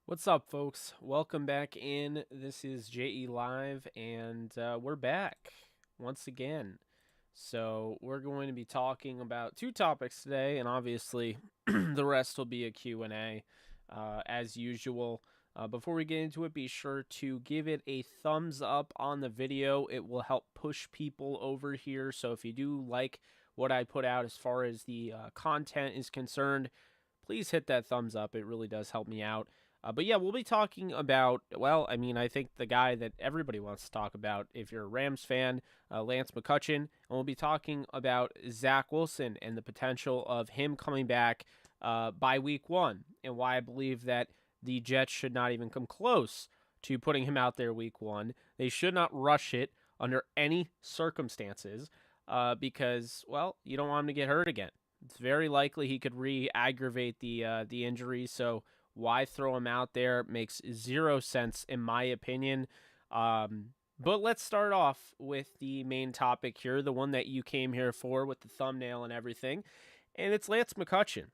What's up, folks? Welcome back in. This is JE Live, and we're back once again. So we're going to be talking about two topics today, and obviously the rest will be a Q&A as usual. Before we get into it, be sure to give it a thumbs up on the video. It will help push people over here. So if you do like what I put out as far as the content is concerned, please hit that thumbs up. It really does help me out. But yeah, we'll be talking about, I think the guy that everybody wants to talk about, if you're a Rams fan, Lance McCutcheon. And we'll be talking about Zach Wilson and the potential of him coming back by week one, and why I believe that the Jets should not even come close to putting him out there week one. They should not rush it under any circumstances because, you don't want him to get hurt again. It's very likely he could re-aggravate the injury, so why throw him out there? Makes zero sense in my opinion. But let's start off with the main topic here, the one that you came here for with the thumbnail and everything, and it's Lance McCutcheon.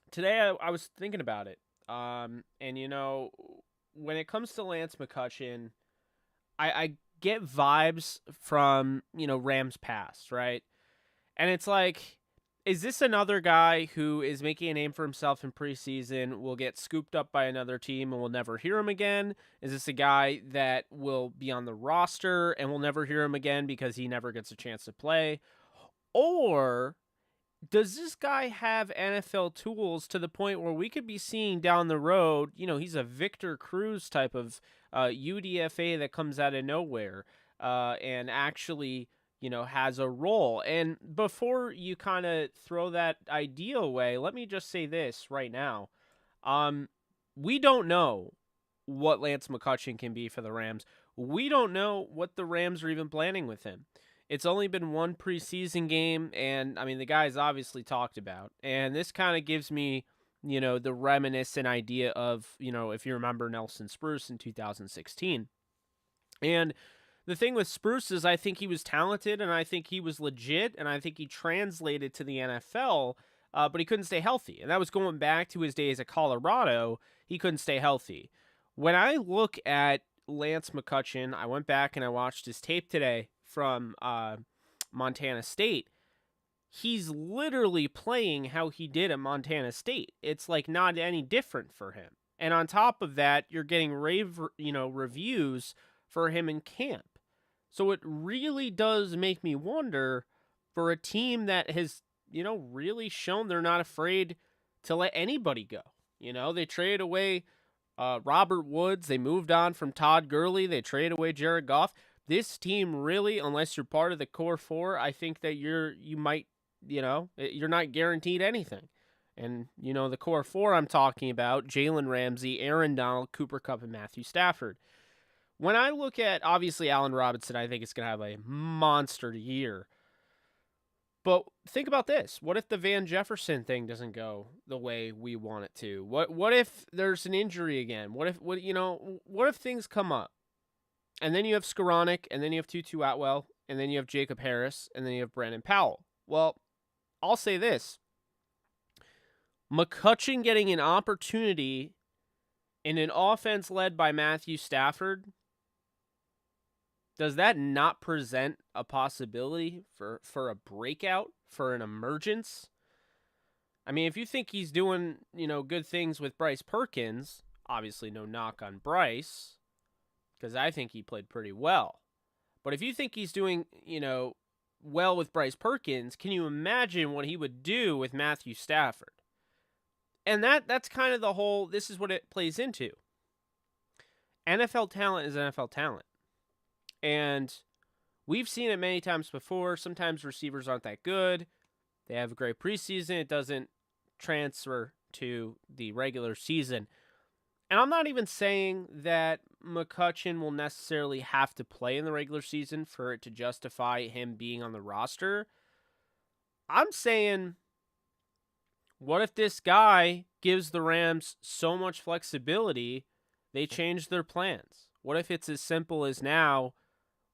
Today I was thinking about it, and when it comes to Lance McCutcheon, I get vibes from Rams past, right? And it's like, is this another guy who is making a name for himself in preseason, will get scooped up by another team and we'll never hear him again? Is this a guy that will be on the roster and we'll never hear him again because he never gets a chance to play? Or does this guy have NFL tools to the point where we could be seeing down the road, he's a Victor Cruz type of UDFA that comes out of nowhere and actually has a role. And before you kind of throw that idea away, let me just say this right now. We don't know what Lance McCutcheon can be for the Rams. We don't know what the Rams are even planning with him. It's only been one preseason game, and I mean, the guy's obviously talked about. And this kind of gives me, the reminiscent idea of, if you remember Nelson Spruce in 2016. And the thing with Spruce is I think he was talented, and I think he was legit, and I think he translated to the NFL, but he couldn't stay healthy. And that was going back to his days at Colorado. He couldn't stay healthy. When I look at Lance McCutcheon, I went back and I watched his tape today from Montana State. He's literally playing how he did at Montana State. It's like not any different for him. And on top of that, you're getting reviews for him in camp. So it really does make me wonder, for a team that has, really shown they're not afraid to let anybody go. They traded away Robert Woods. They moved on from Todd Gurley. They traded away Jared Goff. This team really, unless you're part of the core four, I think that you're not guaranteed anything. And, the core four I'm talking about, Jalen Ramsey, Aaron Donald, Cooper Kupp, and Matthew Stafford. When I look at, obviously, Allen Robinson, I think it's going to have a monster year. But think about this. What if the Van Jefferson thing doesn't go the way we want it to? What if there's an injury again? What if things come up? And then you have Skoranek, and then you have Tutu Atwell, and then you have Jacob Harris, and then you have Brandon Powell. Well, I'll say this. McCutcheon getting an opportunity in an offense led by Matthew Stafford, does that not present a possibility for a breakout, for an emergence? I mean, if you think he's doing, good things with Bryce Perkins, obviously no knock on Bryce, because I think he played pretty well. But if you think he's doing, well with Bryce Perkins, can you imagine what he would do with Matthew Stafford? And that's kind of the whole, this is what it plays into. NFL talent is NFL talent. And we've seen it many times before. Sometimes receivers aren't that good. They have a great preseason. It doesn't transfer to the regular season. And I'm not even saying that McCutcheon will necessarily have to play in the regular season for it to justify him being on the roster. I'm saying, what if this guy gives the Rams so much flexibility, they change their plans? What if it's as simple as now,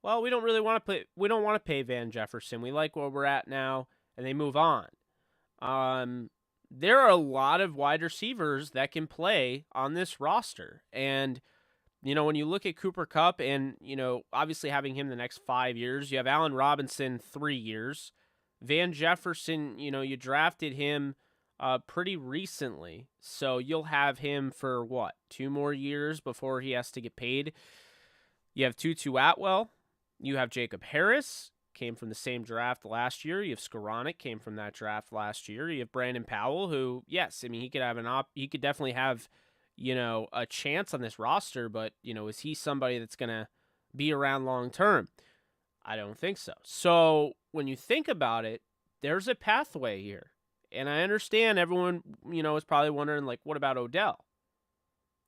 well, we don't really want to play. We don't want to pay Van Jefferson. We like where we're at now, and they move on. there are a lot of wide receivers that can play on this roster. And, when you look at Cooper Kupp and, obviously having him the next 5 years, you have Allen Robinson 3 years. Van Jefferson, you drafted him pretty recently. So you'll have him for 2 more years before he has to get paid. You have Tutu Atwell. You have Jacob Harris, came from the same draft last year. You have Skoranek, came from that draft last year. You have Brandon Powell, who, yes, he could have he could definitely have, a chance on this roster, but, is he somebody that's going to be around long term? I don't think so. So when you think about it, there's a pathway here. And I understand everyone, is probably wondering, like, what about Odell?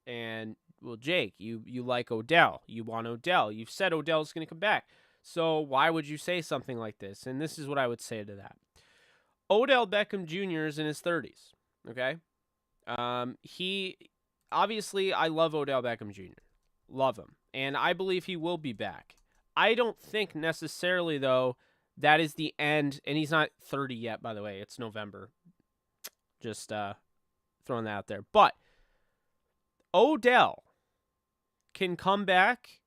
And, well, Jake, you like Odell. You want Odell. You've said Odell's going to come back. So why would you say something like this? And this is what I would say to that. Odell Beckham Jr. is in his 30s, okay? Obviously, I love Odell Beckham Jr. Love him. And I believe he will be back. I don't think necessarily, though, that is the end. And he's not 30 yet, by the way. It's November. Just throwing that out there. But Odell can come back,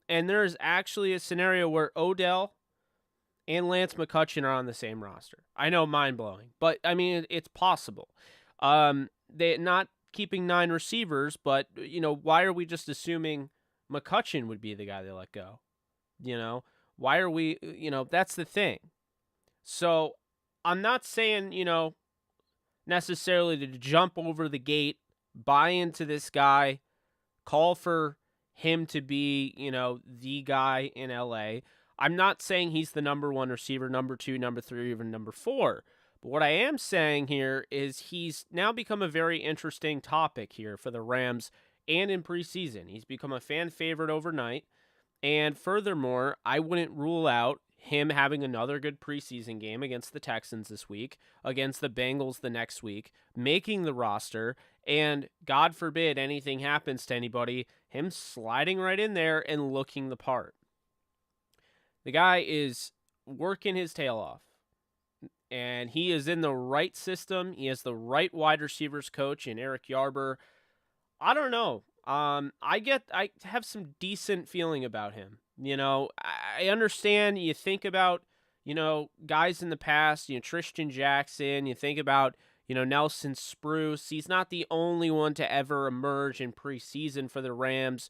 and there is actually a scenario where Odell and Lance McCutcheon are on the same roster. I know, mind-blowing, but, it's possible. They're not keeping 9 receivers, but, why are we just assuming McCutcheon would be the guy they let go? Why are we, that's the thing. So I'm not saying, necessarily to jump over the gate, buy into this guy, call for him to be, the guy in LA. I'm not saying he's the number 1 receiver, number 2, number 3, even number 4. But what I am saying here is he's now become a very interesting topic here for the Rams and in preseason. He's become a fan favorite overnight. And furthermore, I wouldn't rule out him having another good preseason game against the Texans this week, against the Bengals the next week, making the roster, and God forbid anything happens to anybody, him sliding right in there and looking the part. The guy is working his tail off, and he is in the right system. He has the right wide receivers coach in Eric Yarber. I don't know. I have some decent feeling about him. I understand. You think about, guys in the past, Tristan Jackson, you think about, Nelson Spruce. He's not the only one to ever emerge in preseason for the Rams,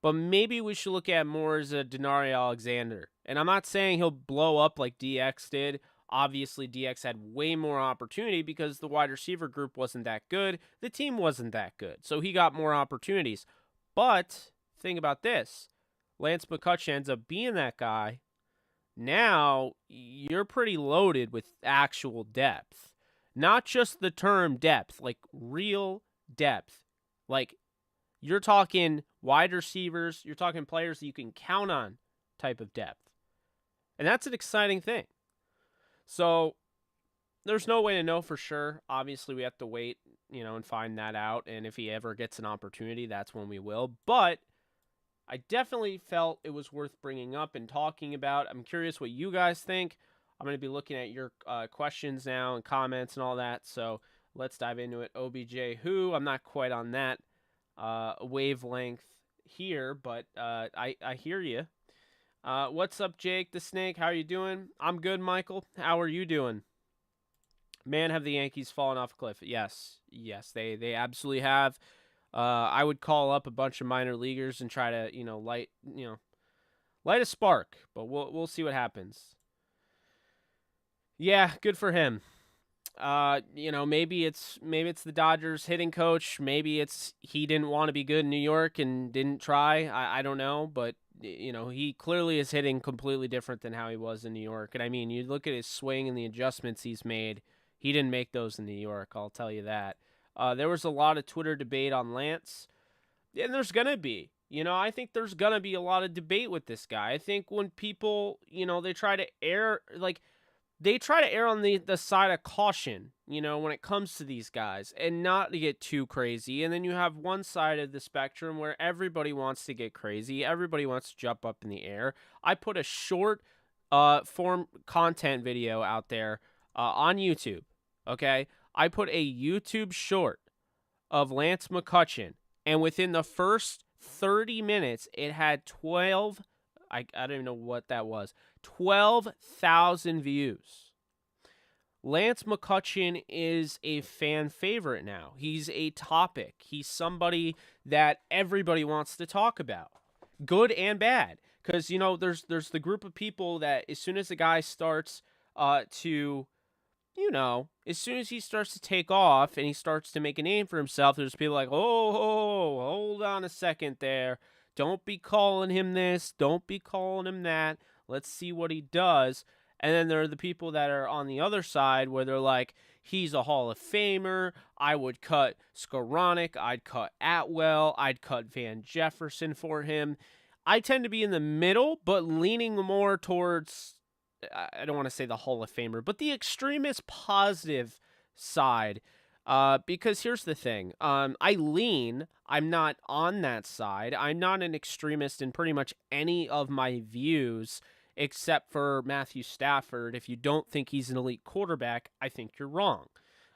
but maybe we should look at more as a Denari Alexander. And I'm not saying he'll blow up like DX did. Obviously, DX had way more opportunity because the wide receiver group wasn't that good. The team wasn't that good. So he got more opportunities. But think about this. Lance McCutcheon ends up being that guy. Now, you're pretty loaded with actual depth. Not just the term depth, like real depth. Like, you're talking wide receivers, you're talking players that you can count on type of depth. And that's an exciting thing. So, there's no way to know for sure. Obviously, we have to wait, and find that out. And if he ever gets an opportunity, that's when we will. But I definitely felt it was worth bringing up and talking about. I'm curious what you guys think. I'm going to be looking at your questions now and comments and all that. So let's dive into it. OBJ who? I'm not quite on that wavelength here, but I hear you. What's up, Jake the Snake? How are you doing? I'm good, Michael. How are you doing? Man, have the Yankees fallen off a cliff? Yes, they absolutely have. I would call up a bunch of minor leaguers and try to, light a spark, but we'll see what happens. Yeah, good for him. Maybe it's the Dodgers hitting coach. Maybe it's he didn't want to be good in New York and didn't try. I don't know, but he clearly is hitting completely different than how he was in New York. And you look at his swing and the adjustments he's made. He didn't make those in New York, I'll tell you that. There was a lot of Twitter debate on Lance, and there's going to be. I think there's going to be a lot of debate with this guy. I think when people, they try to err on the side of caution, when it comes to these guys, and not to get too crazy. And then you have one side of the spectrum where everybody wants to get crazy. Everybody wants to jump up in the air. I put a short form content video out there on YouTube. Okay, I put a YouTube short of Lance McCutcheon, and within the first 30 minutes, it had 12, I don't even know what that was, 12,000 views. Lance McCutcheon is a fan favorite now. He's a topic. He's somebody that everybody wants to talk about, good and bad. Because, there's the group of people that as soon as the guy starts to, as soon as he starts to take off and he starts to make a name for himself, there's people like, oh, hold on a second there. Don't be calling him this. Don't be calling him that. Let's see what he does. And then there are the people that are on the other side where they're like, he's a Hall of Famer. I would cut Skoranek. I'd cut Atwell. I'd cut Van Jefferson for him. I tend to be in the middle, but leaning more towards, I don't want to say the Hall of Famer, but the extremist positive side. Because here's the thing. I'm not on that side. I'm not an extremist in pretty much any of my views, except for Matthew Stafford. If you don't think he's an elite quarterback, I think you're wrong.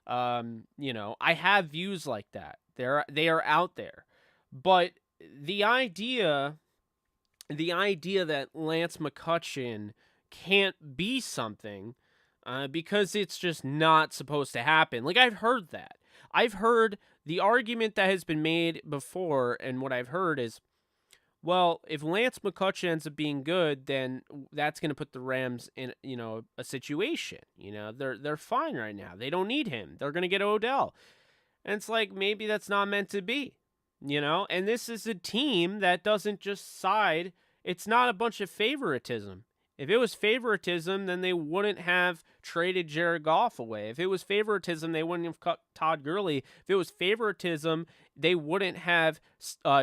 I have views like that. They are out there. But the idea that Lance McCutcheon can't be something because it's just not supposed to happen. Like, I've heard that. I've heard the argument that has been made before, and what I've heard is, well, if Lance McCutcheon ends up being good, then that's going to put the Rams in, a situation. They're fine right now. They don't need him. They're going to get Odell. And it's like, maybe that's not meant to be, And this is a team that doesn't just side. It's not a bunch of favoritism. If it was favoritism, then they wouldn't have traded Jared Goff away. If it was favoritism, they wouldn't have cut Todd Gurley. If it was favoritism, they wouldn't have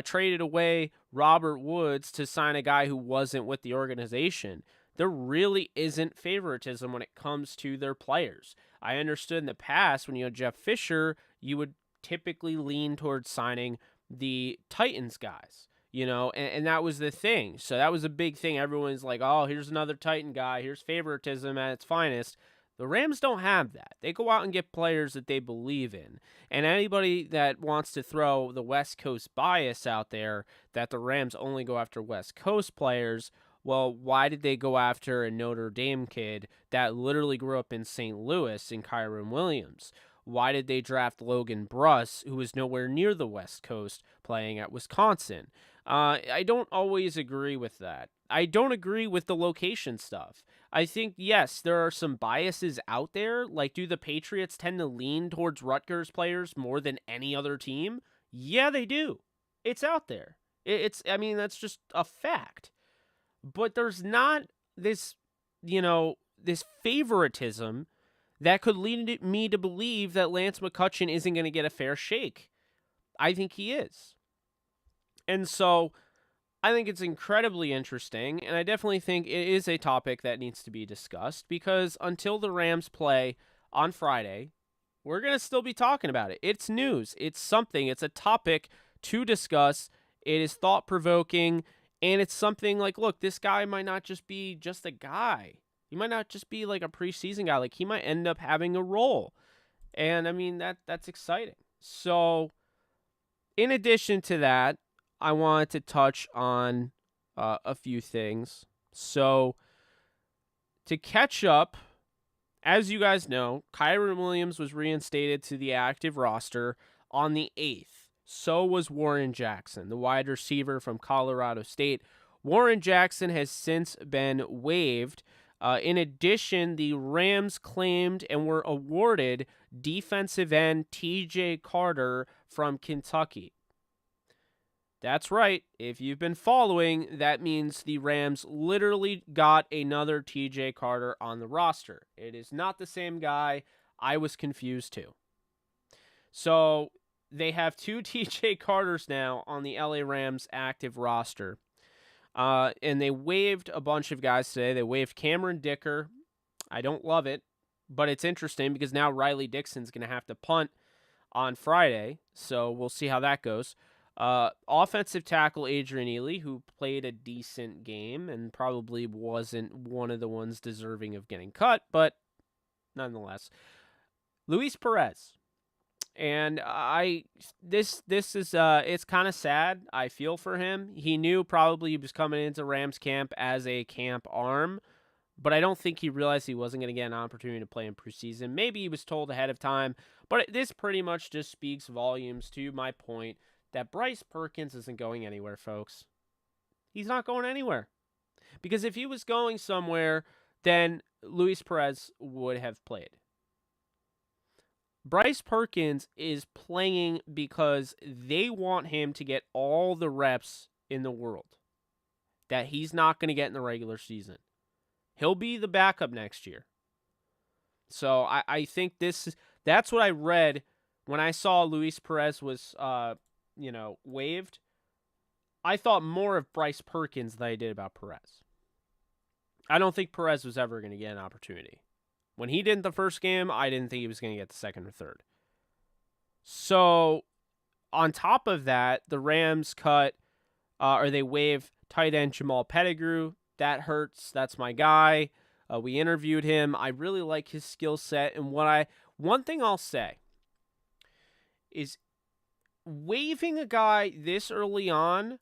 traded away Robert Woods to sign a guy who wasn't with the organization. There really isn't favoritism when it comes to their players. I understood in the past when you had Jeff Fisher, you would typically lean towards signing the Titans guys. And that was the thing. So that was a big thing. Everyone's like, oh, here's another Titan guy. Here's favoritism at its finest. The Rams don't have that. They go out and get players that they believe in. And anybody that wants to throw the West Coast bias out there that the Rams only go after West Coast players, well, why did they go after a Notre Dame kid that literally grew up in St. Louis in Kyron Williams? Why did they draft Logan Bruss, who was nowhere near the West Coast, playing at Wisconsin? I don't always agree with that. I don't agree with the location stuff. I think, yes, there are some biases out there. Like, do the Patriots tend to lean towards Rutgers players more than any other team? Yeah, they do. It's out there. That's just a fact. But there's not this, this favoritism that could lead me to believe that Lance McCutcheon isn't going to get a fair shake. I think he is. And so I think it's incredibly interesting, and I definitely think it is a topic that needs to be discussed because until the Rams play on Friday, we're going to still be talking about it. It's news. It's something. It's a topic to discuss. It is thought-provoking, and it's something like, look, this guy might not just be just a guy. He might not just be like a preseason guy. Like, he might end up having a role. And, that's exciting. So, in addition to that, I wanted to touch on a few things. So, to catch up, as you guys know, Kyron Williams was reinstated to the active roster on the 8th. So was Warren Jackson, the wide receiver from Colorado State. Warren Jackson has since been waived. In addition, the Rams claimed and were awarded defensive end T.J. Carter from Kentucky. That's right. If you've been following, that means the Rams literally got another T.J. Carter on the roster. It is not the same guy. I was confused too. So they have 2 T.J. Carters now on the LA Rams active roster. And they waived a bunch of guys today. They waived Cameron Dicker. I don't love it, but it's interesting because now Riley Dixon's going to have to punt on Friday. So we'll see how that goes. Offensive tackle Adrian Ely, who played a decent game and probably wasn't one of the ones deserving of getting cut, but nonetheless. Luis Perez. And this is it's kind of sad. I feel for him. He knew probably he was coming into Rams camp as a camp arm, but I don't think he realized he wasn't going to get an opportunity to play in preseason. Maybe he was told ahead of time, but this pretty much just speaks volumes to my point that Bryce Perkins isn't going anywhere, folks. He's not going anywhere. Because if he was going somewhere, then Luis Perez would have played. Bryce Perkins is playing because they want him to get all the reps in the world that he's not going to get in the regular season. He'll be the backup next year. So I think that's what I read when I saw Luis Perez was waived. I thought more of Bryce Perkins than I did about Perez. I don't think Perez was ever going to get an opportunity. When he didn't the first game, I didn't think he was going to get the second or third. So, on top of that, the Rams they waive tight end Jamal Pettigrew. That hurts. That's my guy. We interviewed him. I really like his skill set. And one thing I'll say is waiving a guy this early on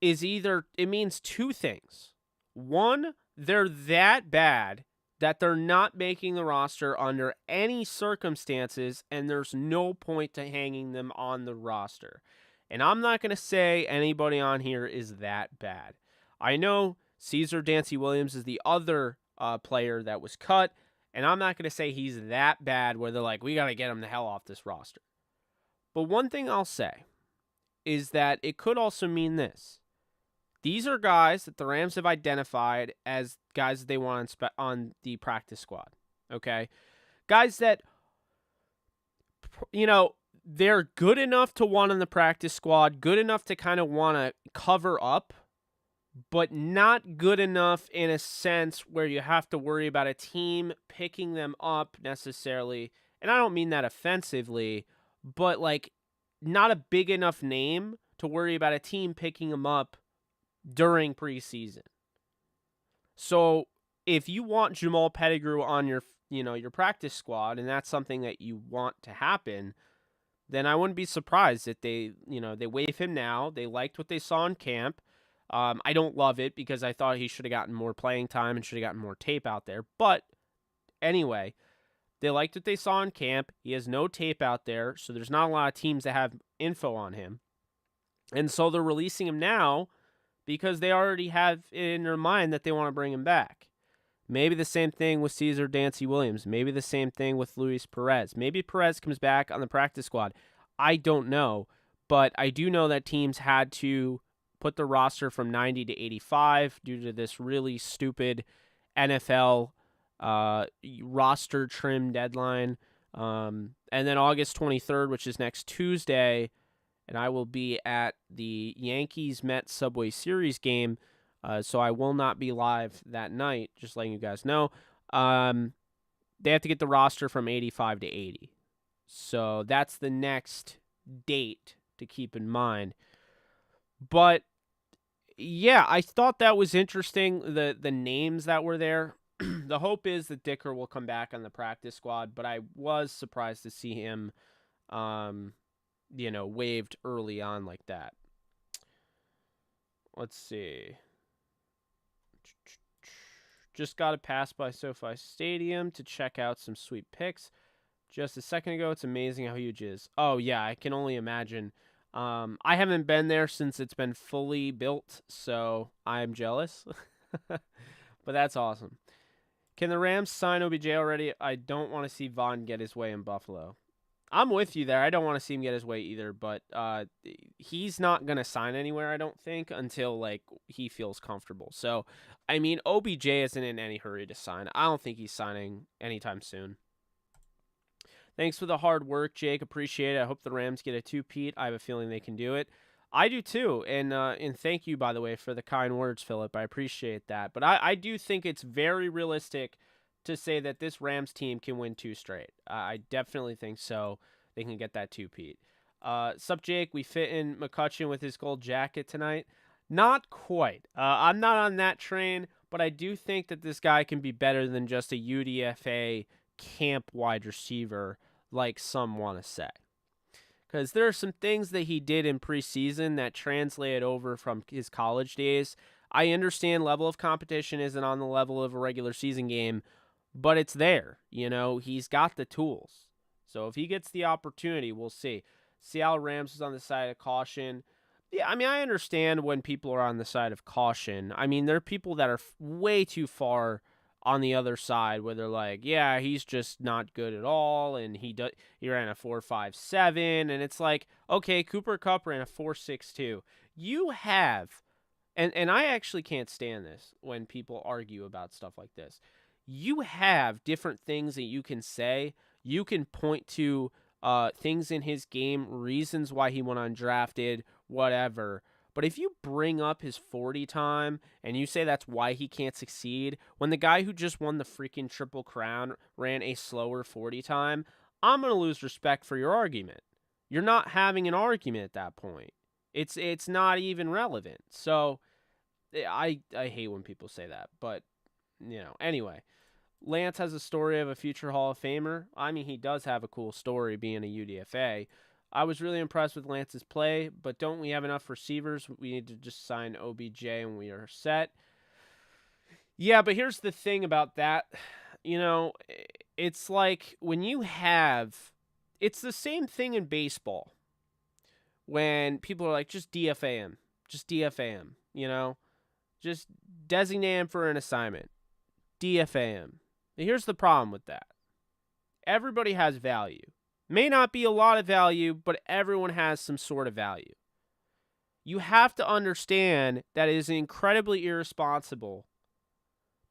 it means two things. One, they're that bad that they're not making the roster under any circumstances, and there's no point to hanging them on the roster. And I'm not going to say anybody on here is that bad. I know Caesar Dancy Williams is the other player that was cut, and I'm not going to say he's that bad where they're like, we got to get him the hell off this roster. But one thing I'll say is that it could also mean this. These are guys that the Rams have identified as guys that they want on the practice squad, okay? Guys that, they're good enough to want on the practice squad, good enough to kind of want to cover up, but not good enough in a sense where you have to worry about a team picking them up necessarily. And I don't mean that offensively, but not a big enough name to worry about a team picking them up during preseason. So if you want Jamal Pettigrew on your practice squad, and that's something that you want to happen, then I wouldn't be surprised if they waive him now. They liked what they saw in camp. I don't love it because I thought he should have gotten more playing time and should have gotten more tape out there. But anyway, they liked what they saw in camp. He has no tape out there, so there's not a lot of teams that have info on him. And so they're releasing him now because they already have in their mind that they want to bring him back. Maybe the same thing with Caesar Dancy Williams. Maybe the same thing with Luis Perez. Maybe Perez comes back on the practice squad. I don't know. But I do know that teams had to put the roster from 90 to 85 due to this really stupid NFL roster trim deadline. And then August 23rd, which is next Tuesday, and I will be at the Yankees-Mets Subway Series game, so I will not be live that night, just letting you guys know. They have to get the roster from 85 to 80. So that's the next date to keep in mind. But, yeah, I thought that was interesting, the names that were there. The hope is that Dicker will come back on the practice squad, but I was surprised to see him waived early on like that. Let's see. Just got a pass by SoFi Stadium to check out some sweet picks. Just a second ago, it's amazing how huge it is. Oh, yeah, I can only imagine. I haven't been there since it's been fully built, so I'm jealous. But that's awesome. Can the Rams sign OBJ already? I don't want to see Vaughn get his way in Buffalo. I'm with you there. I don't want to see him get his way either, but he's not going to sign anywhere, I don't think, until he feels comfortable. So, I mean, OBJ isn't in any hurry to sign. I don't think he's signing anytime soon. Thanks for the hard work, Jake. Appreciate it. I hope the Rams get a two-peat. I have a feeling they can do it. I do too, and thank you, by the way, for the kind words, Philip. I appreciate that. But I do think it's very realistic to say that this Rams team can win 2 straight. I definitely think so. They can get that two-peat. Sup, Jake? We fit in McCutcheon with his gold jacket tonight. Not quite. I'm not on that train, but I do think that this guy can be better than just a UDFA camp wide receiver like some want to say. Because there are some things that he did in preseason that translated over from his college days. I understand level of competition isn't on the level of a regular season game, but it's there. He's got the tools. So if he gets the opportunity, we'll see. Seattle Rams is on the side of caution. Yeah, I understand when people are on the side of caution. There are people that are way too far on the other side where they're like, yeah, he's just not good at all, and he ran a 4.57, and it's like, okay, Cooper Kupp ran a 4.62. You have, and I actually can't stand this when people argue about stuff like this. You have different things that you can say. You can point to things in his game, reasons why he went undrafted, whatever. But if you bring up his 40 time and you say that's why he can't succeed, when the guy who just won the freaking Triple Crown ran a slower 40 time, I'm going to lose respect for your argument. You're not having an argument at that point. It's not even relevant. So I hate when people say that. But, anyway. Lance has a story of a future Hall of Famer. He does have a cool story being a UDFA. I was really impressed with Lance's play, but don't we have enough receivers? We need to just sign OBJ and we are set. Yeah, but here's the thing about that. It's like when you have... It's the same thing in baseball. When people are like, just DFA him. Just DFA him, Just designate him for an assignment. DFA him. Here's the problem with that. Everybody has value. May not be a lot of value, but everyone has some sort of value. You have to understand that it is incredibly irresponsible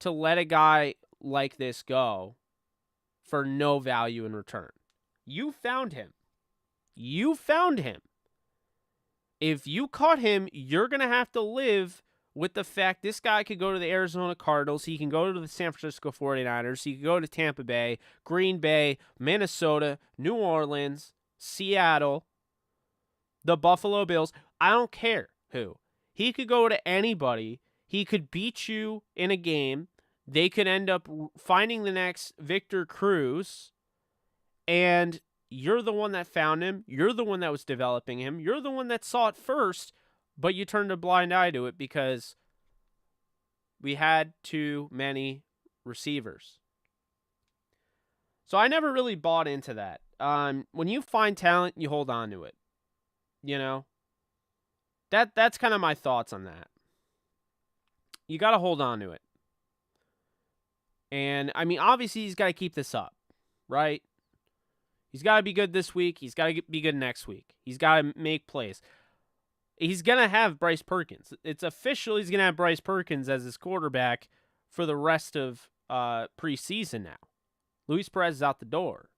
to let a guy like this go for no value in return. You found him. If you caught him, you're going to have to live with the fact this guy could go to the Arizona Cardinals, he can go to the San Francisco 49ers, he could go to Tampa Bay, Green Bay, Minnesota, New Orleans, Seattle, the Buffalo Bills. I don't care who. He could go to anybody. He could beat you in a game. They could end up finding the next Victor Cruz, and you're the one that found him. You're the one that was developing him. You're the one that saw it first. But you turned a blind eye to it because we had too many receivers. So I never really bought into that. When you find talent, you hold on to it. That's kind of my thoughts on that. You got to hold on to it. And, obviously he's got to keep this up, right? He's got to be good this week. He's got to be good next week. He's got to make plays. He's going to have Bryce Perkins. It's official he's going to have Bryce Perkins as his quarterback for the rest of preseason now. Luis Perez is out the door.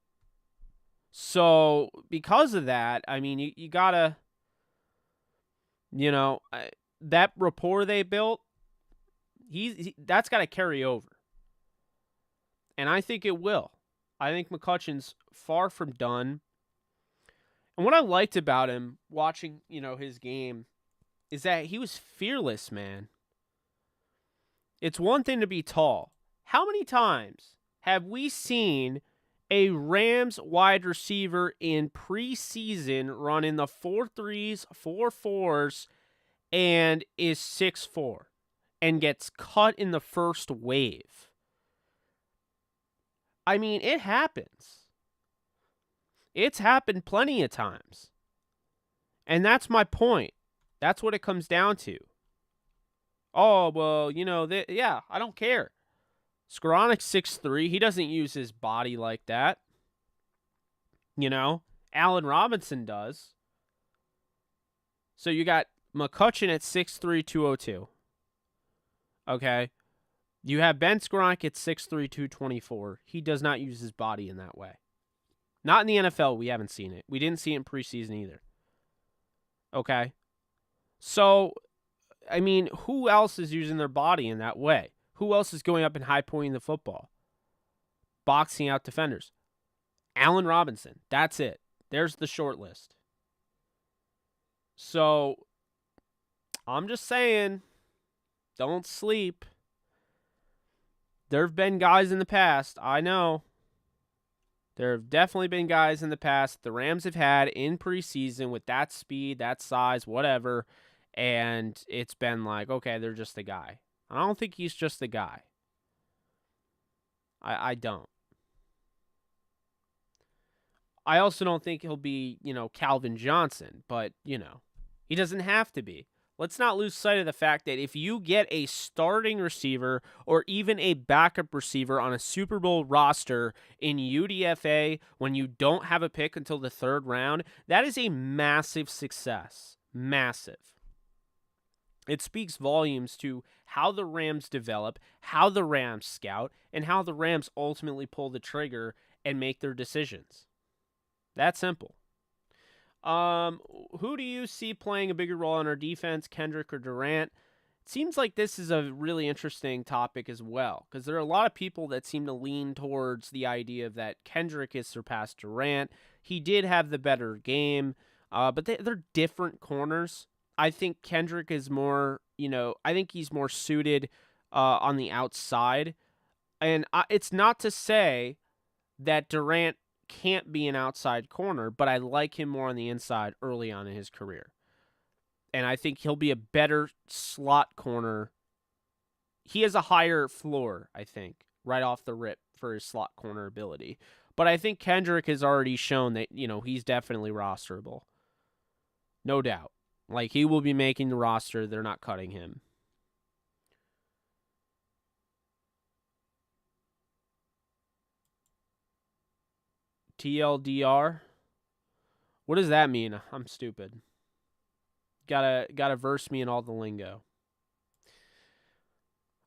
So, because of that, you got to, that rapport they built, that's got to carry over. And I think it will. I think McCutcheon's far from done. And what I liked about him watching, his game is that he was fearless, man. It's one thing to be tall. How many times have we seen a Rams wide receiver in preseason running the 4.3s, 4.4s, and is 6'4", and gets cut in the first wave? It happens. It's happened plenty of times. And that's my point. That's what it comes down to. Oh, well, yeah, I don't care. Skoronek's 6'3". He doesn't use his body like that. Allen Robinson does. So you got McCutcheon at 6'3", 202. Okay. You have Ben Skowronek at 6'3", 224. He does not use his body in that way. Not in the NFL, we haven't seen it. We didn't see it in preseason either. Okay? So, who else is using their body in that way? Who else is going up and high-pointing the football? Boxing out defenders. Allen Robinson. That's it. There's the short list. So, I'm just saying, don't sleep. There have been guys in the past, I know. There have definitely been guys in the past the Rams have had in preseason with that speed, that size, whatever, and it's been like, okay, they're just the guy. I don't think he's just the guy. I don't. I also don't think he'll be, Calvin Johnson, but, he doesn't have to be. Let's not lose sight of the fact that if you get a starting receiver or even a backup receiver on a Super Bowl roster in UDFA when you don't have a pick until the third round, that is a massive success. Massive. It speaks volumes to how the Rams develop, how the Rams scout, and how the Rams ultimately pull the trigger and make their decisions. That simple. Who do you see playing a bigger role on our defense, Kendrick or Durant? It seems like this is a really interesting topic as well, because there are a lot of people that seem to lean towards the idea that Kendrick has surpassed Durant. He did have the better game, but they're different corners. I think Kendrick is more, I think he's more suited on the outside. And it's not to say that Durant can't be an outside corner, but I like him more on the inside early on in his career. And I think he'll be a better slot corner. He has a higher floor, I think, right off the rip for his slot corner ability. But I think Kendrick has already shown that, he's definitely rosterable. No doubt. Like, he will be making the roster. They're not cutting him. TLDR? What does that mean? I'm stupid. Gotta verse me in all the lingo.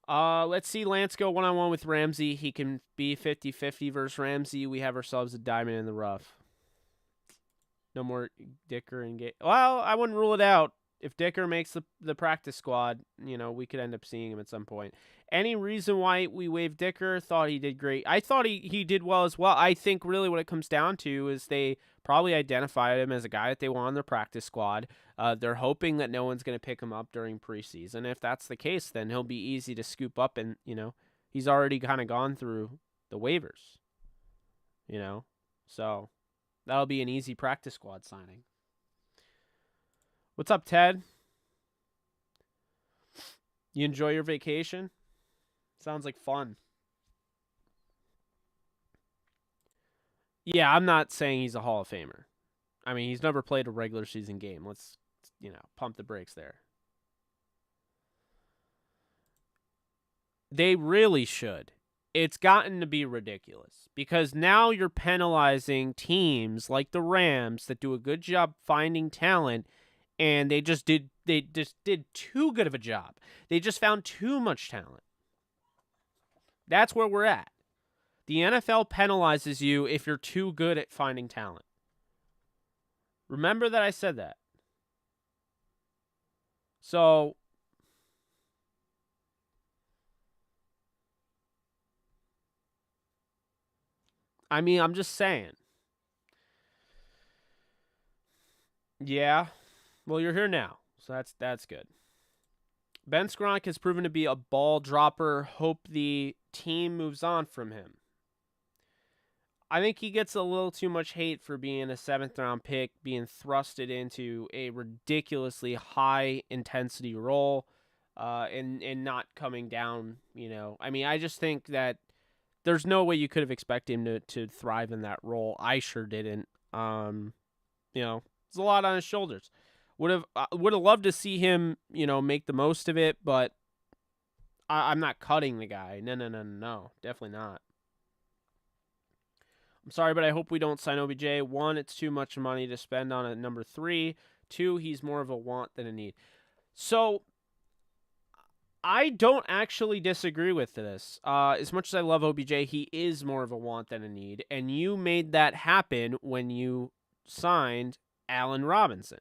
Let's see Lance go one-on-one with Ramsey. He can be 50-50 versus Ramsey. We have ourselves a diamond in the rough. No more Dicker and Gate. Well, I wouldn't rule it out. If Dicker makes the practice squad, we could end up seeing him at some point. Any reason why we waived Dicker? Thought he did great. I thought he did well as well. I think really what it comes down to is they probably identified him as a guy that they want on their practice squad. They're hoping that no one's going to pick him up during preseason. If that's the case, then he'll be easy to scoop up, and, he's already kind of gone through the waivers, So that'll be an easy practice squad signing. What's up, Ted? You enjoy your vacation? Sounds like fun. Yeah, I'm not saying he's a Hall of Famer. I mean, he's never played a regular season game. Let's, pump the brakes there. They really should. It's gotten to be ridiculous because now you're penalizing teams like the Rams that do a good job finding talent, and they just did too good of a job. They just found too much talent. That's where we're at. The NFL penalizes you if you're too good at finding talent. Remember that I said that. So, I mean, I'm just saying. Yeah. Well, you're here now, so that's good. Ben Skronk has proven to be a ball dropper. Hope the team moves on from him. I think he gets a little too much hate for being a 7th-round pick, being thrusted into a ridiculously high-intensity role, and not coming down, I mean, I just think that there's no way you could have expected him to thrive in that role. I sure didn't. It's a lot on his shoulders. Would have loved to see him, make the most of it, but I'm not cutting the guy. No, definitely not. I'm sorry, but I hope we don't sign OBJ. 1, it's too much money to spend on a number 3. 2, he's more of a want than a need. So I don't actually disagree with this. As much as I love OBJ, he is more of a want than a need, and you made that happen when you signed Allen Robinson.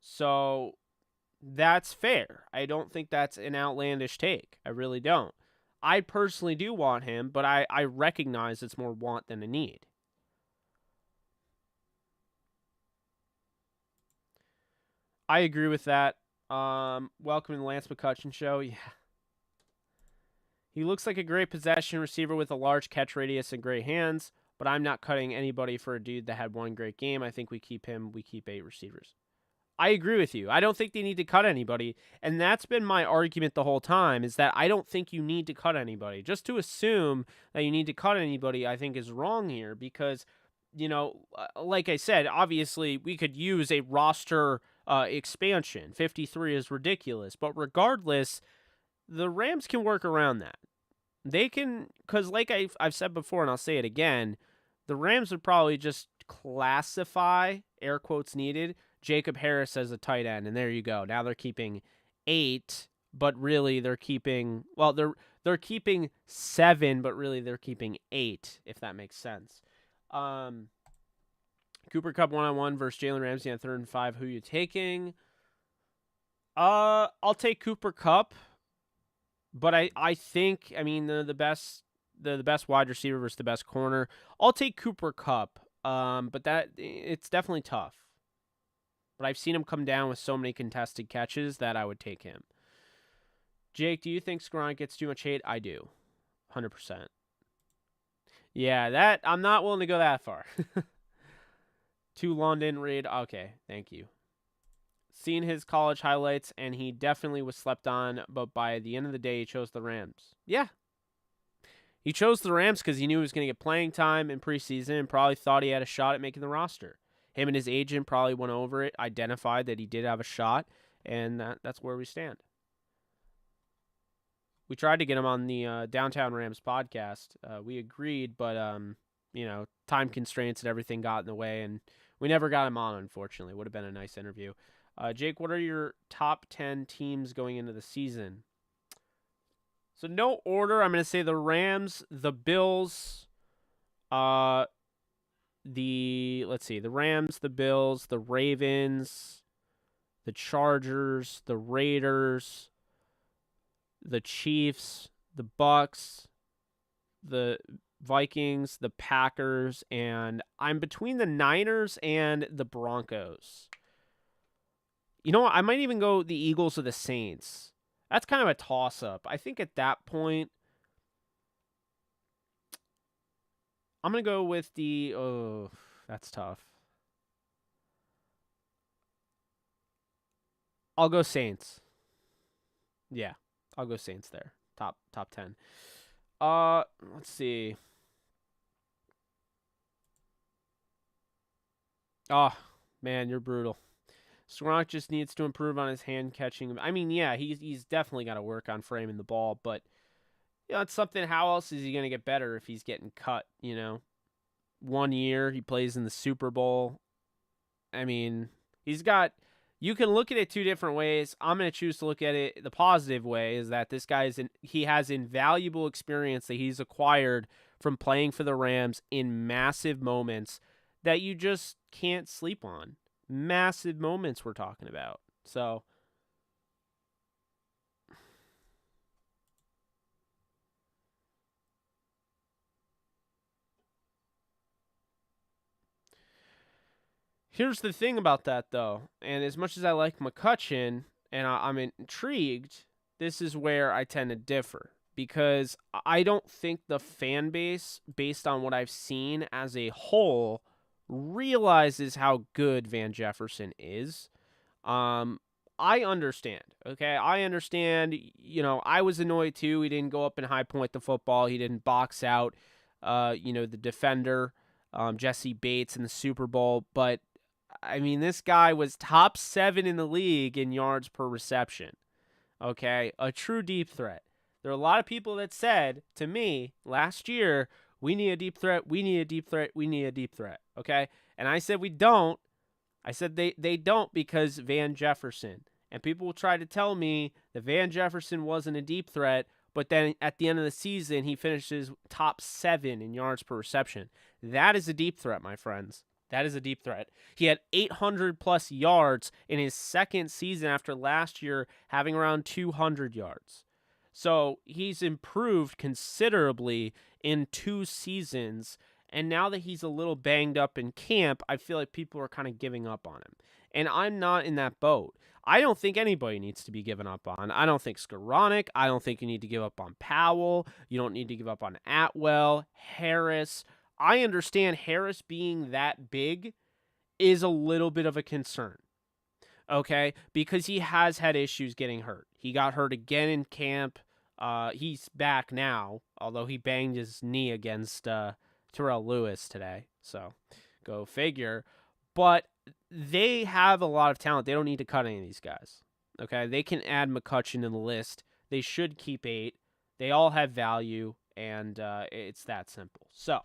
So that's fair. I don't think that's an outlandish take. I really don't. I personally do want him, but I recognize it's more want than a need. I agree with that. Welcome to the Lance McCutcheon show. Yeah. He looks like a great possession receiver with a large catch radius and great hands, but I'm not cutting anybody for a dude that had one great game. I think we keep him. We keep 8 receivers. I agree with you. I don't think they need to cut anybody, and that's been my argument the whole time, is that I don't think you need to cut anybody. Just to assume that you need to cut anybody, I think, is wrong here because, like I said, obviously we could use a roster expansion. 53 is ridiculous, but regardless, the Rams can work around that. They can, because like I've said before, and I'll say it again, the Rams would probably just classify, air quotes needed, Jacob Harris as a tight end, and there you go. Now they're keeping 8, but really they're keeping, well, they're keeping 7, but really they're keeping 8, if that makes sense. Cooper Kupp 1-on-1 versus Jalen Ramsey on 3rd and 5. Who you taking? I'll take Cooper Kupp, but I think, I mean, the best wide receiver versus the best corner. I'll take Cooper Kupp, but it's definitely tough. But I've seen him come down with so many contested catches that I would take him. Jake, do you think Skoronk gets too much hate? I do. 100%. Yeah, that I'm not willing to go that far. To London Reed. Okay, thank you. Seen his college highlights, and he definitely was slept on, but by the end of the day, he chose the Rams. Yeah. He chose the Rams because he knew he was going to get playing time in preseason and probably thought he had a shot at making the roster. Him and his agent probably went over it, identified that he did have a shot, and that's where we stand. We tried to get him on the Downtown Rams podcast. We agreed, but time constraints and everything got in the way, and we never got him on, unfortunately. Would have been a nice interview. Jake, what are your top 10 teams going into the season? So no order. I'm going to say the Rams, the Bills, the Rams, the Bills, the Ravens, the Chargers, the Raiders, the Chiefs, the Bucks, the Vikings, the Packers, and I'm between the Niners and the Broncos. You know what? I might even go the Eagles or the Saints. That's kind of a toss-up. I think at that point, I'm going to go with the... Oh, that's tough. I'll go Saints. Yeah, I'll go Saints there. Top 10. Let's see. Oh, man, you're brutal. Skoronk just needs to improve on his hand catching. I mean, yeah, he's definitely got to work on framing the ball, but it's something. How else is he going to get better if he's getting cut, 1 year, he plays in the Super Bowl. I mean, you can look at it 2 different ways. I'm going to choose to look at it the positive way, is that this guy he has invaluable experience that he's acquired from playing for the Rams in massive moments that you just can't sleep on. Massive moments we're talking about. So here's the thing about that, though. And as much as I like McCutcheon and I'm intrigued, this is where I tend to differ. Because I don't think the fan base, based on what I've seen as a whole, realizes how good Van Jefferson is. I understand, okay? I understand, I was annoyed too. He didn't go up and high point the football. He didn't box out, the defender, Jesse Bates in the Super Bowl. But, I mean, this guy was top 7 in the league in yards per reception, okay? A true deep threat. There are a lot of people that said to me last year, we need a deep threat, we need a deep threat, we need a deep threat, okay? And I said we don't. I said they don't because Van Jefferson. And people will try to tell me that Van Jefferson wasn't a deep threat, but then at the end of the season, he finishes top 7 in yards per reception. That is a deep threat, my friends. That is a deep threat. He had 800-plus yards in his second season after last year having around 200 yards. So he's improved considerably in 2 seasons, And now that he's a little banged up in camp, I feel like people are kind of giving up on him. And I'm not in that boat. I don't think anybody needs to be given up on. I don't think Skoranek. I don't think you need to give up on Powell. You don't need to give up on Atwell, Harris. I understand Harris being that big is a little bit of a concern. Okay, because he has had issues getting hurt. He got hurt again in camp. He's back now, although he banged his knee against Terrell Lewis today. So go figure. But they have a lot of talent. They don't need to cut any of these guys. Okay, they can add McCutcheon in the list. They should keep 8. They all have value, and it's that simple. So,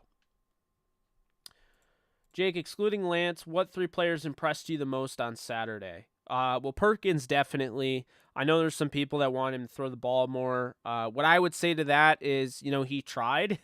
Jake, excluding Lance, what 3 players impressed you the most on Saturday? Well, Perkins definitely. I know there's some people that want him to throw the ball more. What I would say to that is, he tried.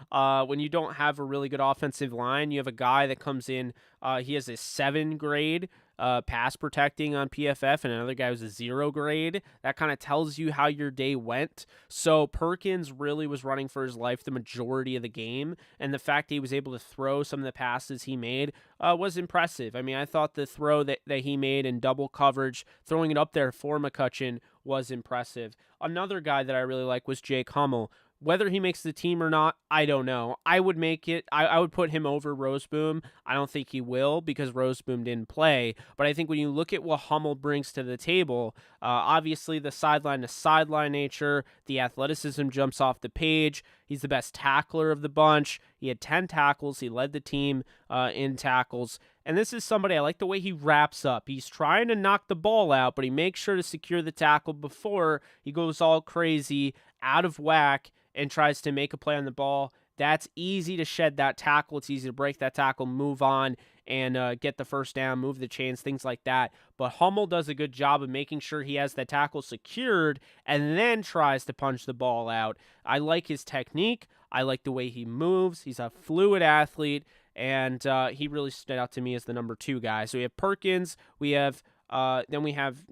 When you don't have a really good offensive line, you have a guy that comes in, he has a 7 grade pass protecting on PFF, and another guy who's a 0 grade. That kind of tells you how your day went. So Perkins really was running for his life the majority of the game, and the fact that he was able to throw some of the passes he made was impressive. I mean, I thought the throw that he made in double coverage, throwing it up there for McCutcheon, was impressive. Another guy that I really like was Jake Hummel. Whether he makes the team or not, I don't know. I would make it. I would put him over Roseboom. I don't think he will because Roseboom didn't play. But I think when you look at what Hummel brings to the table, obviously the sideline-to-sideline nature, the athleticism jumps off the page. He's the best tackler of the bunch. He had 10 tackles. He led the team in tackles. And this is somebody, I like the way he wraps up. He's trying to knock the ball out, but he makes sure to secure the tackle before he goes all crazy, out of whack, and tries to make a play on the ball. That's easy to shed that tackle. It's easy to break that tackle, move on, and get the first down, move the chains, things like that. But Hummel does a good job of making sure he has that tackle secured and then tries to punch the ball out. I like his technique. I like the way he moves. He's a fluid athlete, and he really stood out to me as the number 2 guy. So we have Perkins. Then we have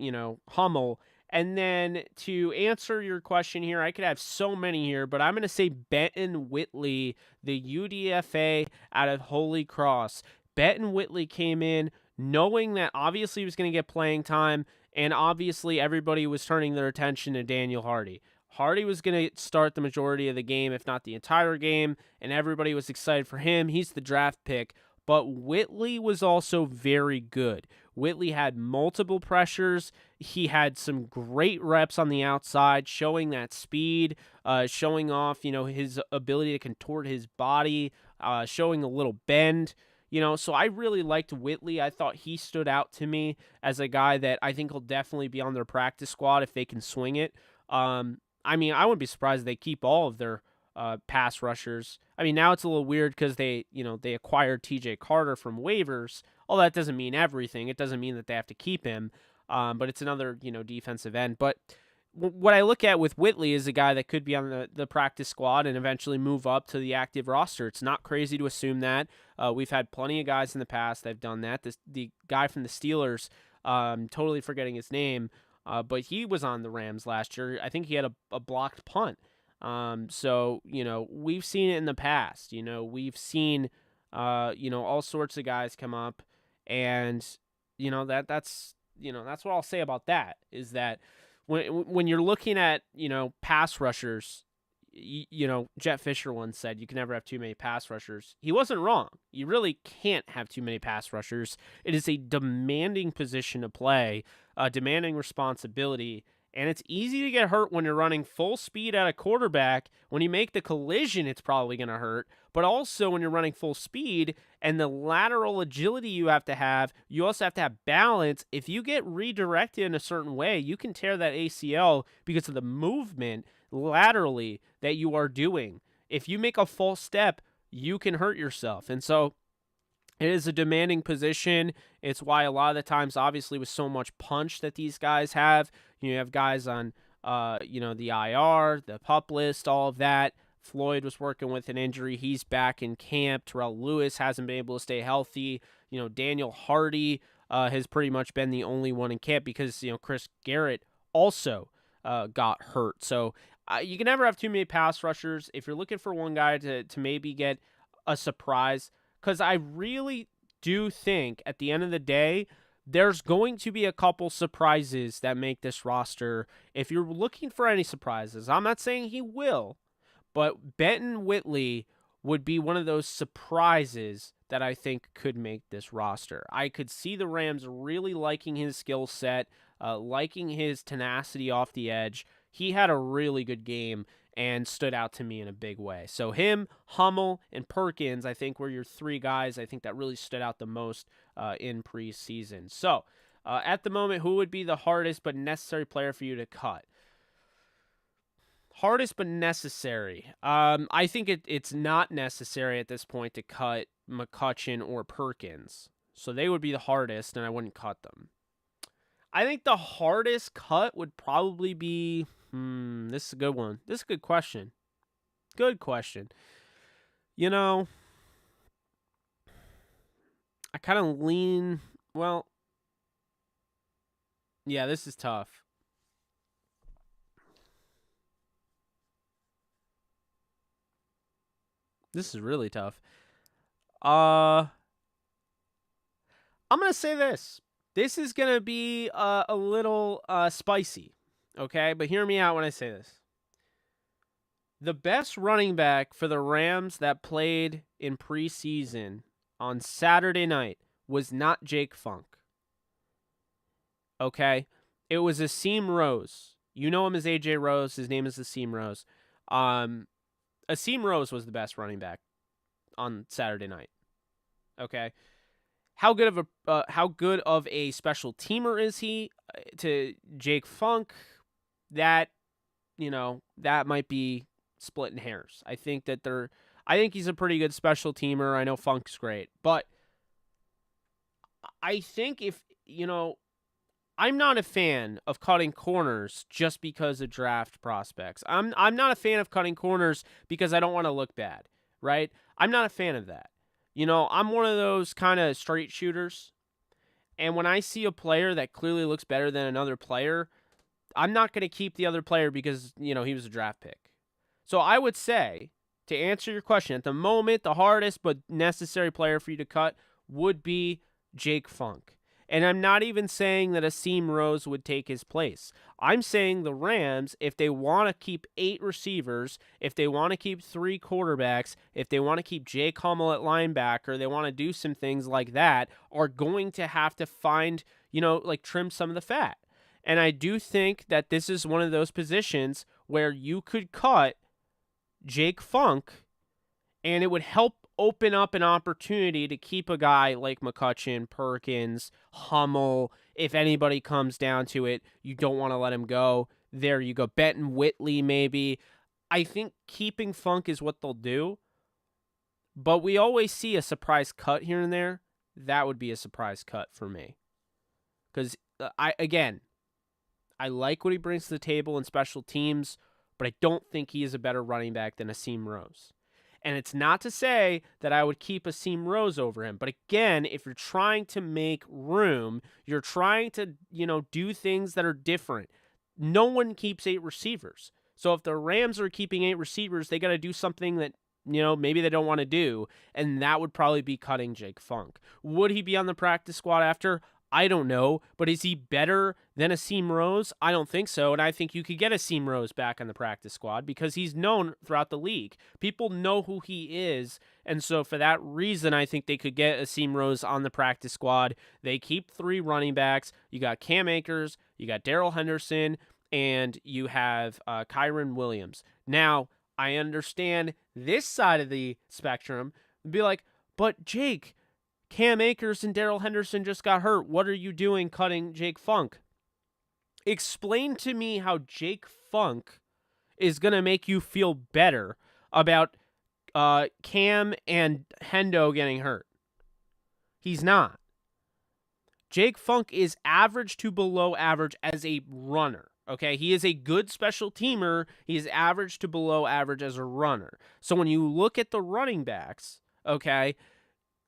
Hummel. And then to answer your question here, I could have so many here, but I'm going to say Benton Whitley, the UDFA out of Holy Cross. Benton Whitley came in knowing that obviously he was going to get playing time, and obviously everybody was turning their attention to Daniel Hardy. Hardy was going to start the majority of the game, if not the entire game, and everybody was excited for him. He's the draft pick. But Whitley was also very good. Whitley had multiple pressures. He had some great reps on the outside, showing that speed, showing off, his ability to contort his body, showing a little bend. So I really liked Whitley. I thought he stood out to me as a guy that I think will definitely be on their practice squad if they can swing it. I wouldn't be surprised if they keep all of their pass rushers. Now it's a little weird because they acquired TJ Carter from waivers. All that doesn't mean everything. It doesn't mean that they have to keep him, but it's another, defensive end. But what I look at with Whitley is a guy that could be on the practice squad and eventually move up to the active roster. It's not crazy to assume that. We've had plenty of guys in the past that have done that. The guy from the Steelers, totally forgetting his name, but he was on the Rams last year. I think he had a blocked punt. So, we've seen it in the past. We've seen, all sorts of guys come up, and, that's what I'll say about that, is that when you're looking at, pass rushers, Jet Fisher once said you can never have too many pass rushers. He wasn't wrong. You really can't have too many pass rushers. It is a demanding position to play, demanding responsibility. And it's easy to get hurt when you're running full speed at a quarterback. When you make the collision, it's probably going to hurt. But also when you're running full speed and the lateral agility you have, you also have to have balance. If you get redirected in a certain way, you can tear that ACL because of the movement laterally that you are doing. If you make a false step, you can hurt yourself. And so it is a demanding position. It's why a lot of the times, obviously, with so much punch that these guys have, you have guys on, the IR, the PUP list, all of that. Floyd was working with an injury. He's back in camp. Terrell Lewis hasn't been able to stay healthy. Daniel Hardy has pretty much been the only one in camp because, Chris Garrett also got hurt. So you can never have too many pass rushers. If you're looking for one guy to maybe get a surprise, because I really do think at the end of the day, there's going to be a couple surprises that make this roster. If you're looking for any surprises, I'm not saying he will, but Benton Whitley would be one of those surprises that I think could make this roster. I could see the Rams really liking his skill set, liking his tenacity off the edge. He had a really good game and stood out to me in a big way. So him, Hummel, and Perkins, I think, were your three guys I think that really stood out the most in preseason. So at the moment, who would be the hardest but necessary player for you to cut? Hardest but necessary. I think it's not necessary at this point to cut McCutcheon or Perkins. So they would be the hardest, and I wouldn't cut them. I think the hardest cut would probably be... this is a good one. This is a good question. Good question. You know, I kind of lean... Well, yeah, this is tough. This is really tough. I'm going to say this. This is going to be a little spicy, okay? But hear me out when I say this. The best running back for the Rams that played in preseason on Saturday night was not Jake Funk, okay? It was Asim Rose. You know him as A.J. Rose. His name is Asim Rose. Asim Rose was the best running back on Saturday night. Okay, how good of a special teamer is he to Jake Funk? That might be splitting hairs. I think he's a pretty good special teamer. I know Funk's great, but I think I'm not a fan of cutting corners just because of draft prospects. I'm not a fan of cutting corners because I don't want to look bad, right? I'm not a fan of that. I'm one of those kind of straight shooters, and when I see a player that clearly looks better than another player, I'm not going to keep the other player because, he was a draft pick. So I would say, to answer your question, at the moment, the hardest but necessary player for you to cut would be Jake Funk. And I'm not even saying that Asim Rose would take his place. I'm saying the Rams, if they want to keep 8 receivers, if they want to keep 3 quarterbacks, if they want to keep Jake Hummel at linebacker, they want to do some things like that, are going to have to find, trim some of the fat. And I do think that this is one of those positions where you could cut Jake Funk and it would help open up an opportunity to keep a guy like McCutcheon, Perkins, Hummel. If anybody comes down to it, you don't want to let him go. There you go. Benton Whitley, maybe. I think keeping Funk is what they'll do. But we always see a surprise cut here and there. That would be a surprise cut for me. Because, I like what he brings to the table in special teams, but I don't think he is a better running back than Asim Rose. And it's not to say that I would keep Asim Rose over him. But again, if you're trying to make room, you're trying to, do things that are different. No one keeps 8 receivers. So if the Rams are keeping 8 receivers, they got to do something that, maybe they don't want to do. And that would probably be cutting Jake Funk. Would he be on the practice squad after? I don't know, but is he better than Asim Rose? I don't think so, and I think you could get Asim Rose back on the practice squad because he's known throughout the league. People know who he is, and so for that reason, I think they could get Asim Rose on the practice squad. They keep 3 running backs. You got Cam Akers, you got Darrell Henderson, and you have Kyron Williams. Now, I understand this side of the spectrum would be like, but Jake, Cam Akers and Darrell Henderson just got hurt. What are you doing cutting Jake Funk? Explain to me how Jake Funk is going to make you feel better about Cam and Hendo getting hurt. He's not. Jake Funk is average to below average as a runner. Okay, he is a good special teamer. He is average to below average as a runner. So when you look at the running backs, okay,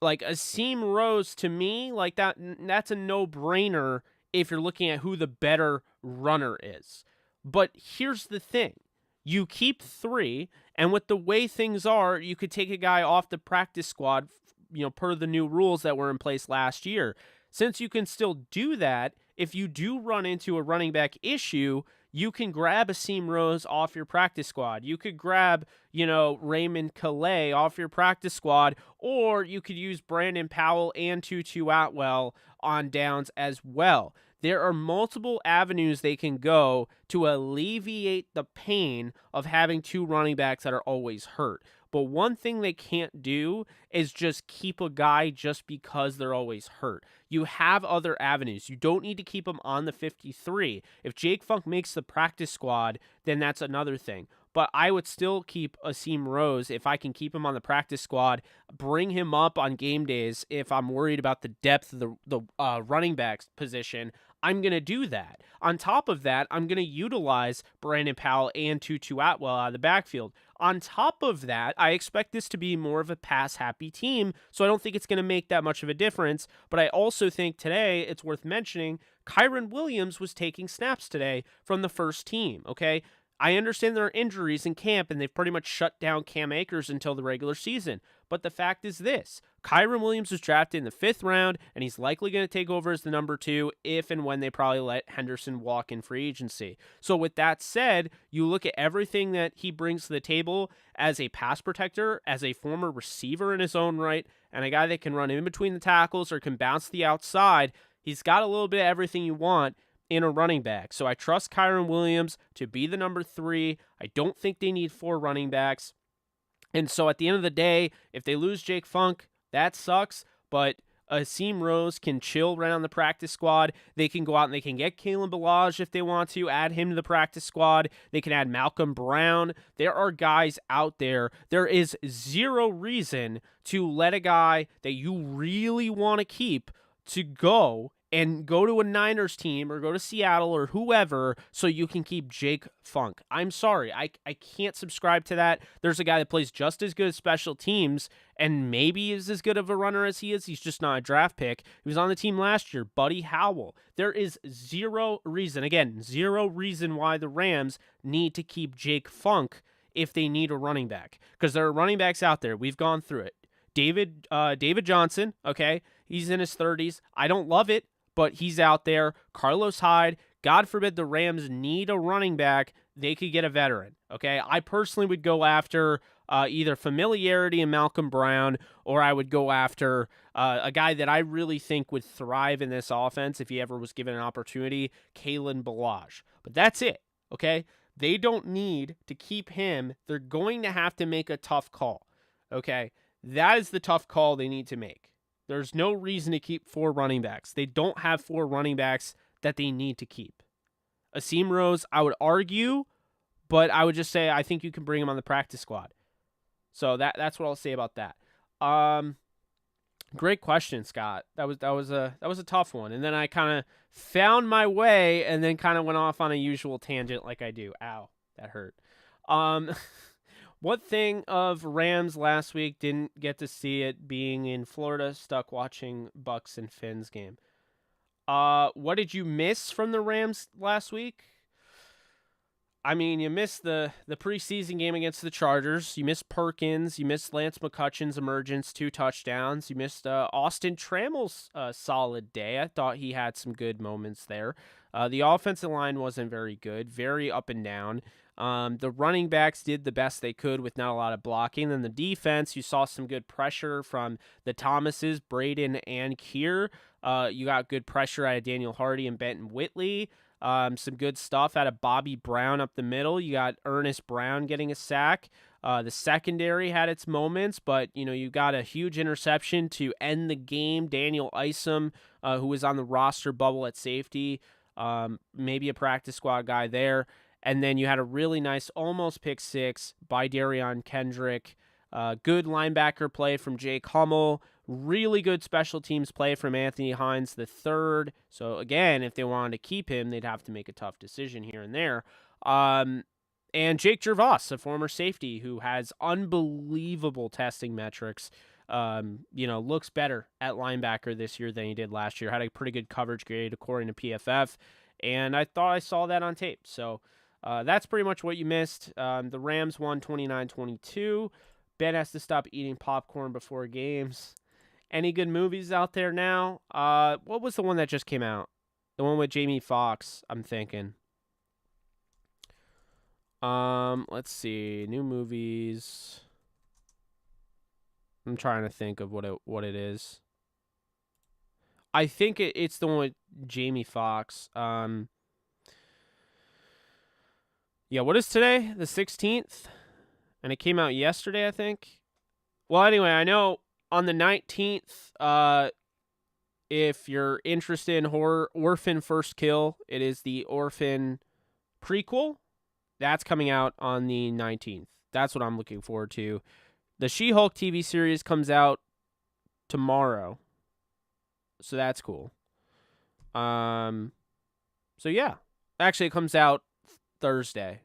like Asim Rose, to me, like that's a no-brainer if you're looking at who the better runner is. But here's the thing. You keep 3, And with the way things are, you could take a guy off the practice squad, per the new rules that were in place last year. Since you can still do that, if you do run into a running back issue, you can grab Asim Rose off your practice squad. You could grab, Raymond Calais off your practice squad, or you could use Brandon Powell and Tutu Atwell on downs as well. There are multiple avenues they can go to alleviate the pain of having two running backs that are always hurt. But one thing they can't do is just keep a guy just because they're always hurt. You have other avenues. You don't need to keep him on the 53. If Jake Funk makes the practice squad, then that's another thing. But I would still keep Asim Rose if I can keep him on the practice squad, bring him up on game days if I'm worried about the depth of the running backs position. I'm going to do that. On top of that, I'm going to utilize Brandon Powell and Tutu Atwell out of the backfield. On top of that, I expect this to be more of a pass-happy team, so I don't think it's going to make that much of a difference. But I also think today, it's worth mentioning, Kyren Williams was taking snaps today from the first team, okay? I understand there are injuries in camp, and they've pretty much shut down Cam Akers until the regular season. But the fact is this. Kyren Williams was drafted in the 5th round, and he's likely going to take over as the number 2 if and when they probably let Henderson walk in free agency. So with that said, you look at everything that he brings to the table as a pass protector, as a former receiver in his own right, and a guy that can run in between the tackles or can bounce the outside. He's got a little bit of everything you want in a running back. So I trust Kyren Williams to be the number 3. I don't think they need 4 running backs. And so at the end of the day, if they lose Jake Funk, that sucks, but Asim Rose can chill around the practice squad. They can go out and they can get Kalen Ballage if they want to, add him to the practice squad. They can add Malcolm Brown. There are guys out there. There is zero reason to let a guy that you really want to keep to go to a Niners team or go to Seattle or whoever so you can keep Jake Funk. I'm sorry. I can't subscribe to that. There's a guy that plays just as good as special teams and maybe is as good of a runner as he is. He's just not a draft pick. He was on the team last year, Buddy Howell. There is zero reason why the Rams need to keep Jake Funk if they need a running back, because there are running backs out there. We've gone through it. David Johnson, okay? He's in his 30s. I don't love it, but he's out there. Carlos Hyde, God forbid the Rams need a running back, they could get a veteran, okay? I personally would go after either familiarity and Malcolm Brown, or I would go after a guy that I really think would thrive in this offense if he ever was given an opportunity, Kalen Ballage. But that's it, okay? They don't need to keep him. They're going to have to make a tough call, okay? That is the tough call they need to make. There's no reason to keep 4 running backs. They don't have 4 running backs that they need to keep. Asim Rose, I would argue, but I would just say I think you can bring him on the practice squad. So that's what I'll say about that. Great question, Scott. That was a tough one. And then I kind of found my way and then kind of went off on a usual tangent like I do. Ow, that hurt. What thing of Rams last week didn't get to see it being in Florida, stuck watching Bucks and Finns game? What did you miss from the Rams last week? I mean, you missed the preseason game against the Chargers. You missed Perkins. You missed Lance McCutcheon's emergence, 2 touchdowns. You missed Austin Trammell's solid day. I thought he had some good moments there. The offensive line wasn't very good, very up and down. The running backs did the best they could with not a lot of blocking. Then the defense, you saw some good pressure from the Thomases, Braden, and Keir. You got good pressure out of Daniel Hardy and Benton Whitley. Some good stuff out of Bobby Brown up the middle. You got Ernest Brown getting a sack. The secondary had its moments, but you got a huge interception to end the game. Daniel Isom, who was on the roster bubble at safety, maybe a practice squad guy there. And then you had a really nice almost pick 6 by Darion Kendrick. Good linebacker play from Jake Hummel. Really good special teams play from Anthony Hines III. So again, if they wanted to keep him, they'd have to make a tough decision here and there. And Jake Gervais, a former safety who has unbelievable testing metrics. Looks better at linebacker this year than he did last year. Had a pretty good coverage grade according to PFF. And I thought I saw that on tape. So That's pretty much what you missed. The Rams won 29-22. Ben has to stop eating popcorn before games. Any good movies out there now? What was the one that just came out? The one with Jamie Foxx, I'm thinking. Let's see. New movies. I'm trying to think of what it is. I think it's the one with Jamie Foxx. Yeah, what is today? The 16th? And it came out yesterday, I think. Well, anyway, I know on the 19th, if you're interested in horror, Orphan First Kill, it is the Orphan prequel. That's coming out on the 19th. That's what I'm looking forward to. The She-Hulk TV series comes out tomorrow. So that's cool. So yeah. Actually, it comes out Thursday.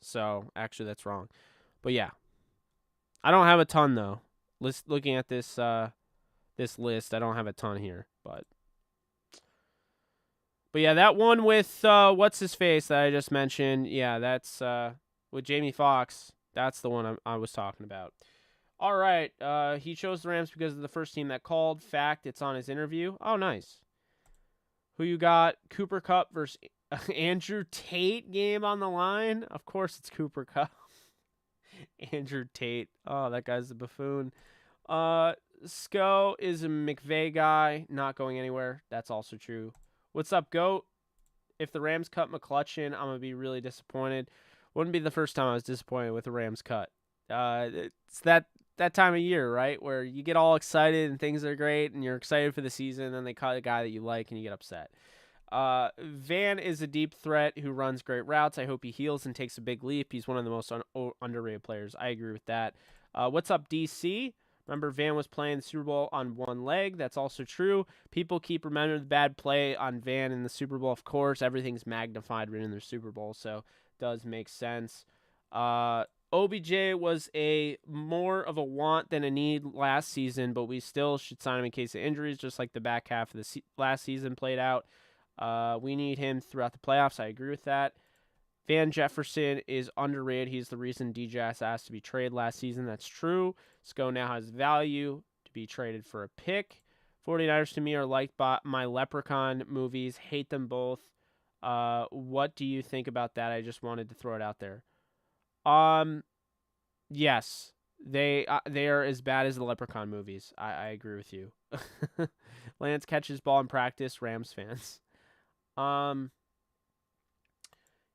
So actually that's wrong. But yeah. I don't have a ton though. Looking at this this list, I don't have a ton here, but yeah, that one with what's his face that I just mentioned. Yeah, that's with Jamie Foxx. That's the one I was talking about. All right, he chose the Rams because of the first team that called. Fact, it's on his interview. Oh, nice. Who you got? Cooper Kupp versus Andrew Tate game on the line? Of course it's Cooper Kupp. Andrew Tate. Oh, that guy's a buffoon. Sko is a McVay guy, not going anywhere. That's also true. What's up, GOAT? If the Rams cut McCutcheon, I'm going to be really disappointed. Wouldn't be the first time I was disappointed with the Rams cut. It's that time of year, right, where you get all excited and things are great and you're excited for the season, and then they cut a guy that you like and you get upset. Van is a deep threat who runs great routes. I hope he heals and takes a big leap. He's one of the most underrated players. I agree with that. What's up, DC? Remember, Van was playing the Super Bowl on one leg. That's also true. People keep remembering the bad play on Van in the Super Bowl. Of course, everything's magnified in their Super Bowl, so it does make sense. OBJ was more of a want than a need last season, but we still should sign him in case of injuries, just like the back half of the last season played out. We need him throughout the playoffs. I agree with that. Van Jefferson is underrated. He's the reason DJ asked to be traded last season. That's true. Sko now has value to be traded for a pick. 49ers to me are like my Leprechaun movies. Hate them both. What do you think about that? I just wanted to throw it out there. Yes, they are as bad as the Leprechaun movies. I agree with you. Lance catches ball in practice. Rams fans.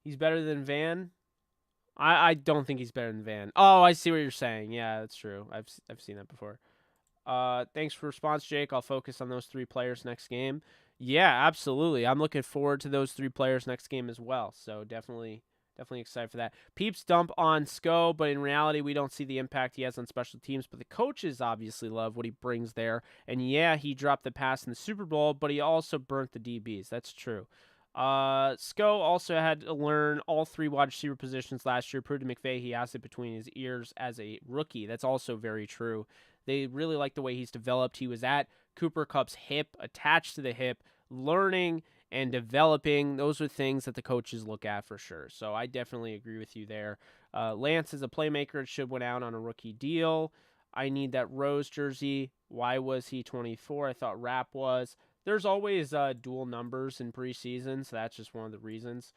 He's better than Van. I don't think he's better than Van. Oh, I see what you're saying. Yeah, that's true. I've seen that before. Thanks for response, Jake. I'll focus on those three players next game. Yeah, absolutely. I'm looking forward to those three players next game as well. So definitely excited for that. Peeps dump on Sko, but in reality, we don't see the impact he has on special teams. But the coaches obviously love what he brings there. And yeah, he dropped the pass in the Super Bowl, but he also burnt the DBs. That's true. Sko also had to learn all three wide receiver positions last year. Proved to McVay he has it between his ears as a rookie. That's also very true. They really like the way he's developed. He was at Cooper Kupp's hip, attached to the hip, learning and developing. Those are things that the coaches look at for sure. So I definitely agree with you there. Lance is a playmaker. It should went out on a rookie deal. I need that Rose jersey. Why was he 24? I thought Rap was. There's always dual numbers in preseason, so that's just one of the reasons.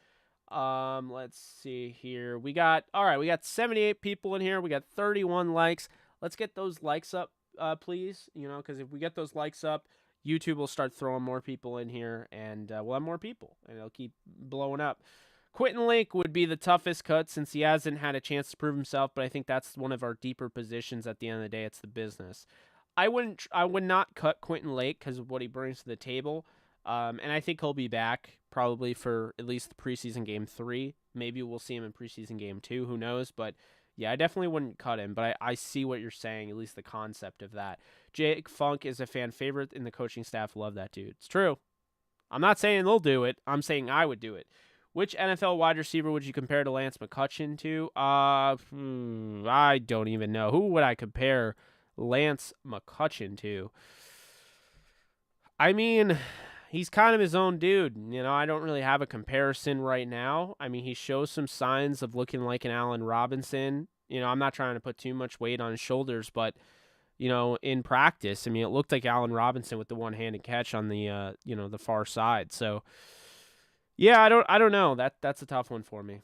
Let's see here. We got 78 people in here. We got 31 likes. Let's get those likes up, please. Because if we get those likes up, YouTube will start throwing more people in here, and we'll have more people, and it'll keep blowing up. Quentin Lake would be the toughest cut since he hasn't had a chance to prove himself, but I think that's one of our deeper positions at the end of the day. It's the business. I would not cut Quentin Lake because of what he brings to the table, and I think he'll be back probably for at least the preseason game 3. Maybe we'll see him in preseason game 2. Who knows? But yeah, I definitely wouldn't cut him. But I see what you're saying, at least the concept of that. Jake Funk is a fan favorite, and the coaching staff love that dude. It's true. I'm not saying they'll do it. I'm saying I would do it. Which NFL wide receiver would you compare to Lance McCutcheon to? I don't even know. Who would I compare Lance McCutcheon to? I mean, he's kind of his own dude. I don't really have a comparison right now. I mean, he shows some signs of looking like an Allen Robinson. I'm not trying to put too much weight on his shoulders, but in practice, I mean, it looked like Allen Robinson with the one-handed catch on the the far side. So, yeah, I don't know. That's a tough one for me.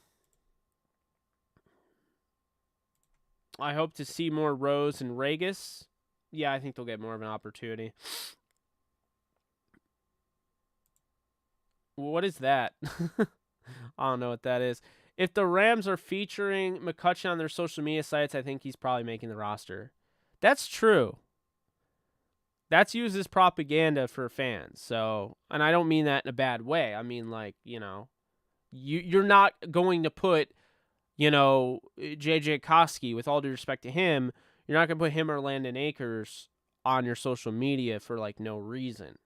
I hope to see more Rose and Regis. Yeah, I think they'll get more of an opportunity. What is that? I don't know what that is. If the Rams are featuring McCutcheon on their social media sites, I think he's probably making the roster. That's true. That's used as propaganda for fans. So, and I don't mean that in a bad way. I mean, like, you're not going to put, JJ Koski, with all due respect to him, you're not going to put him or Landon Akers on your social media for, like, no reason.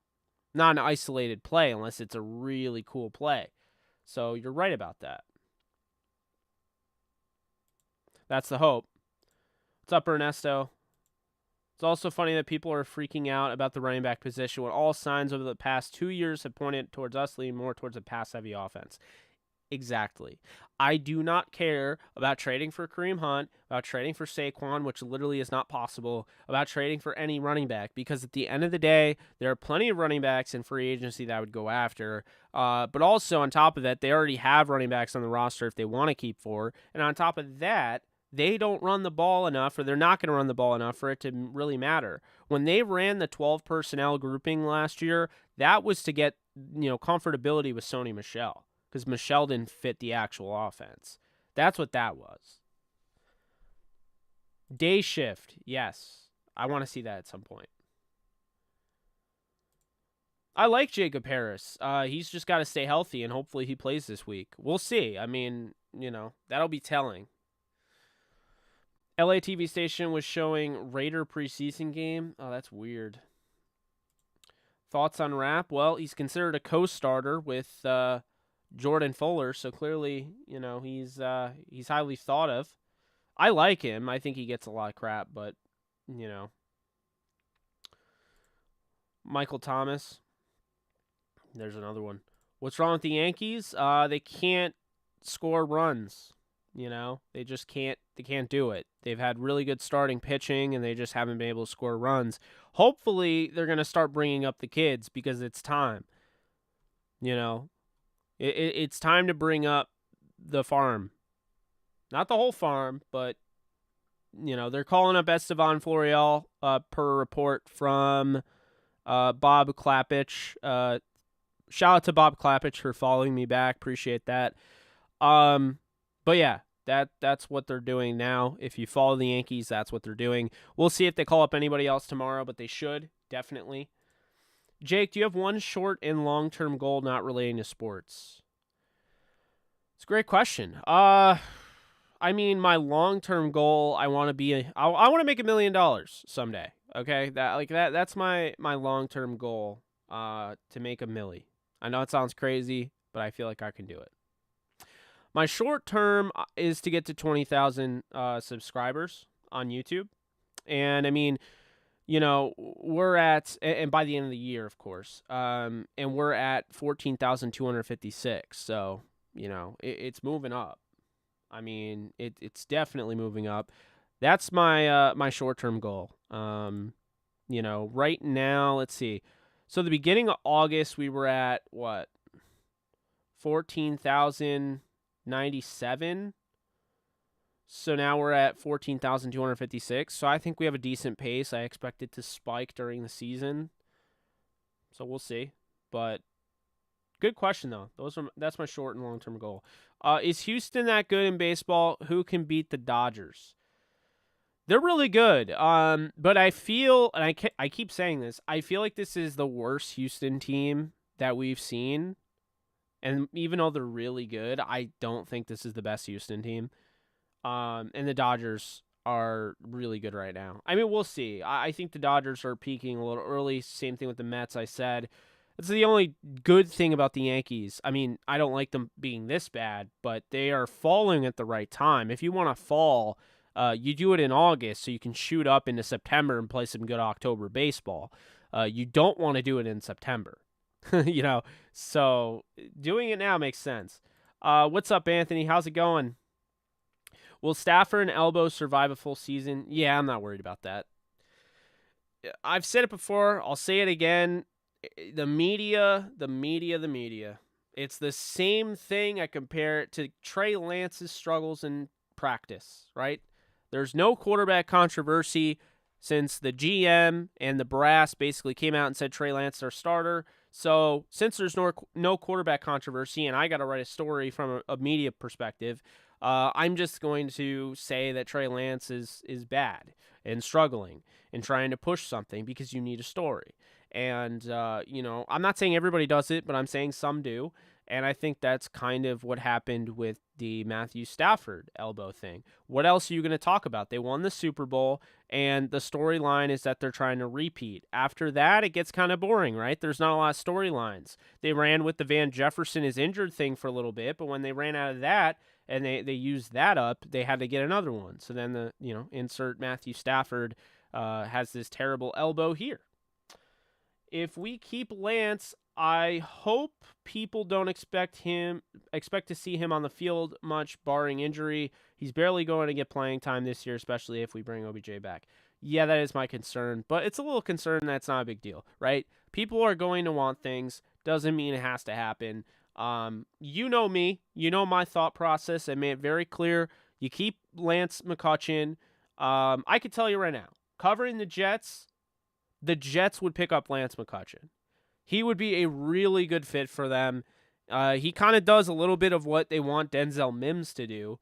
Not an isolated play unless it's a really cool play. So you're right about that. That's the hope. What's up, Ernesto? It's also funny that people are freaking out about the running back position when all signs over the past 2 years have pointed towards us leaning more towards a pass-heavy offense. Exactly. I do not care about trading for Kareem Hunt, about trading for Saquon, which literally is not possible, about trading for any running back, because at the end of the day, there are plenty of running backs in free agency that I would go after. But also on top of that, they already have running backs on the roster if they want to keep 4. And on top of that, they don't run the ball enough, or they're not going to run the ball enough for it to really matter. When they ran the 12 personnel grouping last year, that was to get comfortability with Sony Michel, because Michel didn't fit the actual offense. That's what that was. Day shift, yes. I want to see that at some point. I like Jacob Harris. He's just got to stay healthy, and hopefully he plays this week. We'll see. I mean, that'll be telling. LA TV station was showing Raider preseason game. Oh, that's weird. Thoughts on Rapp? Well, he's considered a co-starter with Jordan Fuller, so clearly, he's highly thought of. I like him. I think he gets a lot of crap, but, Michael Thomas. There's another one. What's wrong with the Yankees? They can't score runs. They just can't. They can't do it. They've had really good starting pitching, and they just haven't been able to score runs. Hopefully, they're going to start bringing up the kids, because it's time. It's time to bring up the farm. Not the whole farm, but, they're calling up Estevan Florial per report from Bob Klappich. Shout out to Bob Klappich for following me back. Appreciate that. But yeah, that's what they're doing now. If you follow the Yankees, that's what they're doing. We'll see if they call up anybody else tomorrow, but they should, definitely. Jake, do you have one short and long-term goal not relating to sports? It's a great question. I mean, my long-term goal, I want to make $1 million someday. Okay, that's my long-term goal. To make $1 million. I know it sounds crazy, but I feel like I can do it. My short term is to get to 20,000 subscribers on YouTube, and I mean, we're at, and by the end of the year, of course, and we're at 14,256. So, it's moving up. I mean, it's definitely moving up. That's my my short-term goal. Right now, let's see. So the beginning of August, we were at, 14,097. So now we're at 14,256. So I think we have a decent pace. I expect it to spike during the season. So we'll see. But good question, though. That's my short and long-term goal. Is Houston that good in baseball? Who can beat the Dodgers? They're really good. But I feel, and I keep saying this, I feel like this is the worst Houston team that we've seen. And even though they're really good, I don't think this is the best Houston team. And the Dodgers are really good right now. I mean, we'll see. I think the Dodgers are peaking a little early. Same thing with the Mets, I said. It's the only good thing about the Yankees. I mean, I don't like them being this bad, but they are falling at the right time. If you want to fall, you do it in August so you can shoot up into September and play some good October baseball. You don't want to do it in September. you know, so doing it now makes sense. What's up, Anthony? How's it going? Will Stafford and Elbow survive a full season? Yeah, I'm not worried about that. I've said it before. I'll say it again. The media. It's the same thing. I compare it to Trey Lance's struggles in practice, right? There's no quarterback controversy since the GM and the brass basically came out and said Trey Lance is our starter. So since there's no quarterback controversy, and I got to write a story from a media perspective, I'm just going to say that Trey Lance is bad and struggling and trying to push something because you need a story. And, I'm not saying everybody does it, but I'm saying some do. And I think that's kind of what happened with the Matthew Stafford elbow thing. What else are you going to talk about? They won the Super Bowl, and the storyline is that they're trying to repeat. After that, it gets kind of boring, right? There's not a lot of storylines. They ran with the Van Jefferson is injured thing for a little bit, but when they ran out of that, and they used that up, they had to get another one. So then insert Matthew Stafford has this terrible elbow here. If we keep Lance, I hope people don't expect to see him on the field much, barring injury. He's barely going to get playing time this year, especially if we bring OBJ back. Yeah, that is my concern, but it's a little concern that's not a big deal, right? People are going to want things. Doesn't mean it has to happen. You know me. You know my thought process. I made it very clear. You keep Lance McCutcheon. I could tell you right now, covering the Jets would pick up Lance McCutcheon. He would be a really good fit for them. He kind of does a little bit of what they want Denzel Mims to do.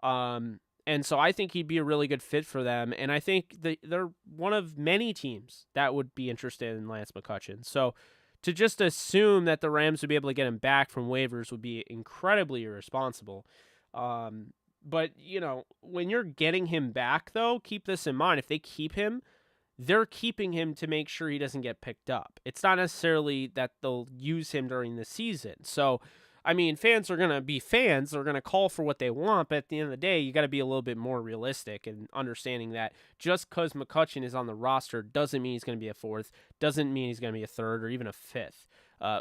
And so I think he'd be a really good fit for them. And I think they're one of many teams that would be interested in Lance McCutcheon. So to just assume that the Rams would be able to get him back from waivers would be incredibly irresponsible. But, when you're getting him back, though, keep this in mind. If they keep him, they're keeping him to make sure he doesn't get picked up. It's not necessarily that they'll use him during the season. So, fans are going to be fans. They're going to call for what they want. But at the end of the day, you got to be a little bit more realistic and understanding that just because McCutcheon is on the roster doesn't mean he's going to be a fourth, doesn't mean he's going to be a third or even a fifth.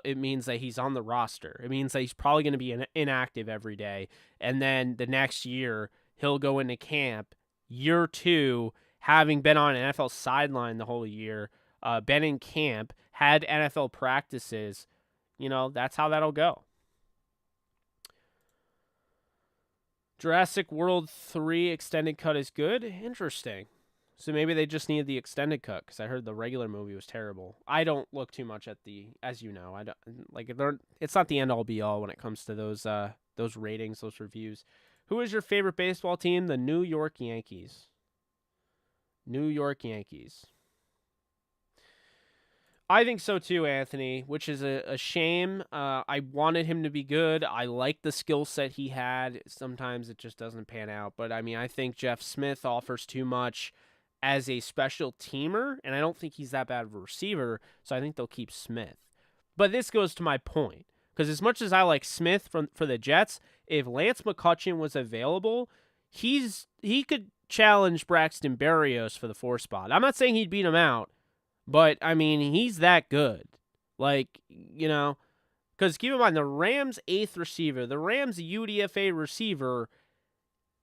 It means that he's on the roster. It means that he's probably going to be inactive every day. And then the next year, he'll go into camp, year 2, having been on an NFL sideline the whole year, been in camp, had NFL practices. That's how that'll go. Jurassic World 3 extended cut is good? Interesting. So maybe they just needed the extended cut because I heard the regular movie was terrible. I don't look too much at as you know, I don't it's not the end all be all when it comes to those ratings, those reviews. Who is your favorite baseball team? The New York Yankees. New York Yankees. I think so too, Anthony, which is a shame. I wanted him to be good. I like the skill set he had. Sometimes it just doesn't pan out. But, I think Jeff Smith offers too much as a special teamer, and I don't think he's that bad of a receiver, so I think they'll keep Smith. But this goes to my point, because as much as I like Smith for the Jets, if Lance McCutcheon was available, he could challenge Braxton Berrios for the 4 spot. I'm not saying he'd beat him out, but, he's that good. Because keep in mind, the Rams' 8th receiver, the Rams' UDFA receiver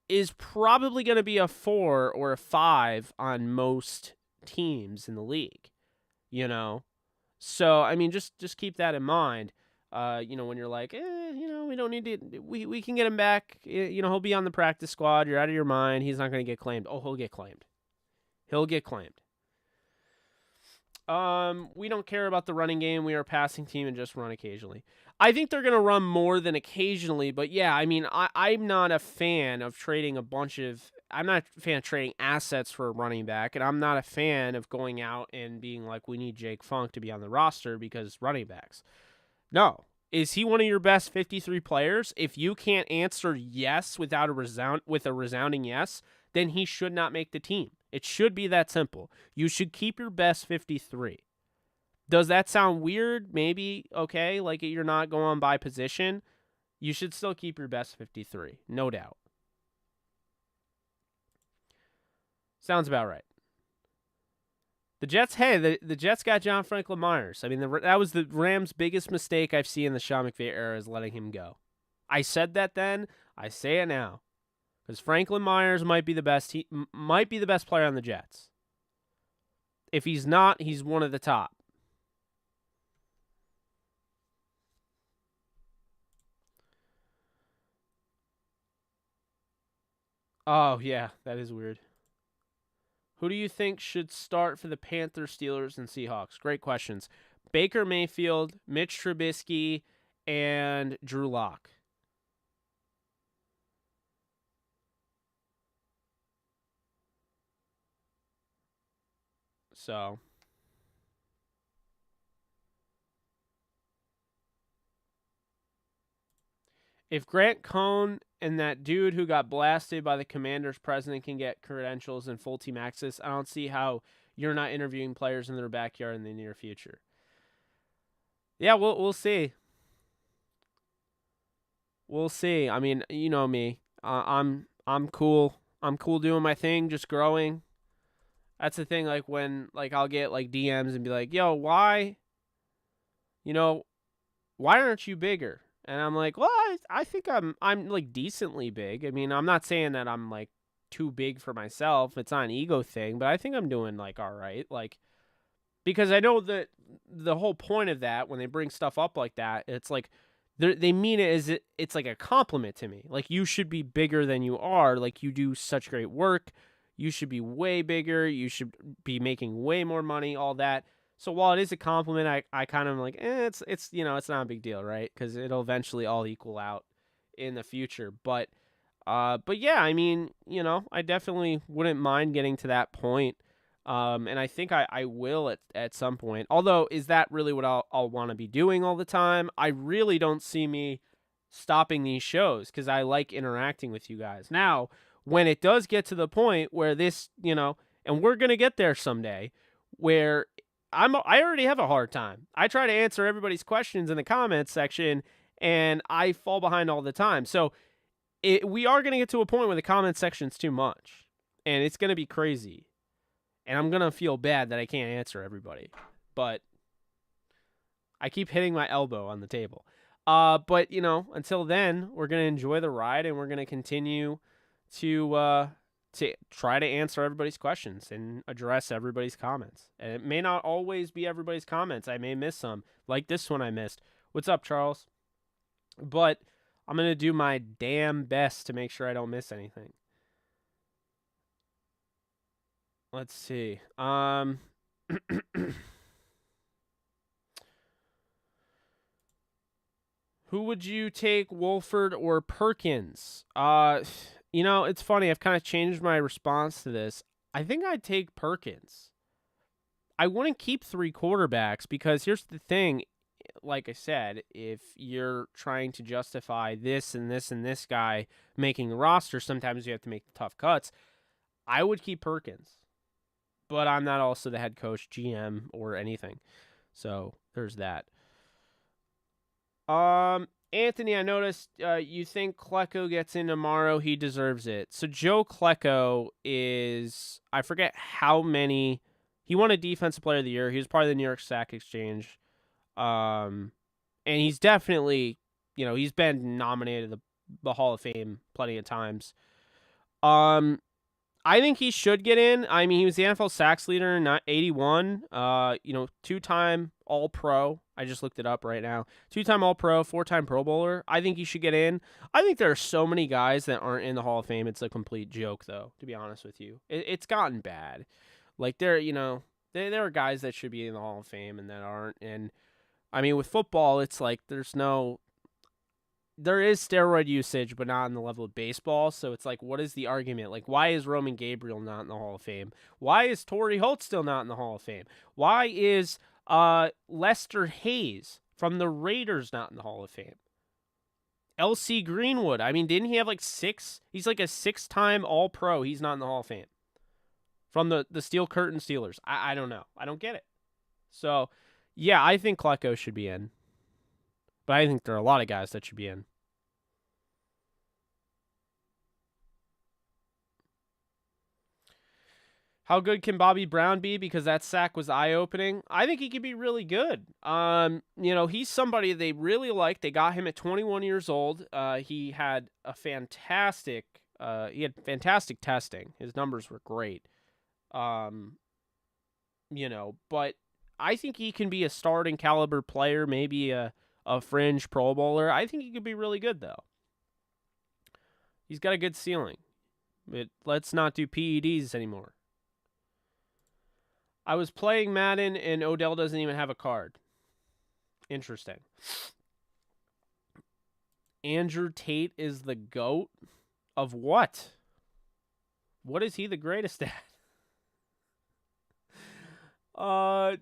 is probably going to be a 4 or a 5 on most teams in the league, So, just keep that in mind. When you're like, we don't need to, we can get him back. He'll be on the practice squad. You're out of your mind. He's not going to get claimed. Oh, he'll get claimed. He'll get claimed. We don't care about the running game. We are a passing team and just run occasionally. I think they're going to run more than occasionally, but yeah, I'm not a fan of trading I'm not a fan of trading assets for a running back, and I'm not a fan of going out and being like, we need Jake Funk to be on the roster because running backs. No. Is he one of your best 53 players? If you can't answer yes with a resounding yes, then he should not make the team. It should be that simple. You should keep your best 53. Does that sound weird? Maybe, okay, like you're not going by position. You should still keep your best 53, no doubt. Sounds about right. The Jets, hey, the Jets got John Franklin Myers. I mean, that was the Rams' biggest mistake I've seen in the Sean McVay era is letting him go. I said that then. I say it now. Because Franklin Myers might be the best. He might be the best player on the Jets. If he's not, he's one of the top. Oh, yeah, that is weird. Who do you think should start for the Panthers, Steelers, and Seahawks? Great questions. Baker Mayfield, Mitch Trubisky, and Drew Lock. So, if Grant Cohn and that dude who got blasted by the Commanders president can get credentials and full team access, I don't see how you're not interviewing players in their backyard in the near future. Yeah, we'll see. We'll see. I mean, you know me. I'm cool. I'm cool doing my thing, just growing. That's the thing. Like when I'll get like DMs and be like, "Yo, why? You know, why aren't you bigger?" And I'm like, "Well, I think I'm like decently big. I mean, I'm not saying that I'm like too big for myself. It's not an ego thing, but I think I'm doing like all right. Like because I know that the whole point of that when they bring stuff up like that, it's like they mean it as it's like a compliment to me. Like you should be bigger than you are. Like you do such great work. You should be way bigger. You should be making way more money. All that. So while it is a compliment, I kind of like it's it's not a big deal, right? Because it'll eventually all equal out in the future. But yeah, I mean, I definitely wouldn't mind getting to that point. And I think I will at some point. Although, is that really what I'll want to be doing all the time? I really don't see me stopping these shows because I like interacting with you guys. Now, when it does get to the point where this, and we're gonna get there someday, where I already have a hard time. I try to answer everybody's questions in the comments section, and I fall behind all the time. So we are gonna get to a point where the comment section's too much, and it's gonna be crazy. And I'm going to feel bad that I can't answer everybody. But I keep hitting my elbow on the table. But, until then, we're going to enjoy the ride and we're going to continue to try to answer everybody's questions and address everybody's comments. And it may not always be everybody's comments. I may miss some, like this one I missed. What's up, Charles? But I'm going to do my damn best to make sure I don't miss anything. Let's see. Who would you take, Wolford or Perkins? It's funny. I've kind of changed my response to this. I think I'd take Perkins. I wouldn't keep 3 quarterbacks because here's the thing. Like I said, if you're trying to justify this and this and this guy making the roster, sometimes you have to make the tough cuts. I would keep Perkins. But I'm not also the head coach, GM, or anything. So there's that. Anthony, I noticed you think Klecko gets in tomorrow. He deserves it. So Joe Klecko is, I forget how many. He won a Defensive Player of the Year. He was part of the New York Sack Exchange. And he's definitely, he's been nominated to the Hall of Fame plenty of times. I think he should get in. I mean, he was the NFL sacks leader in 81. 2-time All-Pro. I just looked it up right now. 2-time All-Pro, 4-time Pro Bowler. I think he should get in. I think there are so many guys that aren't in the Hall of Fame. It's a complete joke, though, to be honest with you. It's gotten bad. Like, there are guys that should be in the Hall of Fame and that aren't. And, I mean, with football, it's like there is steroid usage, but not on the level of baseball. So it's like, what is the argument? Like, why is Roman Gabriel not in the Hall of Fame? Why is Torrey Holt still not in the Hall of Fame? Why is Lester Hayes from the Raiders not in the Hall of Fame? L.C. Greenwood. I mean, didn't he have like 6? He's like a 6-time All-Pro. He's not in the Hall of Fame. From the Steel Curtain Steelers. I don't know. I don't get it. So, yeah, I think Klecko should be in. But I think there are a lot of guys that should be in. How good can Bobby Brown be? Because that sack was eye-opening. I think he could be really good. He's somebody they really like. They got him at 21 years old. He had fantastic testing. His numbers were great. But I think he can be a starting caliber player, maybe a fringe Pro Bowler. I think he could be really good, though. He's got a good ceiling. But let's not do PEDs anymore. I was playing Madden, and Odell doesn't even have a card. Interesting. Andrew Tate is the GOAT of what? What is he the greatest at?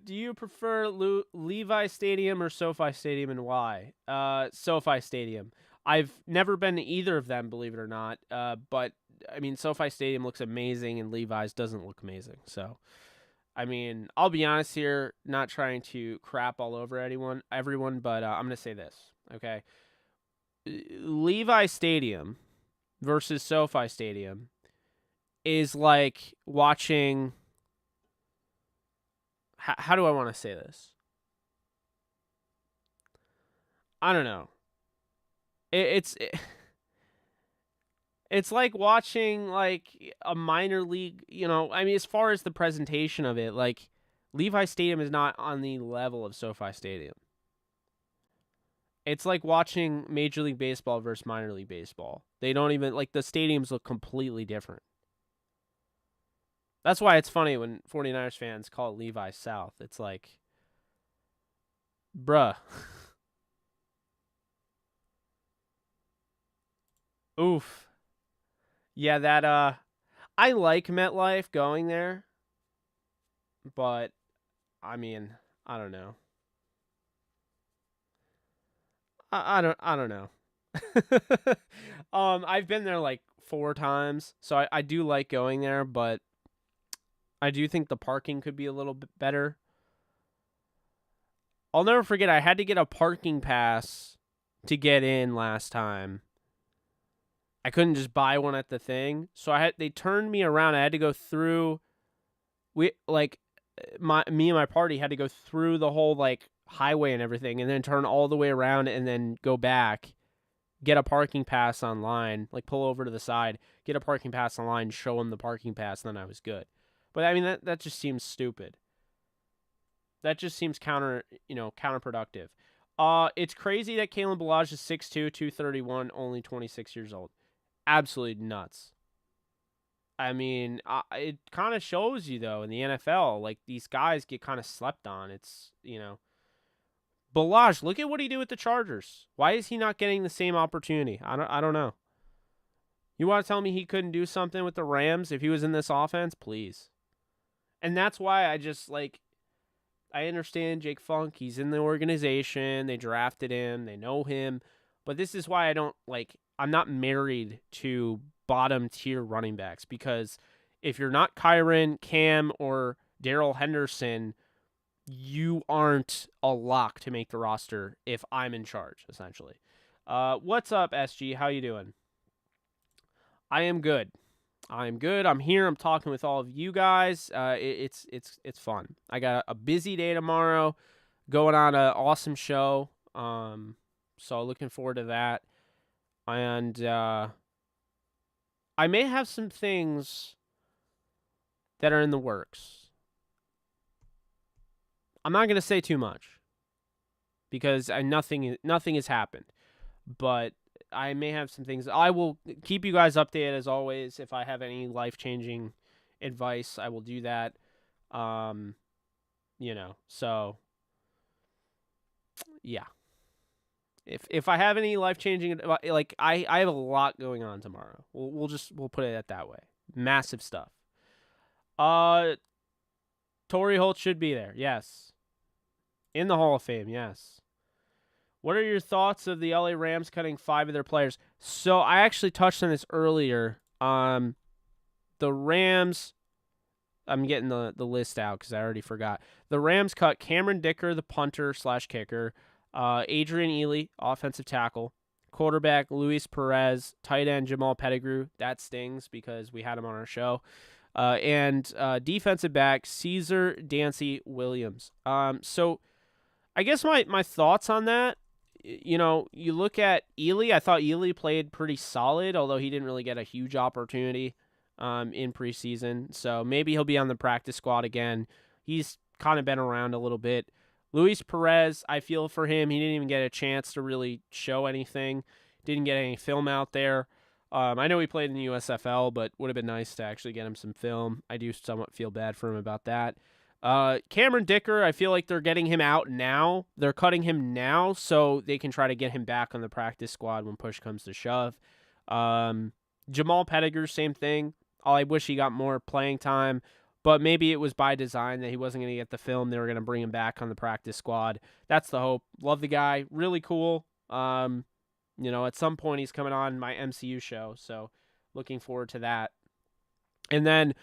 Do you prefer Levi Stadium or SoFi Stadium, and why? SoFi Stadium. I've never been to either of them, believe it or not. But I mean, SoFi Stadium looks amazing, and Levi's doesn't look amazing. So, I mean, I'll be honest here, not trying to crap all over everyone, but I'm gonna say this, okay? Levi Stadium versus SoFi Stadium is like watching. How do I want to say this? I don't know. It's like watching like a minor league, I mean, as far as the presentation of it, like Levi Stadium is not on the level of SoFi Stadium. It's like watching Major League Baseball versus minor league baseball. They don't even, like, the stadiums look completely different. That's why it's funny when 49ers fans call it Levi South. It's like, bruh. Oof. Yeah, that, I like MetLife going there, but, I mean, I don't know. I don't know. I've been there like 4 times, so I do like going there, but I do think the parking could be a little bit better. I'll never forget, I had to get a parking pass to get in last time. I couldn't just buy one at the thing, so they turned me around. I had to go through. Me and my party had to go through the whole like highway and everything, and then turn all the way around and then go back, get a parking pass online, like pull over to the side, get a parking pass online, show them the parking pass, and then I was good. But I mean, that just seems stupid. That just seems counterproductive. It's crazy that Kalen Ballage is 6'2", 231, only 26 years old. Absolutely nuts. I mean, it kind of shows you, though, in the NFL, like, these guys get kind of slept on. It's, Ballage, look at what he did with the Chargers. Why is he not getting the same opportunity? I don't know. You want to tell me he couldn't do something with the Rams if he was in this offense? Please. And that's why I just, like, I understand Jake Funk. He's in the organization. They drafted him. They know him. But this is why I'm not married to bottom-tier running backs, because if you're not Kyron, Cam, or Darrell Henderson, you aren't a lock to make the roster if I'm in charge, essentially. What's up, SG? How you doing? I am good. I'm here. I'm talking with all of you guys. It's fun. I got a busy day tomorrow, going on an awesome show. So looking forward to that. And I may have some things that are in the works. I'm not going to say too much because nothing has happened. But I may have some things. I will keep you guys updated as always. If I have any life-changing advice, I will do that. So yeah. If I have any life-changing, like I have a lot going on tomorrow. We'll put it that way. Massive stuff. Torrey Holt should be there. Yes. In the Hall of Fame. Yes. What are your thoughts of the LA Rams cutting 5 of their players? So I actually touched on this earlier. The Rams, I'm getting the list out because I already forgot. The Rams cut Cameron Dicker, the punter / kicker, Adrian Ely, offensive tackle, quarterback Luis Perez, tight end Jamal Pettigrew. That stings because we had him on our show. And defensive back Caesar Dancy Williams. So I guess my thoughts on that, you look at Ely. I thought Ely played pretty solid, although he didn't really get a huge opportunity in preseason. So maybe he'll be on the practice squad again. He's kind of been around a little bit. Luis Perez, I feel for him. He didn't even get a chance to really show anything. Didn't get any film out there. I know he played in the USFL, but would have been nice to actually get him some film. I do somewhat feel bad for him about that. Cameron Dicker, I feel like they're getting him out now. They're cutting him now so they can try to get him back on the practice squad when push comes to shove. Jamal Pettigrew, same thing. I wish he got more playing time, but maybe it was by design that he wasn't going to get the film. They were going to bring him back on the practice squad. That's the hope. Love the guy. Really cool. At some point he's coming on my MCU show, so looking forward to that. And then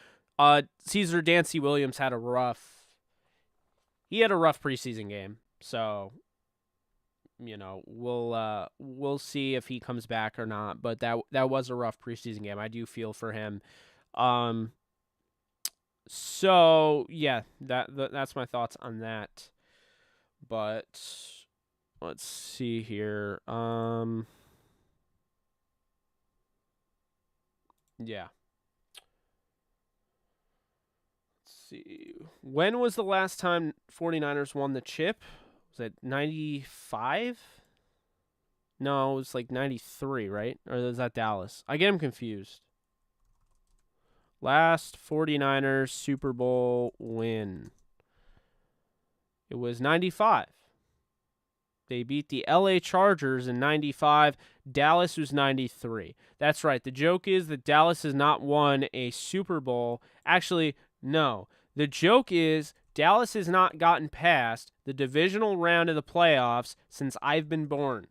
Caesar Dancy Williams had a rough preseason game. So, we'll see if he comes back or not, but that was a rough preseason game. I do feel for him. So yeah, that's my thoughts on that. But let's see here. Yeah. Let's see. When was the last time 49ers won the chip? Was it 95? No, it was like 93, right? Or was that Dallas? I get them confused. Last 49ers Super Bowl win. It was 95. They beat the LA Chargers in 95. Dallas was 93. That's right. The joke is that Dallas has not won a Super Bowl. Actually, no. The joke is Dallas has not gotten past the divisional round of the playoffs since I've been born.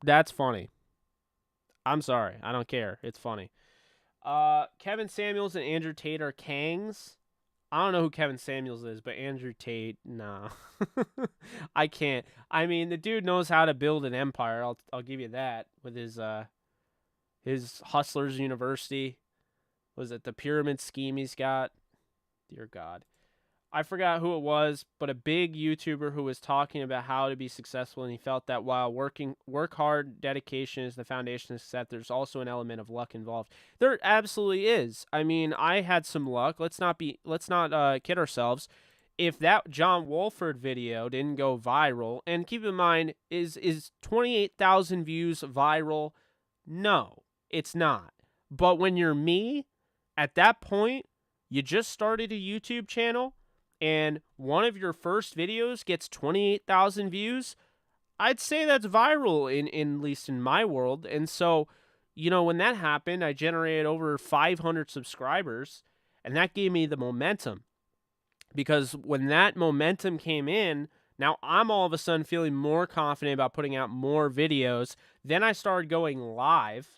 That's funny. I'm sorry. I don't care. It's funny. Kevin Samuels and Andrew Tate are Kangs. I don't know who Kevin Samuels is, but Andrew Tate, nah. I can't. I mean, the dude knows how to build an empire. I'll give you that with his Hustlers University. Was it the pyramid scheme he's got? Dear God. I forgot who it was, but a big YouTuber who was talking about how to be successful, and he felt that while work hard, dedication is the foundation of success, there's also an element of luck involved. There absolutely is. I mean, I had some luck. Let's not kid ourselves. If that John Wolford video didn't go viral, and keep in mind, is 28,000 views viral? No, it's not. But when you're me, at that point, you just started a YouTube channel, and one of your first videos gets 28,000 views, I'd say that's viral in at least in my world. And so, when that happened, I generated over 500 subscribers, and that gave me the momentum. Because when that momentum came in, now I'm all of a sudden feeling more confident about putting out more videos. Then I started going live,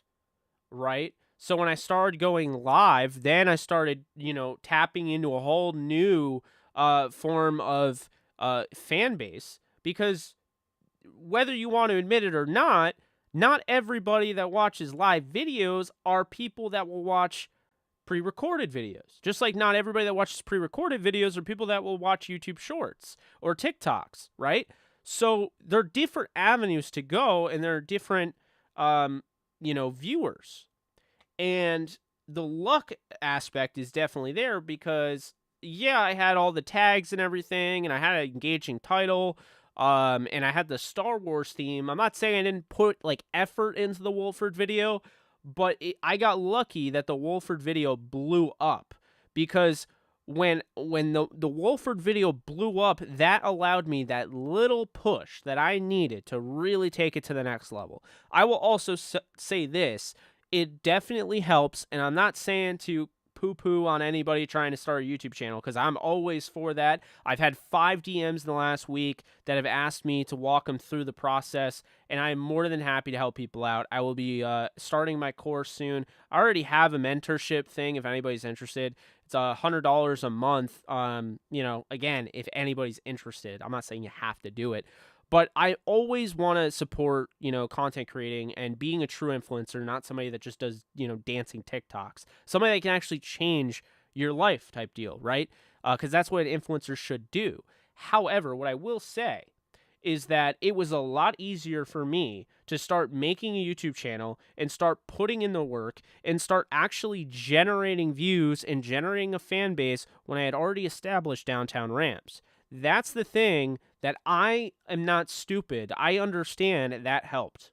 right? So when I started going live, then I started, tapping into a whole new form of fan base, because whether you want to admit it or not everybody that watches live videos are people that will watch pre-recorded videos. Just like not everybody that watches pre-recorded videos are people that will watch YouTube Shorts or TikToks, right? So there are different avenues to go, and there are different, viewers. And the luck aspect is definitely there because, yeah, I had all the tags and everything, and I had an engaging title, and I had the Star Wars theme. I'm not saying I didn't put, effort into the Wolford video, but I got lucky that the Wolford video blew up, because when the Wolford video blew up, that allowed me that little push that I needed to really take it to the next level. I will also say this. It definitely helps, and I'm not saying to poo-poo on anybody trying to start a YouTube channel, because I'm always for that. I've had 5 DMs in the last week that have asked me to walk them through the process, and I'm more than happy to help people out. I will be starting my course soon. I already have a mentorship thing if anybody's interested. It's $100 a month. Again, if anybody's interested. I'm not saying you have to do it. But I always want to support, content creating and being a true influencer, not somebody that just does, dancing TikToks. Somebody that can actually change your life type deal, right? Because that's what an influencer should do. However, what I will say is that it was a lot easier for me to start making a YouTube channel and start putting in the work and start actually generating views and generating a fan base when I had already established Downtown Rams. That's the thing that I am not stupid. I understand that helped.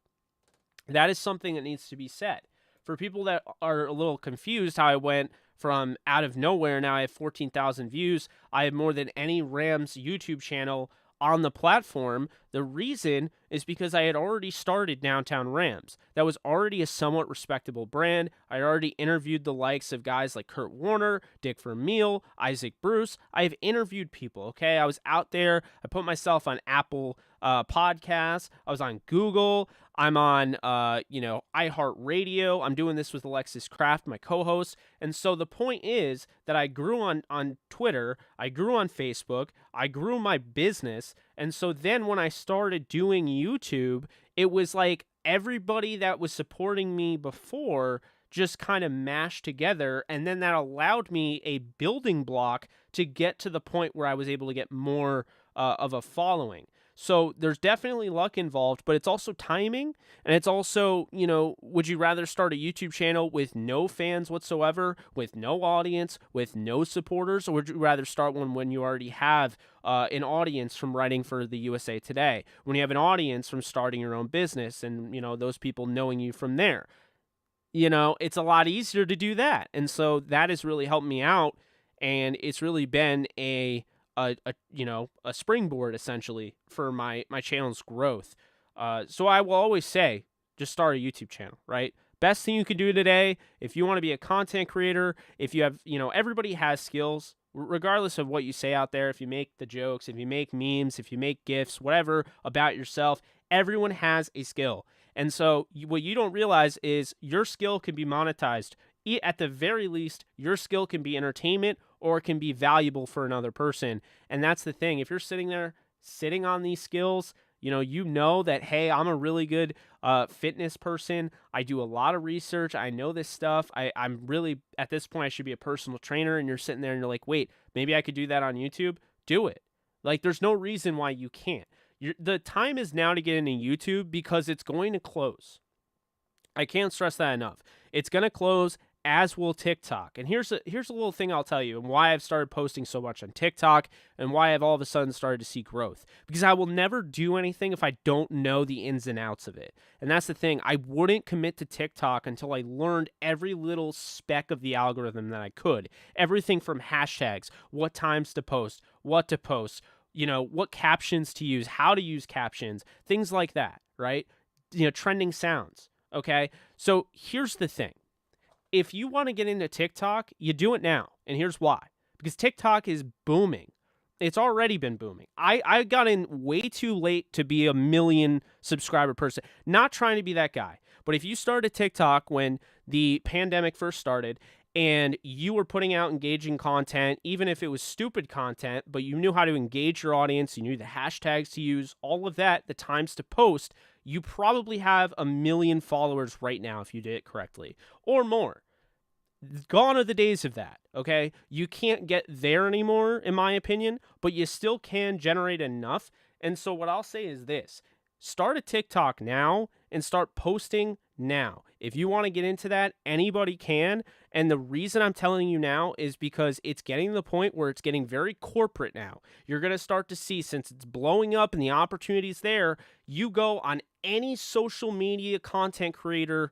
That is something that needs to be said. For people that are a little confused how I went from out of nowhere, now I have 14,000 views. I have more than any Rams YouTube channel on the platform. The reason is because I had already started Downtown Rams. That was already a somewhat respectable brand. I already interviewed the likes of guys like Kurt Warner, Dick Vermeil, Isaac Bruce. I have interviewed people, okay? I was out there. I put myself on Apple podcasts. I was on Google. I'm on, iHeartRadio. I'm doing this with Alexis Kraft, my co-host. And so the point is that I grew on Twitter. I grew on Facebook. I grew my business. And so then when I started doing YouTube, it was like everybody that was supporting me before just kind of mashed together. And then that allowed me a building block to get to the point where I was able to get more of a following. So there's definitely luck involved, but it's also timing. And it's also, would you rather start a YouTube channel with no fans whatsoever, with no audience, with no supporters, or would you rather start one when you already have an audience from writing for the USA Today, when you have an audience from starting your own business and, those people knowing you from there? It's a lot easier to do that. And so that has really helped me out. And it's really been a springboard essentially for my channel's growth. So I will always say, just start a YouTube channel, right? Best thing you can do today, if you want to be a content creator, if you have, everybody has skills, regardless of what you say out there. If you make the jokes, if you make memes, if you make GIFs, whatever about yourself, everyone has a skill. And so what you don't realize is your skill can be monetized. At the very least, your skill can be entertainment or it can be valuable for another person. And that's the thing. If you're sitting there, sitting on these skills, you know that, hey, I'm a really good fitness person. I do a lot of research. I know this stuff. I'm really, at this point, I should be a personal trainer. And you're sitting there and you're like, wait, maybe I could do that on YouTube. Do it. Like, there's no reason why you can't. The time is now to get into YouTube because it's going to close. I can't stress that enough. It's going to close, as will TikTok. And here's a little thing I'll tell you and why I've started posting so much on TikTok and why I've all of a sudden started to see growth. Because I will never do anything if I don't know the ins and outs of it. And that's the thing. I wouldn't commit to TikTok until I learned every little speck of the algorithm that I could. Everything from hashtags, what times to post, what to post, what captions to use, how to use captions, things like that, right? Trending sounds, okay? So here's the thing. If you want to get into TikTok, you do it now. And here's why. Because TikTok is booming. It's already been booming. I got in way too late to be a million subscriber person. Not trying to be that guy. But if you started TikTok when the pandemic first started and you were putting out engaging content, even if it was stupid content, but you knew how to engage your audience, you knew the hashtags to use, all of that, the times to post, you probably have 1 million followers right now if you did it correctly, or more. Gone are the days of that, okay? You can't get there anymore, in my opinion, but you still can generate enough. And so what I'll say is this. Start a TikTok now and start posting now. If you want to get into that, anybody can. And the reason I'm telling you now is because it's getting to the point where it's getting very corporate now. You're going to start to see, since it's blowing up and the opportunities there, you go on any social media content creator,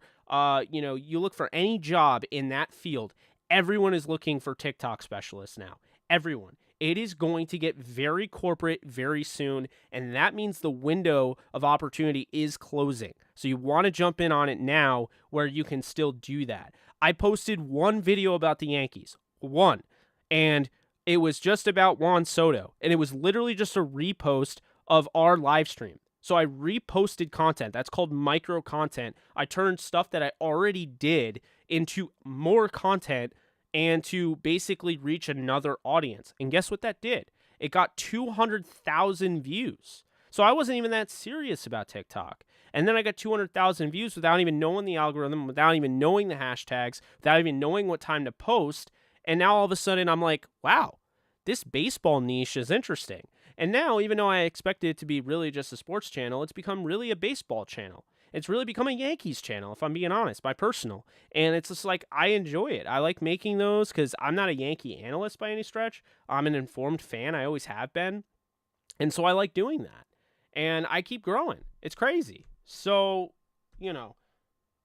you look for any job in that field. Everyone is looking for TikTok specialists now. Everyone. It is going to get very corporate very soon, and that means the window of opportunity is closing. So you want to jump in on it now where you can still do that. I posted one video about the Yankees, one, and it was just about Juan Soto, and it was literally just a repost of our live stream. So I reposted content. That's called micro content. I turned stuff that I already did into more content and to basically reach another audience. And guess what that did? It got 200,000 views. So I wasn't even that serious about TikTok. And then I got 200,000 views without even knowing the algorithm, without even knowing the hashtags, without even knowing what time to post. And now all of a sudden I'm like, wow, this baseball niche is interesting. And now, even though I expected it to be really just a sports channel, it's become really a baseball channel. It's really become a Yankees channel, if I'm being honest, my personal. And it's just like, I enjoy it. I like making those because I'm not a Yankee analyst by any stretch. I'm an informed fan. I always have been. And so I like doing that. And I keep growing. It's crazy. So,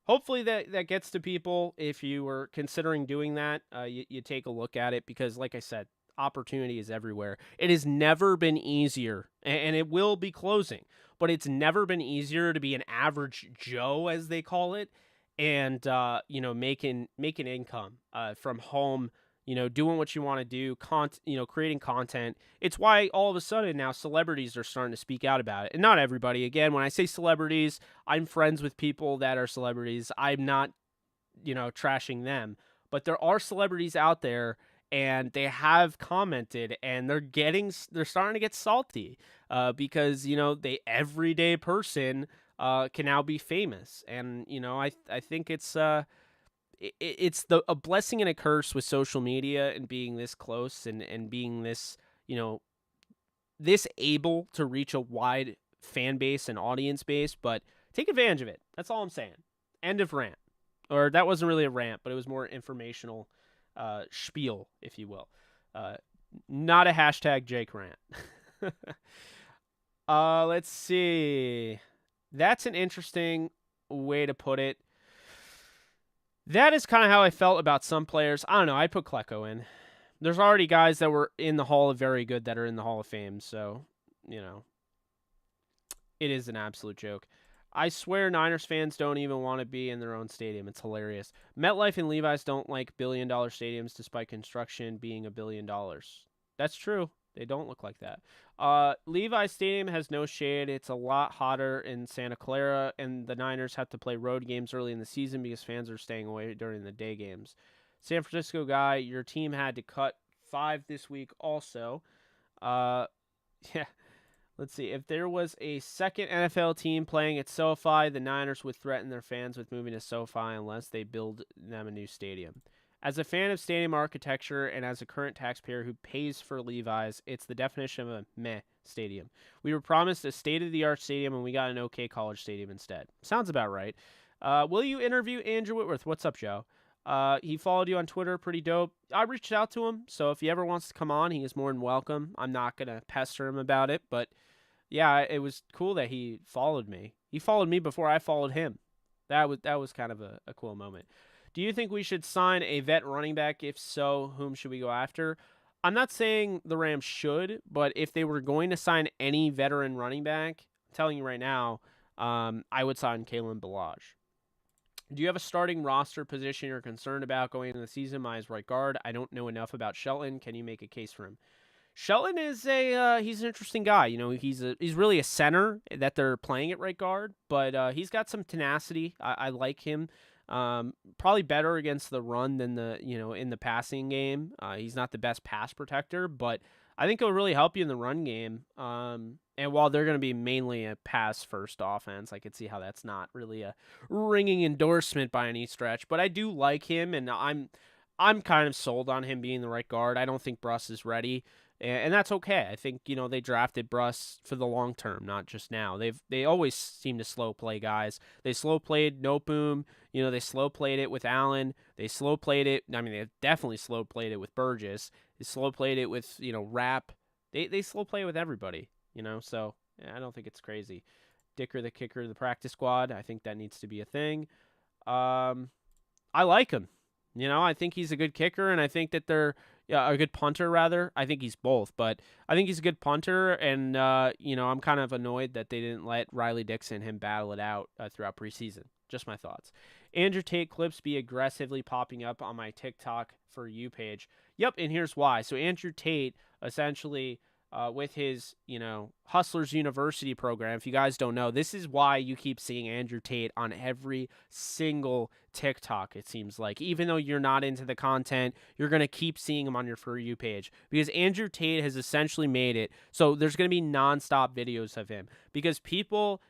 hopefully that gets to people. If you were considering doing that, you take a look at it because, like I said, opportunity is everywhere. It has never been easier, and it will be closing, but it's never been easier to be an average Joe, as they call it, and making income from home. Doing what you want to do, creating content. It's why all of a sudden now celebrities are starting to speak out about it. And not everybody. Again, when I say celebrities, I'm friends with people that are celebrities. I'm not, trashing them. But there are celebrities out there, and they have commented, and they're starting to get salty because, the everyday person can now be famous. And, I think it's a blessing and a curse with social media and being this close and being this, this able to reach a wide fan base and audience base, but take advantage of it. That's all I'm saying. End of rant. Or that wasn't really a rant, but it was more informational spiel, if you will. Not a hashtag Jake rant. Let's see. That's an interesting way to put it. That is kind of how I felt about some players. I don't know. I put Klecko in. There's already guys that were in the Hall of Very Good that are in the Hall of Fame. So, it is an absolute joke. I swear Niners fans don't even want to be in their own stadium. It's hilarious. MetLife and Levi's don't like billion-dollar stadiums despite construction being $1 billion. That's true. They don't look like that. Levi's Stadium has no shade. It's a lot hotter in Santa Clara, and the Niners have to play road games early in the season because fans are staying away during the day games. San Francisco guy, your team had to cut 5 this week also. Yeah. Let's see. If there was a second NFL team playing at SoFi, the Niners would threaten their fans with moving to SoFi unless they build them a new stadium. As a fan of stadium architecture and as a current taxpayer who pays for Levi's, it's the definition of a meh stadium. We were promised a state-of-the-art stadium, and we got an okay college stadium instead. Sounds about right. Will you interview Andrew Whitworth? What's up, Joe? He followed you on Twitter. Pretty dope. I reached out to him, so if he ever wants to come on, he is more than welcome. I'm not going to pester him about it, but yeah, it was cool that he followed me. He followed me before I followed him. That was kind of a cool moment. Do you think we should sign a vet running back? If so, whom should we go after? I'm not saying the Rams should, but if they were going to sign any veteran running back, I'm telling you right now, I would sign Kalen Ballage. Do you have a starting roster position you're concerned about going into the season? Mine is right guard. I don't know enough about Shelton. Can you make a case for him? Shelton is he's an interesting guy. He's really a center that they're playing at right guard, but he's got some tenacity. I like him. Probably better against the run than in the passing game. He's not the best pass protector, but I think he'll really help you in the run game. And while they're going to be mainly a pass-first offense, I could see how that's not really a ringing endorsement by any stretch. But I do like him, and I'm kind of sold on him being the right guard. I don't think Bruss is ready, and that's okay. I think they drafted Bruss for the long term, not just now. They always seem to slow play guys. They slow played Noteboom. They slow played it with Allen. They slow played it. I mean, they definitely slow played it with Burgess. They slow played it with Rapp. They slow play with everybody. So yeah, I don't think it's crazy. Dicker the kicker of the practice squad. I think that needs to be a thing. I like him. I think he's a good kicker, and I think that they're a good punter, rather. I think he's both, but I think he's a good punter, and, I'm kind of annoyed that they didn't let Riley Dixon him battle it out throughout preseason. Just my thoughts. Andrew Tate clips be aggressively popping up on my TikTok For You page. Yep, and here's why. So Andrew Tate, essentially, with his, Hustlers University program. If you guys don't know, this is why you keep seeing Andrew Tate on every single TikTok, it seems like. Even though you're not into the content, you're going to keep seeing him on your For You page because Andrew Tate has essentially made it so there's going to be nonstop videos of him because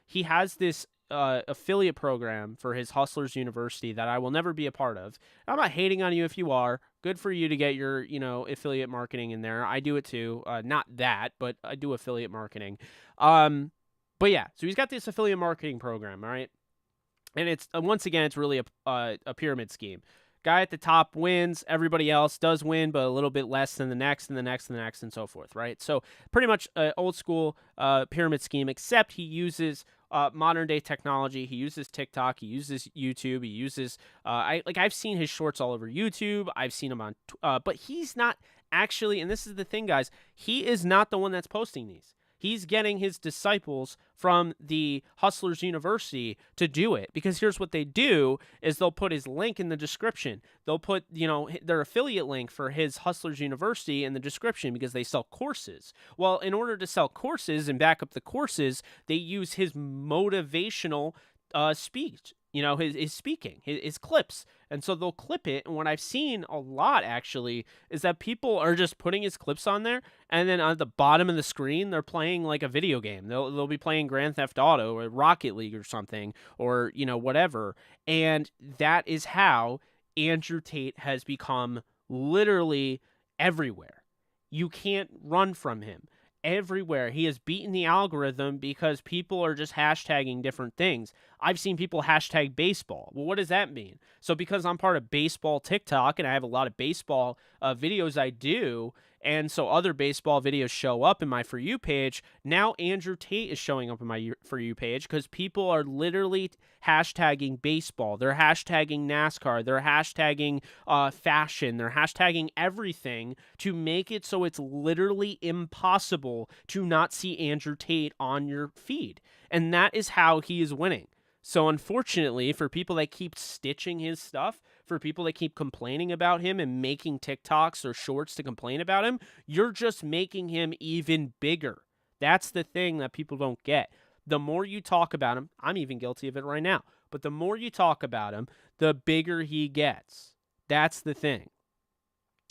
he has this affiliate program for his Hustlers University that I will never be a part of. I'm not hating on you if you are. Good for you to get your, affiliate marketing in there. I do it too. Not that, but I do affiliate marketing. But yeah, so he's got this affiliate marketing program, all right? And it's, once again, it's really a pyramid scheme. Guy at the top wins. Everybody else does win, but a little bit less than the next and the next and the next and so forth, right? So pretty much old school pyramid scheme, except he uses modern day technology. He uses TikTok. He uses YouTube. He uses I've seen his shorts all over YouTube. I've seen him on, but he's not actually. And this is the thing, guys. He is not the one that's posting these. He's getting his disciples from the Hustlers University to do it because here's what they do is they'll put his link in the description. They'll put, their affiliate link for his Hustlers University in the description because they sell courses. Well, in order to sell courses and back up the courses, they use his motivational speech, his speaking, his clips. And so they'll clip it. And what I've seen a lot actually is that people are just putting his clips on there. And then on the bottom of the screen, they're playing like a video game. They'll be playing Grand Theft Auto or Rocket League or something or, whatever. And that is how Andrew Tate has become literally everywhere. You can't run from him. Everywhere. He has beaten the algorithm because people are just hashtagging different things. I've seen people hashtag baseball. Well, what does that mean? So because I'm part of baseball TikTok and I have a lot of baseball videos I do, and so other baseball videos show up in my For You page, now Andrew Tate is showing up in my For You page because people are literally hashtagging baseball. They're hashtagging NASCAR. They're hashtagging fashion. They're hashtagging everything to make it so it's literally impossible to not see Andrew Tate on your feed. And that is how he is winning. So unfortunately, for people that keep stitching his stuff, for people that keep complaining about him and making TikToks or shorts to complain about him, you're just making him even bigger. That's the thing that people don't get. The more you talk about him, I'm even guilty of it right now, but the more you talk about him, the bigger he gets. That's the thing.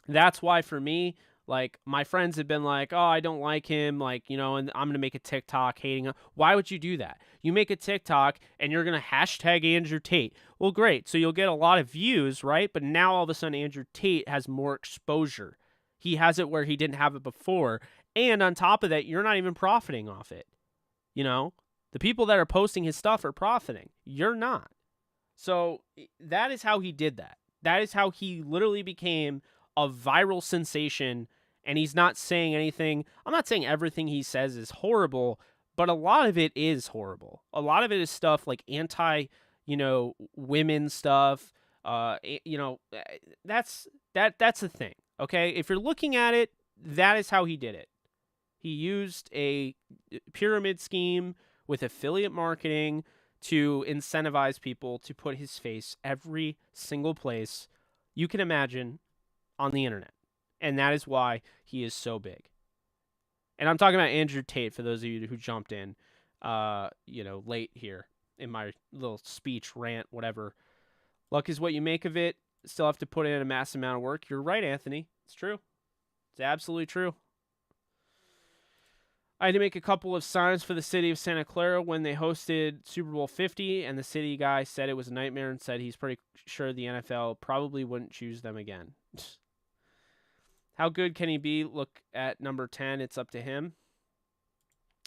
That's why for me, like, my friends have been like, oh, I don't like him, and I'm going to make a TikTok hating him. Why would you do that? You make a TikTok and you're going to hashtag Andrew Tate. Well, great. So you'll get a lot of views, right? But now all of a sudden Andrew Tate has more exposure. He has it where he didn't have it before. And on top of that, you're not even profiting off it. The people that are posting his stuff are profiting. You're not. So that is how he did that. That is how he literally became a viral sensation. And he's not saying anything. I'm not saying everything he says is horrible, but a lot of it is horrible. A lot of it is stuff like women stuff. That's the thing. Okay, if you're looking at it, that is how he did it. He used a pyramid scheme with affiliate marketing to incentivize people to put his face every single place you can imagine on the internet. And that is why he is so big. And I'm talking about Andrew Tate for those of you who jumped in, late here in my little speech, rant, whatever. Luck is what you make of it. Still have to put in a massive amount of work. You're right, Anthony. It's true. It's absolutely true. I had to make a couple of signs for the city of Santa Clara when they hosted Super Bowl 50, and the city guy said it was a nightmare and said he's pretty sure the NFL probably wouldn't choose them again. How good can he be? Look at number 10. It's up to him.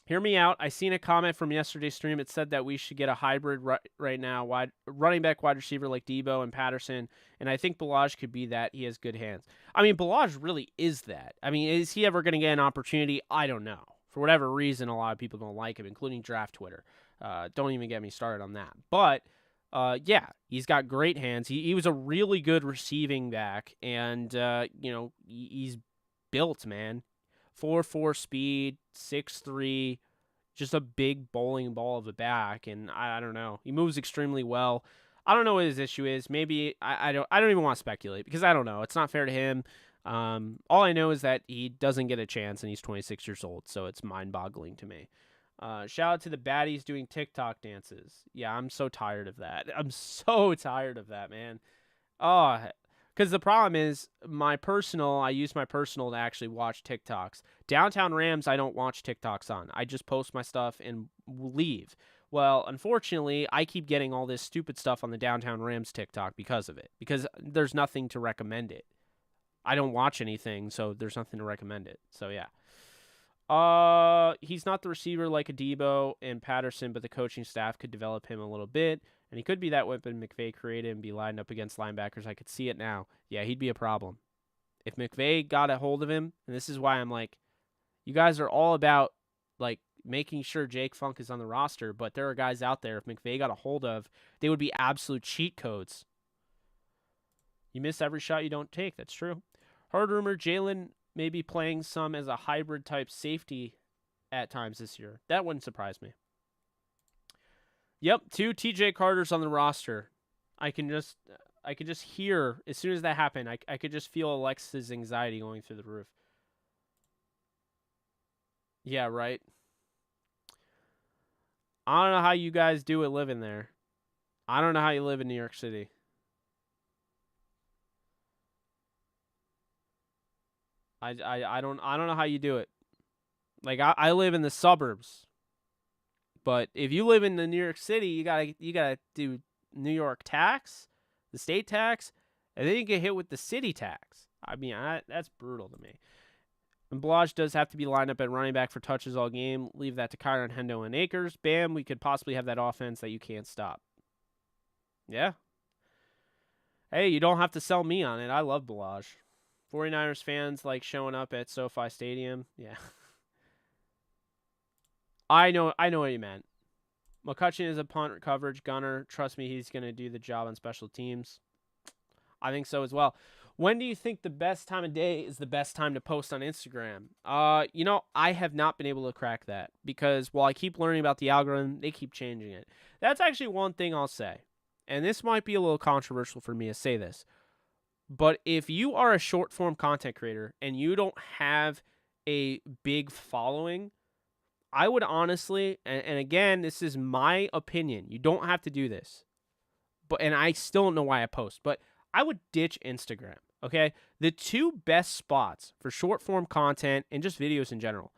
Hear me out. I seen a comment from yesterday's stream. It said that we should get a hybrid right now, running back, wide receiver like Debo and Patterson, and I think Balaj could be that. He has good hands. I mean, Balaj really is that. I mean, is he ever going to get an opportunity? I don't know. For whatever reason, a lot of people don't like him, including draft Twitter. Don't even get me started on that. But yeah, he's got great hands. He was a really good receiving back, and he's built, man. 4.4 speed, 6'3", just a big bowling ball of a back, and I don't know. He moves extremely well. I don't know what his issue is. Maybe I don't even want to speculate because I don't know. It's not fair to him. All I know is that he doesn't get a chance, and he's 26 years old, so it's mind-boggling to me. Shout out to the baddies doing TikTok dances. Yeah, I'm so tired of that. I'm so tired of that, man. Oh, because the problem is I use my personal to actually watch TikToks. Downtown Rams, I don't watch TikToks on. I just post my stuff and leave. Well, unfortunately, I keep getting all this stupid stuff on the Downtown Rams TikTok because of it. Because there's nothing to recommend it. I don't watch anything, so there's nothing to recommend it. So yeah. He's not the receiver like a Debo and Patterson, but the coaching staff could develop him a little bit, and he could be that weapon McVay created and be lined up against linebackers. I could see it now. Yeah, he'd be a problem. If McVay got a hold of him, and this is why I'm like, you guys are all about like making sure Jake Funk is on the roster, but there are guys out there if McVay got a hold of, they would be absolute cheat codes. You miss every shot you don't take. That's true. Heard rumor Jalen may be playing some as a hybrid type safety at times this year. That wouldn't surprise me. Yep, 2 TJ Carters on the roster. I can just hear as soon as that happened. I could just feel Alexa's anxiety going through the roof. Yeah, right. I don't know how you guys do it living there. I don't know how you live in New York City. I don't know how you do it. Like I live in the suburbs. But if you live in the New York City, you gotta do New York tax, the state tax, and then you get hit with the city tax. I mean, that's brutal to me. And Blodge does have to be lined up at running back for touches all game. Leave that to Kyron, Hendo, and Akers. Bam, we could possibly have that offense that you can't stop. Yeah. Hey, you don't have to sell me on it. I love Blodge. 49ers fans like showing up at SoFi Stadium. Yeah. I know what you meant. McCutcheon is a punt coverage gunner. Trust me, he's going to do the job on special teams. I think so as well. When do you think the best time of day is the best time to post on Instagram? I have not been able to crack that because while I keep learning about the algorithm, they keep changing it. That's actually one thing I'll say. And this might be a little controversial for me to say this. But if you are a short form content creator and you don't have a big following, I would honestly, and again, this is my opinion. You don't have to do this. And I still don't know why I post, but I would ditch Instagram, okay? The 2 best spots for short form content and just videos in general,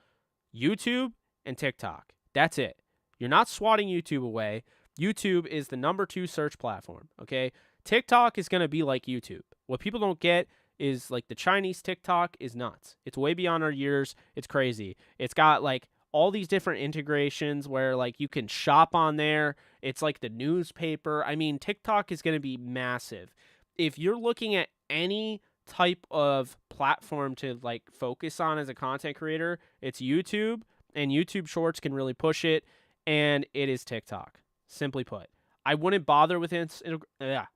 YouTube and TikTok. That's it. You're not swatting YouTube away. YouTube is the number 2 search platform, okay? TikTok is going to be like YouTube. What people don't get is like the Chinese TikTok is nuts. It's way beyond our years. It's crazy. It's got like all these different integrations where like you can shop on there. It's like the newspaper. I mean, TikTok is going to be massive. If you're looking at any type of platform to like focus on as a content creator, it's YouTube, and YouTube Shorts can really push it, and it is TikTok. Simply put, I wouldn't bother with Instagram. Yeah,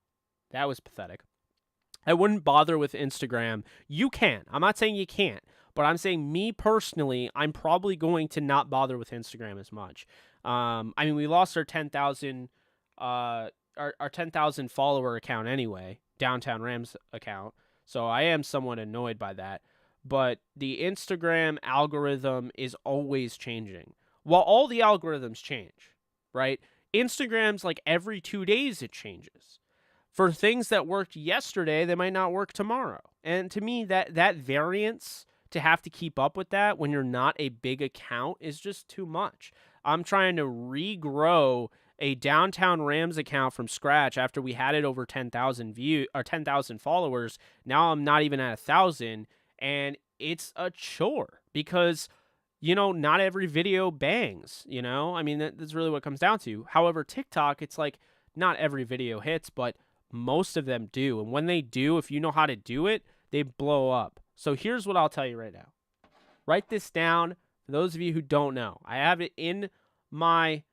that was pathetic. I wouldn't bother with Instagram. You can. I'm not saying you can't, but I'm saying me personally, I'm probably going to not bother with Instagram as much. I mean, we lost our 10,000 our 10,000 follower account anyway, Downtown Rams account. So I am somewhat annoyed by that. But the Instagram algorithm is always changing. Well, all the algorithms change, right? Instagram's like every 2 days it changes. For things that worked yesterday, they might not work tomorrow. And to me, that variance, to have to keep up with that when you're not a big account, is just too much. I'm trying to regrow a Downtown Rams account from scratch after we had it over 10,000 views or 10,000 followers. Now I'm not even at 1,000, and it's a chore because not every video bangs. I mean, that's really what it comes down to. However, TikTok, it's like not every video hits, but most of them do. And when they do, if you know how to do it, they blow up. So here's what I'll tell you right now. Write this down. For those of you who don't know, I have it in my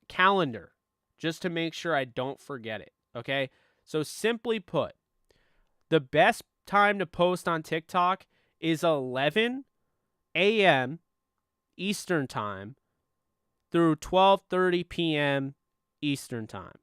calendar just to make sure I don't forget it. Okay? So simply put, the best time to post on TikTok is 11 a.m. Eastern Time through 12:30 p.m. Eastern Time.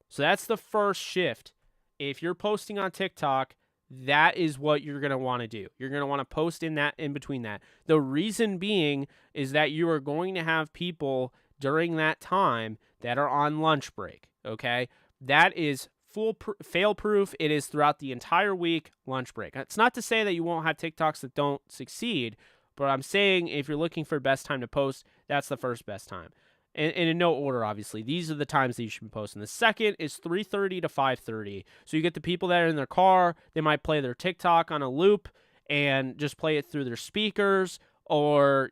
So that's the first shift. If you're posting on TikTok, that is what you're going to want to do. You're going to want to post in between that. The reason being is that you are going to have people during that time that are on lunch break, okay? That is fail-proof. It is throughout the entire week, lunch break. It's not to say that you won't have TikToks that don't succeed, but I'm saying if you're looking for best time to post, that's the first best time. And in no order, obviously. These are the times that you should be posting. The second is 3:30 to 5:30. So you get the people that are in their car. They might play their TikTok on a loop and just play it through their speakers, or,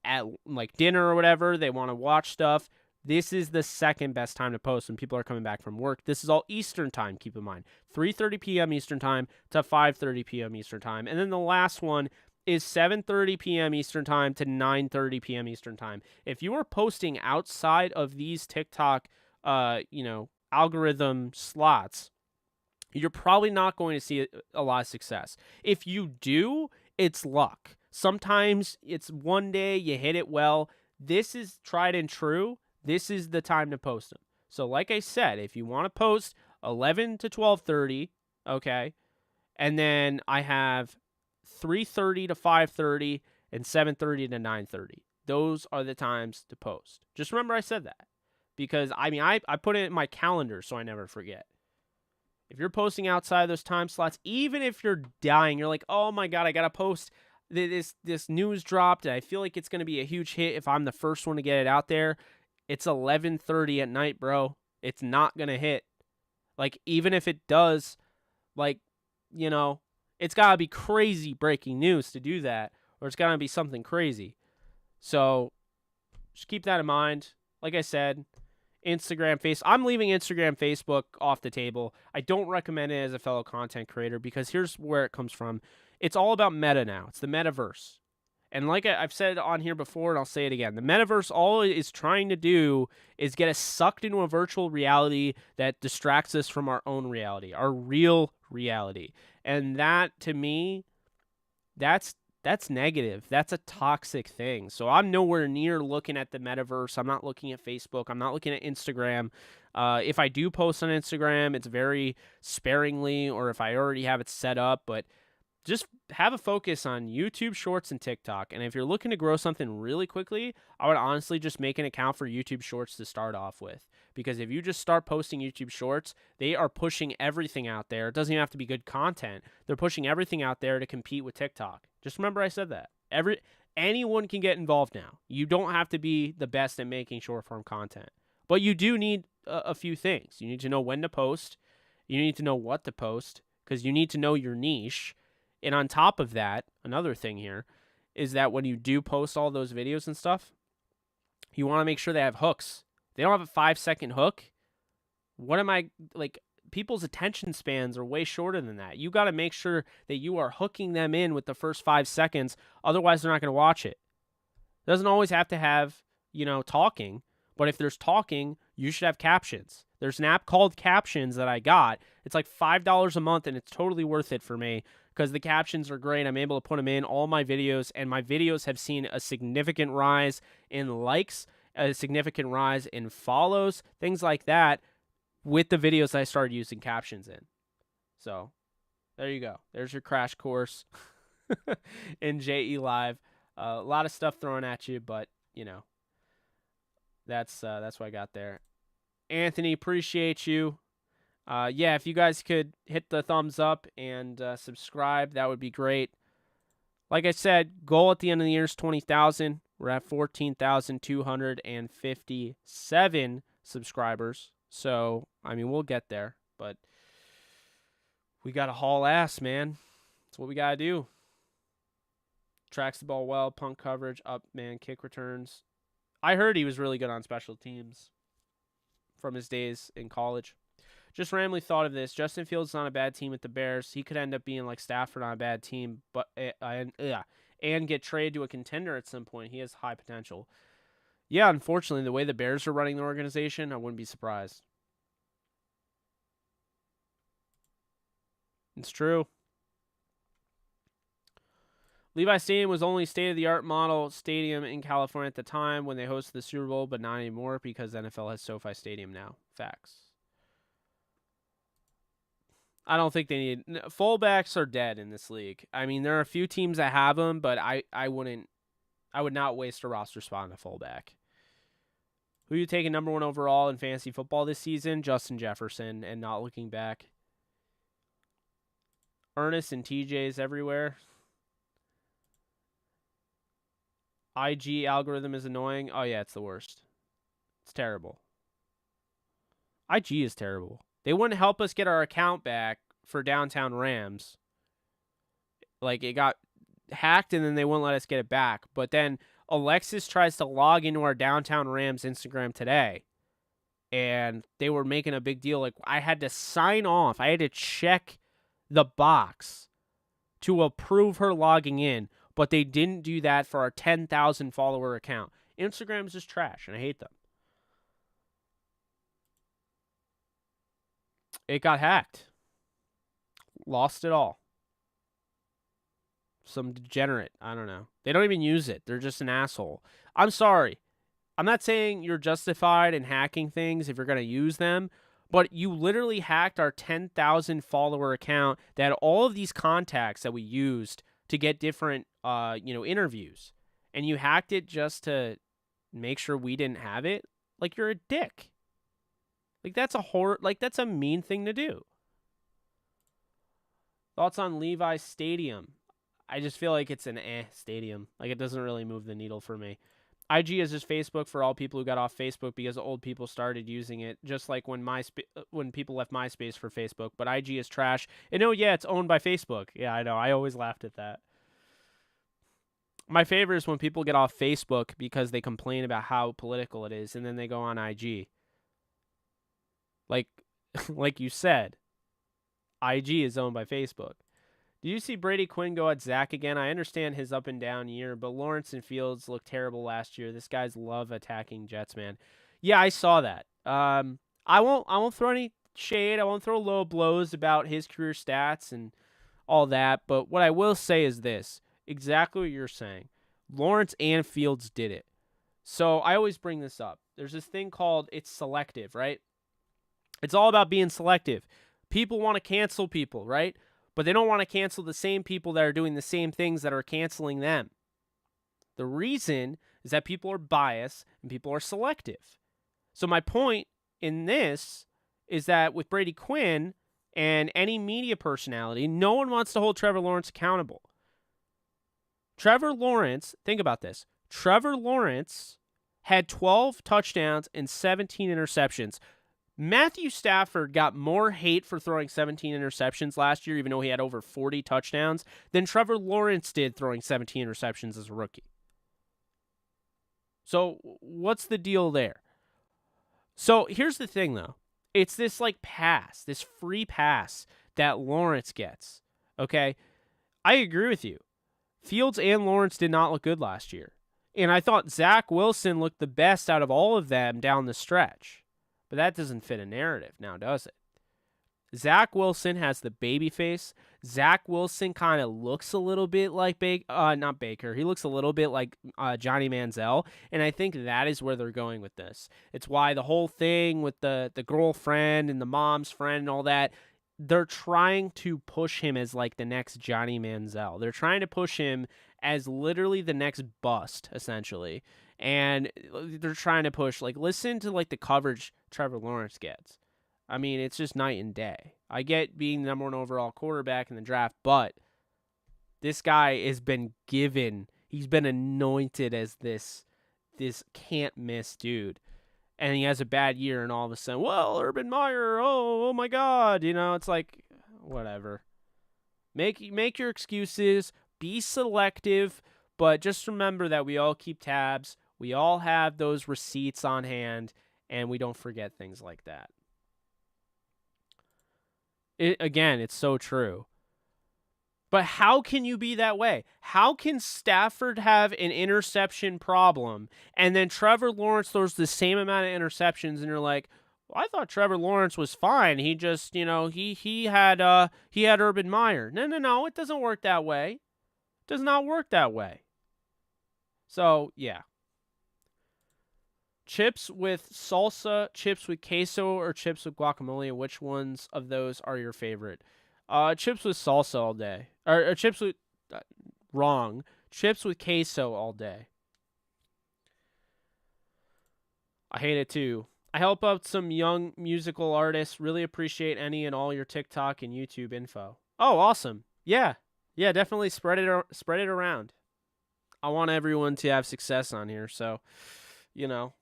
at like dinner or whatever, they want to watch stuff. This is the second best time to post when people are coming back from work. This is all Eastern time, keep in mind. 3:30 p.m. Eastern time to 5:30 p.m. Eastern time. And then the last one is 7:30 p.m. Eastern time to 9:30 p.m. Eastern time. If you are posting outside of these TikTok, algorithm slots, you're probably not going to see a lot of success. If you do, it's luck. Sometimes it's one day you hit it well. This is tried and true. This is the time to post them. So like I said, if you want to post 11 to 12:30, okay, and then I have 3:30 to 5:30 and 7:30 to 9:30. Those are the times to post. Just remember I said that, because I put it in my calendar so I never forget. If you're posting outside those time slots, even if you're dying, you're like, oh my God, I got to post. This news dropped, and I feel like it's going to be a huge hit if I'm the first one to get it out there. It's 11:30 at night, bro. It's not going to hit. Like, even if it does, like, it's got to be crazy breaking news to do that, or it's got to be something crazy. So just keep that in mind. Like I said, Instagram, I'm leaving Instagram, Facebook off the table. I don't recommend it as a fellow content creator, because here's where it comes from. It's all about meta now. It's the metaverse. And like I've said on here before, and I'll say it again, the metaverse, all it is trying to do is get us sucked into a virtual reality that distracts us from our own reality, our real reality. And that, to me, that's negative. That's a toxic thing. So I'm nowhere near looking at the metaverse. I'm not looking at Facebook. I'm not looking at Instagram. If I do post on Instagram, it's very sparingly, or if I already have it set up. But just have a focus on YouTube Shorts and TikTok. And if you're looking to grow something really quickly, I would honestly just make an account for YouTube Shorts to start off with. Because if you just start posting YouTube Shorts, they are pushing everything out there. It doesn't even have to be good content. They're pushing everything out there to compete with TikTok. Just remember I said that. Anyone can get involved now. You don't have to be the best at making short-form content. But you do need a few things. You need to know when to post. You need to know what to post, because you need to know your niche. And on top of that, another thing here is that when you do post all those videos and stuff, you want to make sure they have hooks. They don't have a 5-second hook. People's attention spans are way shorter than that. You got to make sure that you are hooking them in with the first 5 seconds. Otherwise, they're not going to watch it. It doesn't always have to have, talking. But if there's talking, you should have captions. There's an app called Captions that I got. It's like $5 a month, and it's totally worth it for me, because the captions are great. I'm able to put them in all my videos, and my videos have seen a significant rise in likes, a significant rise in follows, things like that, with the videos I started using captions in. So there you go. There's your crash course in JE Live. A lot of stuff thrown at you, but, that's what I got there. Anthony, appreciate you. If you guys could hit the thumbs up and subscribe, that would be great. Like I said, goal at the end of the year is 20,000. We're at 14,257 subscribers. So, we'll get there. But we got to haul ass, man. That's what we got to do. Tracks the ball well, punt coverage, up, man, kick returns. I heard he was really good on special teams from his days in college. Just randomly thought of this. Justin Fields is on a bad team with the Bears. He could end up being like Stafford on a bad team, but and get traded to a contender at some point. He has high potential. Yeah, unfortunately, the way the Bears are running the organization, I wouldn't be surprised. It's true. Levi Stadium was only state-of-the-art model stadium in California at the time when they hosted the Super Bowl, but not anymore because the NFL has SoFi Stadium now. Facts. I don't think they need fullbacks are dead in this league. I mean, there are a few teams that have them, but I would not waste a roster spot on a fullback. Who are you taking number 1 overall in fantasy football this season? Justin Jefferson, and not looking back. Ernest and TJ's everywhere. IG algorithm is annoying. Oh, yeah, it's the worst. It's terrible. IG is terrible. They wouldn't help us get our account back for Downtown Rams. Like, it got hacked, and then they wouldn't let us get it back. But then Alexis tries to log into our Downtown Rams Instagram today, and they were making a big deal. Like, I had to sign off. I had to check the box to approve her logging in, but they didn't do that for our 10,000 follower account. Instagram's just trash, and I hate them. It got hacked. Lost it all. Some degenerate. I don't know. They don't even use it. They're just an asshole. I'm sorry. I'm not saying you're justified in hacking things if you're going to use them, but you literally hacked our 10,000 follower account that had all of these contacts that we used to get different interviews, and you hacked it just to make sure we didn't have it. Like, you're a dick. Like, that's that's a mean thing to do. Thoughts on Levi's Stadium? I just feel like it's an stadium. Like, it doesn't really move the needle for me. IG is just Facebook for all people who got off Facebook because old people started using it, just like when people left MySpace for Facebook. But IG is trash. And oh, yeah, it's owned by Facebook. Yeah, I know. I always laughed at that. My favorite is when people get off Facebook because they complain about how political it is, and then they go on IG. Like you said, IG is owned by Facebook. Do you see Brady Quinn go at Zach again? I understand his up and down year, but Lawrence and Fields looked terrible last year. This guy's love attacking Jets, man. Yeah, I saw that. I won't throw any shade. I won't throw low blows about his career stats and all that. But what I will say is this: exactly what you're saying. Lawrence and Fields did it. So I always bring this up. There's this thing called it's selective, right? It's all about being selective. People want to cancel people, right? But they don't want to cancel the same people that are doing the same things that are canceling them. The reason is that people are biased and people are selective. So my point in this is that with Brady Quinn and any media personality, no one wants to hold Trevor Lawrence accountable. Trevor Lawrence, think about this. Trevor Lawrence had 12 touchdowns and 17 interceptions. Matthew Stafford got more hate for throwing 17 interceptions last year, even though he had over 40 touchdowns, than Trevor Lawrence did throwing 17 interceptions as a rookie. So what's the deal there? So here's the thing, though. It's this pass, this free pass that Lawrence gets. Okay? I agree with you. Fields and Lawrence did not look good last year. And I thought Zach Wilson looked the best out of all of them down the stretch. But that doesn't fit a narrative now, does it? Zach Wilson has the baby face. Zach Wilson kind of looks a little bit like not Baker. He looks a little bit like Johnny Manziel, and I think that is where they're going with this. It's why the whole thing with the girlfriend and the mom's friend and all that, they're trying to push him as the next Johnny Manziel. They're trying to push him as literally the next bust, essentially. And they're trying to push, listen to the coverage Trevor Lawrence gets. I mean, it's just night and day. I get being the number 1 overall quarterback in the draft, but this guy has been he's been anointed as this can't miss dude. And he has a bad year, and all of a sudden, well, Urban Meyer, oh my God. It's whatever. Make your excuses, be selective, but just remember that we all keep tabs. We all have those receipts on hand, and we don't forget things like that. Again, it's so true. But how can you be that way? How can Stafford have an interception problem, and then Trevor Lawrence throws the same amount of interceptions, and you're like, well, I thought Trevor Lawrence was fine. He just, he had Urban Meyer. No, it doesn't work that way. It does not work that way. So, yeah. Chips with salsa, chips with queso, or chips with guacamole? Which ones of those are your favorite? Chips with salsa all day. Or chips with... wrong. Chips with queso all day. I hate it too. I help out some young musical artists. Really appreciate any and all your TikTok and YouTube info. Oh, awesome. Yeah. Yeah, definitely spread it around. I want everyone to have success on here, so, you know,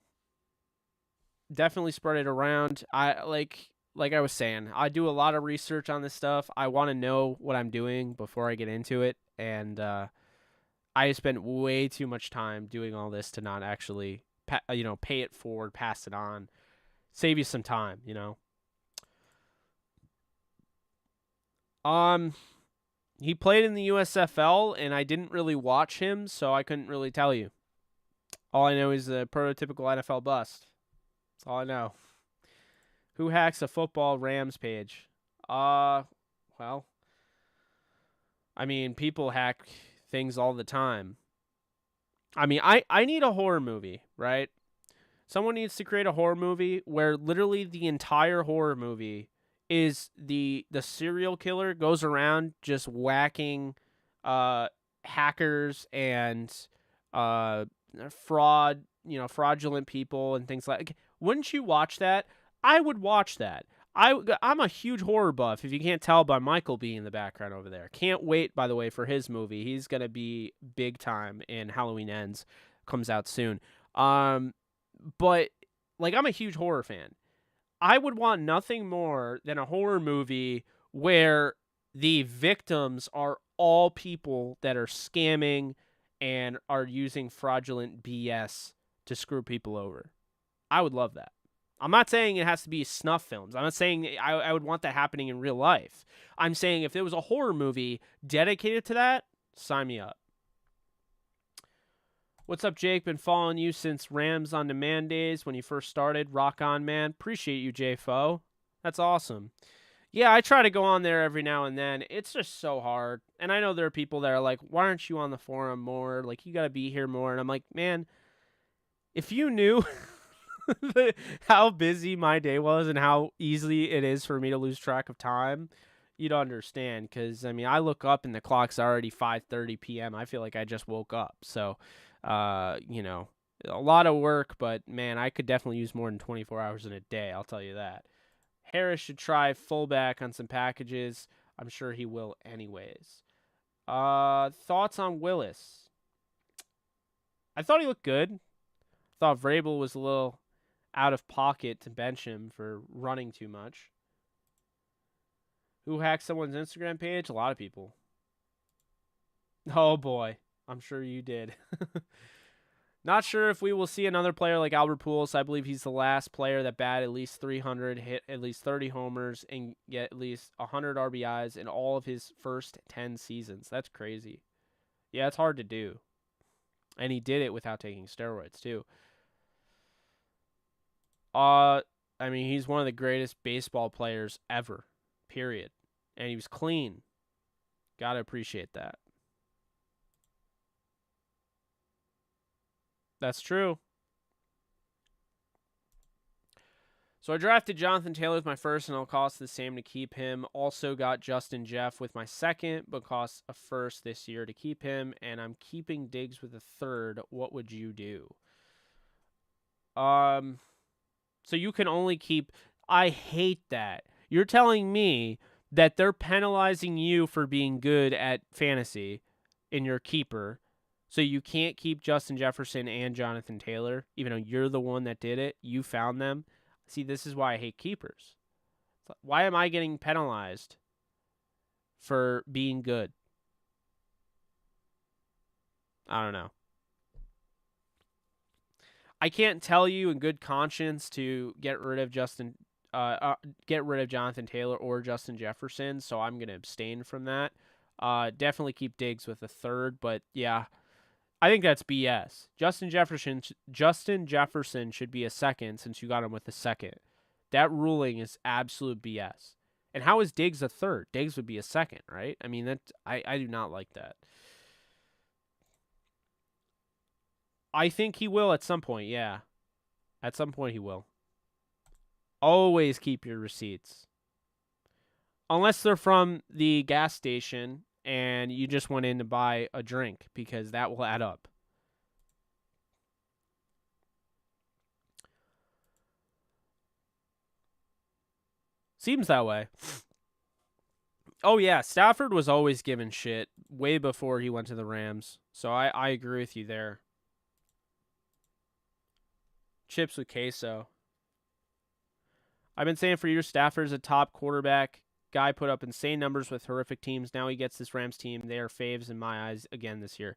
definitely spread it around. I like I was saying, I do a lot of research on this stuff. I want to know what I'm doing before I get into it, and I spent way too much time doing all this to not actually pay it forward, pass it on, save you some time. He played in the USFL, and I didn't really watch him, so I couldn't really tell you. All I know is a prototypical NFL bust. That's all I know. Who hacks a football Rams page? Well, I mean, people hack things all the time. I mean, I need a horror movie, right? Someone needs to create a horror movie where literally the entire horror movie is the serial killer goes around just whacking hackers and fraudulent people and things like. Wouldn't you watch that? I would watch that. I'm a huge horror buff, if you can't tell by Michael being in the background over there. Can't wait, by the way, for his movie. He's going to be big time in Halloween Ends. Comes out soon. But, like, I'm a huge horror fan. I would want nothing more than a horror movie where the victims are all people that are scamming and are using fraudulent BS to screw people over. I would love that. I'm not saying it has to be snuff films. I'm not saying I would want that happening in real life. I'm saying if there was a horror movie dedicated to that, sign me up. What's up, Jake? Been following you since Rams on Demand days when you first started. Rock on, man. Appreciate you, J-Fo. That's awesome. Yeah, I try to go on there every now and then. It's just so hard. And I know there are people that are like, why aren't you on the forum more? Like, you got to be here more. And I'm like, man, if you knew how busy my day was and how easily it is for me to lose track of time, you'd understand. Because, I mean, I look up and the clock's already 5:30 p.m. I feel like I just woke up. So, a lot of work, but, man, I could definitely use more than 24 hours in a day. I'll tell you that. Harris should try fullback on some packages. I'm sure he will anyways. Thoughts on Willis? I thought he looked good. Thought Vrabel was a little out of pocket to bench him for running too much. Who hacked someone's Instagram page? A lot of people. Oh boy, I'm sure you did. Not sure if we will see another player like Albert Pujols. I believe he's the last player that batted at least 300, hit at least 30 homers, and get at least 100 RBIs in all of his first 10 seasons. That's crazy. Yeah, it's hard to do. And he did it without taking steroids, too. I mean, he's one of the greatest baseball players ever, period. And he was clean. Gotta appreciate that. That's true. So I drafted Jonathan Taylor with my first, and it'll cost the same to keep him. Also got Justin Jeff with my second, but costs a first this year to keep him. And I'm keeping Diggs with a third. What would you do? So you can only keep... I hate that. You're telling me that they're penalizing you for being good at fantasy in your keeper, so you can't keep Justin Jefferson and Jonathan Taylor, even though you're the one that did it. You found them. See, this is why I hate keepers. Why am I getting penalized for being good? I don't know. I can't tell you in good conscience to get rid of Jonathan Taylor or Justin Jefferson, so I'm going to abstain from that. Definitely keep Diggs with a third, but yeah, I think that's BS. Justin Jefferson should be a second since you got him with a second. That ruling is absolute BS. And how is Diggs a third? Diggs would be a second, right? I mean, I do not like that. I think he will at some point, yeah. At some point he will. Always keep your receipts. Unless they're from the gas station and you just went in to buy a drink, because that will add up. Seems that way. Oh, yeah, Stafford was always given shit way before he went to the Rams. So I agree with you there. Chips with queso. I've been saying for years Stafford's a top quarterback. Guy put up insane numbers with horrific teams. Now he gets this Rams team. They are faves in my eyes again this year.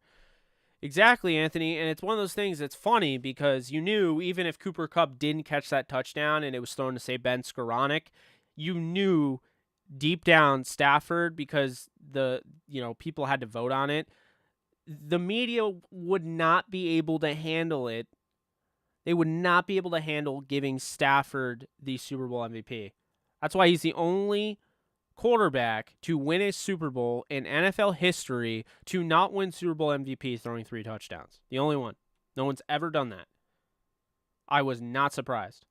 Exactly, Anthony. And it's one of those things that's funny because you knew even if Cooper Kupp didn't catch that touchdown and it was thrown to, say, Ben Skoranek, you knew deep down Stafford, because people had to vote on it. The media would not be able to handle it. They would not be able to handle giving Stafford the Super Bowl MVP. That's why he's the only quarterback to win a Super Bowl in NFL history to not win Super Bowl MVP throwing 3 touchdowns. The only one. No one's ever done that. I was not surprised.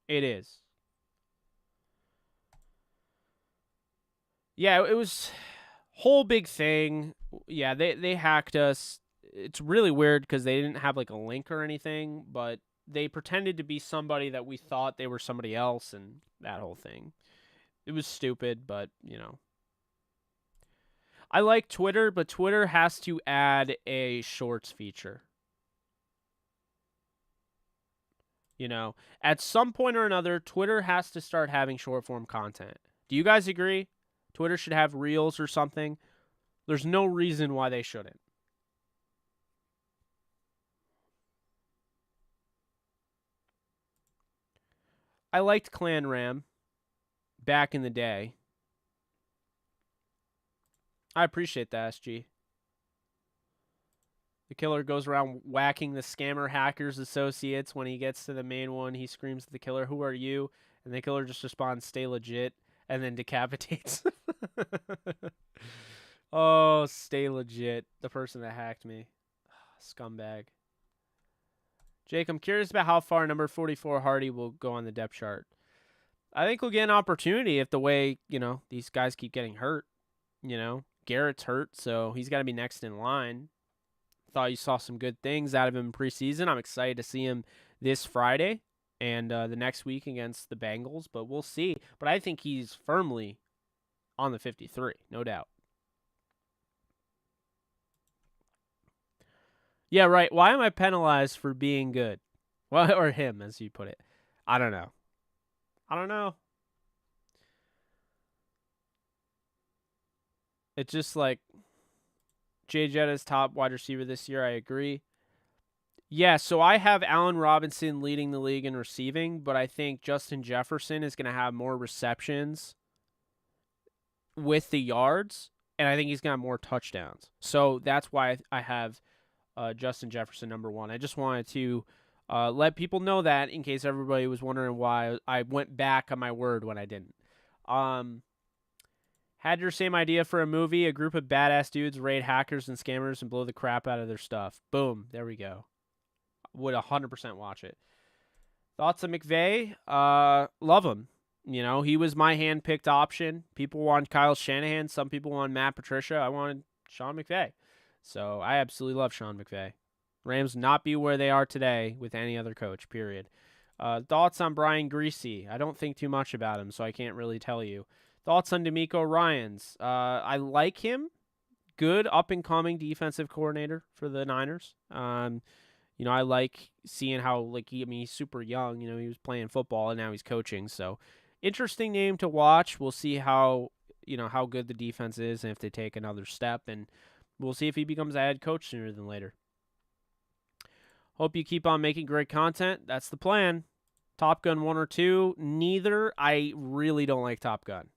It is. Yeah, it was whole big thing. Yeah, they hacked us. It's really weird because they didn't have like a link or anything, but they pretended to be somebody that we thought they were somebody else, and that whole thing. It was stupid, but, I like Twitter, but Twitter has to add a shorts feature. At some point or another, Twitter has to start having short form content. Do you guys agree? Twitter should have reels or something. There's no reason why they shouldn't. I liked Clan Ram back in the day. I appreciate that, SG. The killer goes around whacking the scammer hacker's associates. When he gets to the main one, he screams at the killer, "Who are you?" And the killer just responds, "Stay legit," and then decapitates. Oh, stay legit. The person that hacked me. Scumbag. Jake, I'm curious about how far number 44 Hardy will go on the depth chart. I think we'll get an opportunity if the way, these guys keep getting hurt. Garrett's hurt, so he's got to be next in line. Thought you saw some good things out of him in preseason. I'm excited to see him this Friday and the next week against the Bengals, but we'll see. But I think he's firmly on the 53, no doubt. Yeah, right. Why am I penalized for being good? Well, or him, as you put it. I don't know. It's just like Jay Jetta's top wide receiver this year. I agree. Yeah, so I have Allen Robinson leading the league in receiving, but I think Justin Jefferson is going to have more receptions with the yards, and I think he's going to have more touchdowns. So that's why I have Justin Jefferson number 1. I just wanted to let people know that in case everybody was wondering why I went back on my word when I didn't. Had your same idea for a movie: a group of badass dudes raid hackers and scammers and blow the crap out of their stuff. Boom. There we go. Would 100% watch it. Thoughts on McVay? Love him. He was my hand-picked option. People want Kyle Shanahan. Some people want Matt Patricia. I wanted Sean McVay. So I absolutely love Sean McVay. Rams not be where they are today with any other coach, period. Thoughts on Brian Greasy? I don't think too much about him, so I can't really tell you. Thoughts on D'Amico Ryans? I like him. Good up-and-coming defensive coordinator for the Niners. I like seeing how, he's super young. He was playing football, and now he's coaching. So, interesting name to watch. We'll see how good the defense is and if they take another step. And we'll see if he becomes a head coach sooner than later. Hope you keep on making great content. That's the plan. Top Gun 1 or 2, neither. I really don't like Top Gun.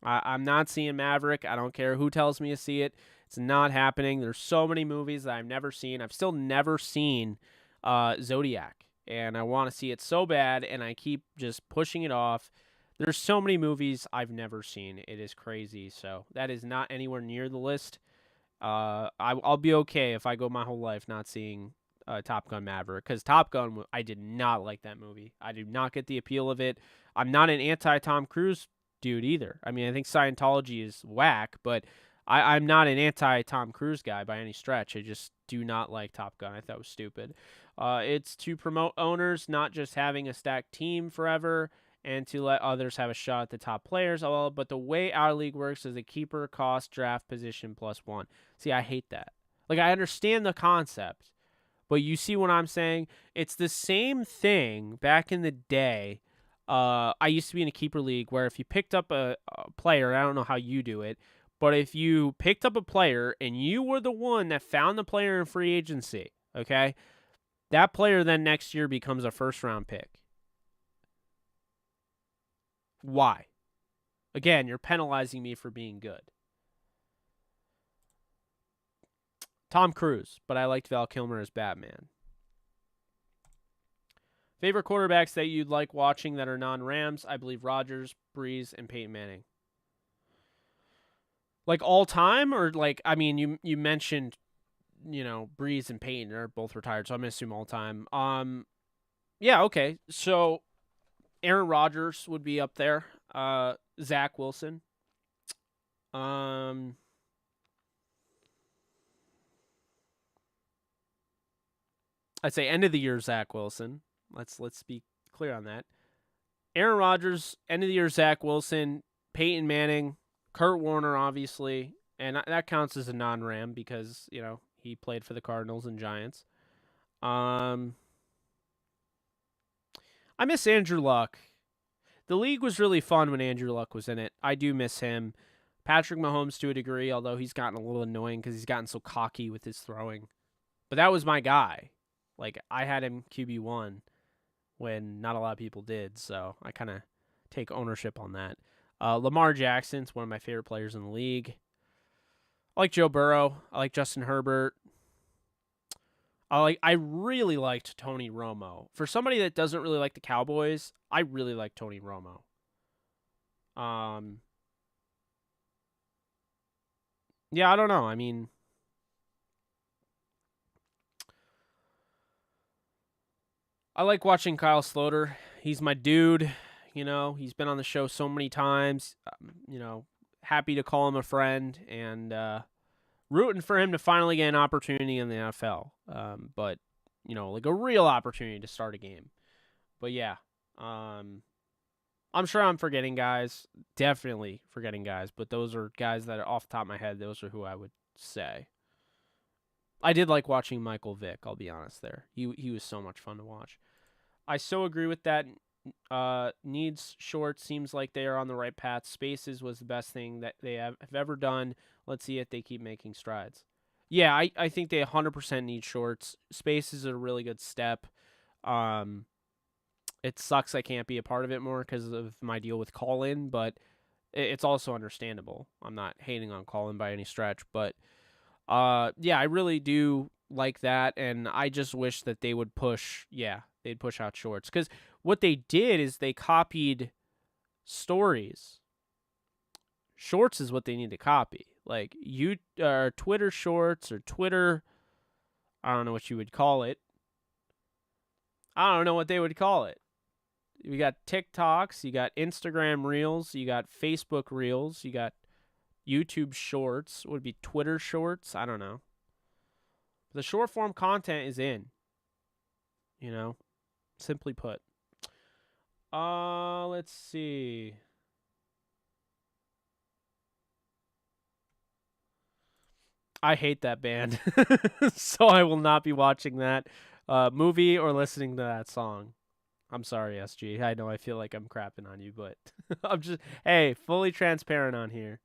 I'm not seeing Maverick. I don't care who tells me to see it. It's not happening. There's so many movies that I've never seen. I've still never seen Zodiac, and I want to see it so bad, and I keep just pushing it off. There's so many movies I've never seen. It is crazy. So that is not anywhere near the list. I'll be okay if I go my whole life not seeing Top Gun Maverick, because Top Gun, I did not like that movie. I do not get the appeal of it. I'm not an anti-Tom Cruise dude either. I mean, I think Scientology is whack, but I'm not an anti-Tom Cruise guy by any stretch. I just do not like Top Gun. I thought it was stupid. It's to promote owners, not just having a stacked team forever, and to let others have a shot at the top players. But the way our league works is a keeper cost draft position +1. See, I hate that. Like, I understand the concept, but you see what I'm saying? It's the same thing back in the day. I used to be in a keeper league where if you picked up a player, I don't know how you do it, but if you picked up a player and you were the one that found the player in free agency, okay, that player then next year becomes a first-round pick. Why? Again, you're penalizing me for being good. Tom Cruise, but I liked Val Kilmer as Batman. Favorite quarterbacks that you'd like watching that are non-Rams? I believe Rodgers, Breeze, and Peyton Manning. Like all time, or like, I mean, you mentioned, Breeze and Peyton are both retired, so I'm gonna assume all time. Yeah, okay. So Aaron Rodgers would be up there. Zach Wilson. I'd say end of the year Zach Wilson. Let's be clear on that. Aaron Rodgers, end of the year Zach Wilson, Peyton Manning, Kurt Warner, obviously, and that counts as a non-Ram because he played for the Cardinals and Giants. I miss Andrew Luck. The league was really fun when Andrew Luck was in it. I do miss him. Patrick Mahomes to a degree, although he's gotten a little annoying because he's gotten so cocky with his throwing. But that was my guy. Like, I had him QB1 when not a lot of people did, so I kind of take ownership on that. Lamar Jackson's one of my favorite players in the league. I like Joe Burrow. I like Justin Herbert. I really liked Tony Romo. For somebody that doesn't really like the Cowboys, I really like Tony Romo. Yeah, I don't know. I mean, I like watching Kyle Sloter. He's my dude. He's been on the show so many times. Happy to call him a friend and rooting for him to finally get an opportunity in the NFL. But like a real opportunity to start a game. But yeah, I'm sure I'm forgetting guys. Definitely forgetting guys. But those are guys that are off the top of my head. Those are who I would say. I did like watching Michael Vick, I'll be honest there. He was so much fun to watch. I so agree with that. Needs short seems like they are on the right path. Spaces was the best thing that they have ever done. Let's see if they keep making strides. Yeah, I think they 100% need shorts. Spaces is a really good step. It sucks I can't be a part of it more because of my deal with Colin, but it's also understandable. I'm not hating on Colin by any stretch, but yeah, I really do like that, and I just wish that they would push, they'd push out shorts. Because what they did is they copied stories. Shorts is what they need to copy. Like, Twitter shorts or Twitter, I don't know what you would call it. I don't know what they would call it. You got TikToks, you got Instagram Reels, you got Facebook Reels, you got YouTube Shorts. Would it be Twitter Shorts? I don't know. The short form content is in. Simply put. Let's see. I hate that band, so I will not be watching that movie or listening to that song. I'm sorry, SG. I know I feel like I'm crapping on you, but I'm just, hey, fully transparent on here.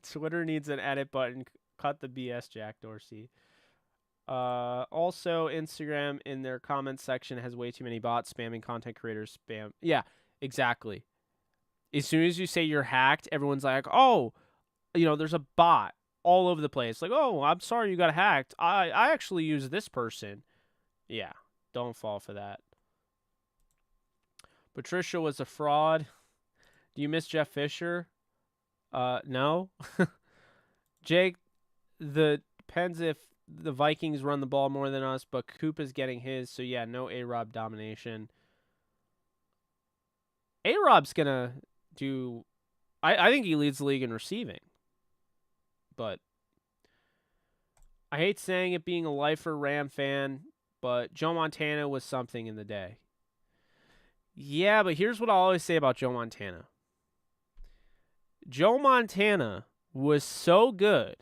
Twitter needs an edit button. Cut the BS, Jack Dorsey. Also, Instagram in their comments section has way too many bots spamming content creators. Spam. Yeah, exactly. As soon as you say you're hacked, everyone's like, oh, there's a bot all over the place. Like, oh, I'm sorry you got hacked. I actually use this person. Yeah, don't fall for that. Patricia was a fraud. Do you miss Jeff Fisher? No. Jake, depends if the Vikings run the ball more than us, but Coop is getting his. So, yeah, no A-Rob domination. A-Rob's going to do... I think he leads the league in receiving. But I hate saying it being a lifer Ram fan, but Joe Montana was something in the day. Yeah, but here's what I always say about Joe Montana. Joe Montana was so good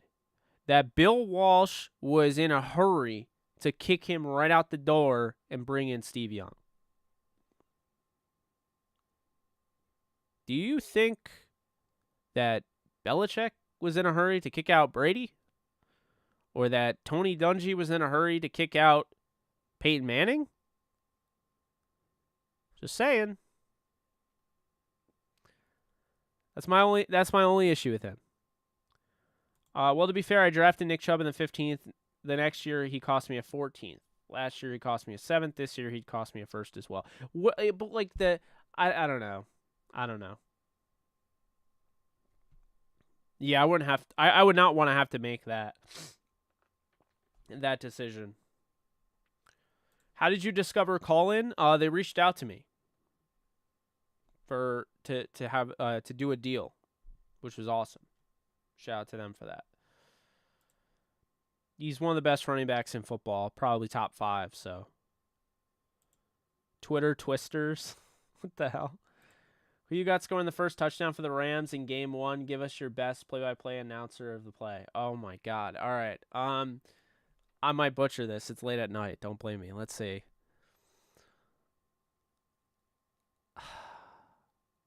that Bill Walsh was in a hurry to kick him right out the door and bring in Steve Young. Do you think that Belichick was in a hurry to kick out Brady? Or that Tony Dungy was in a hurry to kick out Peyton Manning? Just saying. That's my only issue with him. Well, to be fair, I drafted Nick Chubb in the 15th. The next year, he cost me a 14th. Last year, he cost me a 7th. This year, he'd cost me a 1st as well. But like I don't know. I don't know. Yeah, I would not want to have to make that decision. How did you discover Call-In? They reached out to me to do a deal, which was awesome. Shout out to them for that. He's one of the best running backs in football, probably top 5. So, Twitter twisters, what the hell? Who you got scoring the first touchdown for the Rams in Game 1? Give us your best play-by-play announcer of the play. Oh my God! All right, I might butcher this. It's late at night. Don't blame me. Let's see.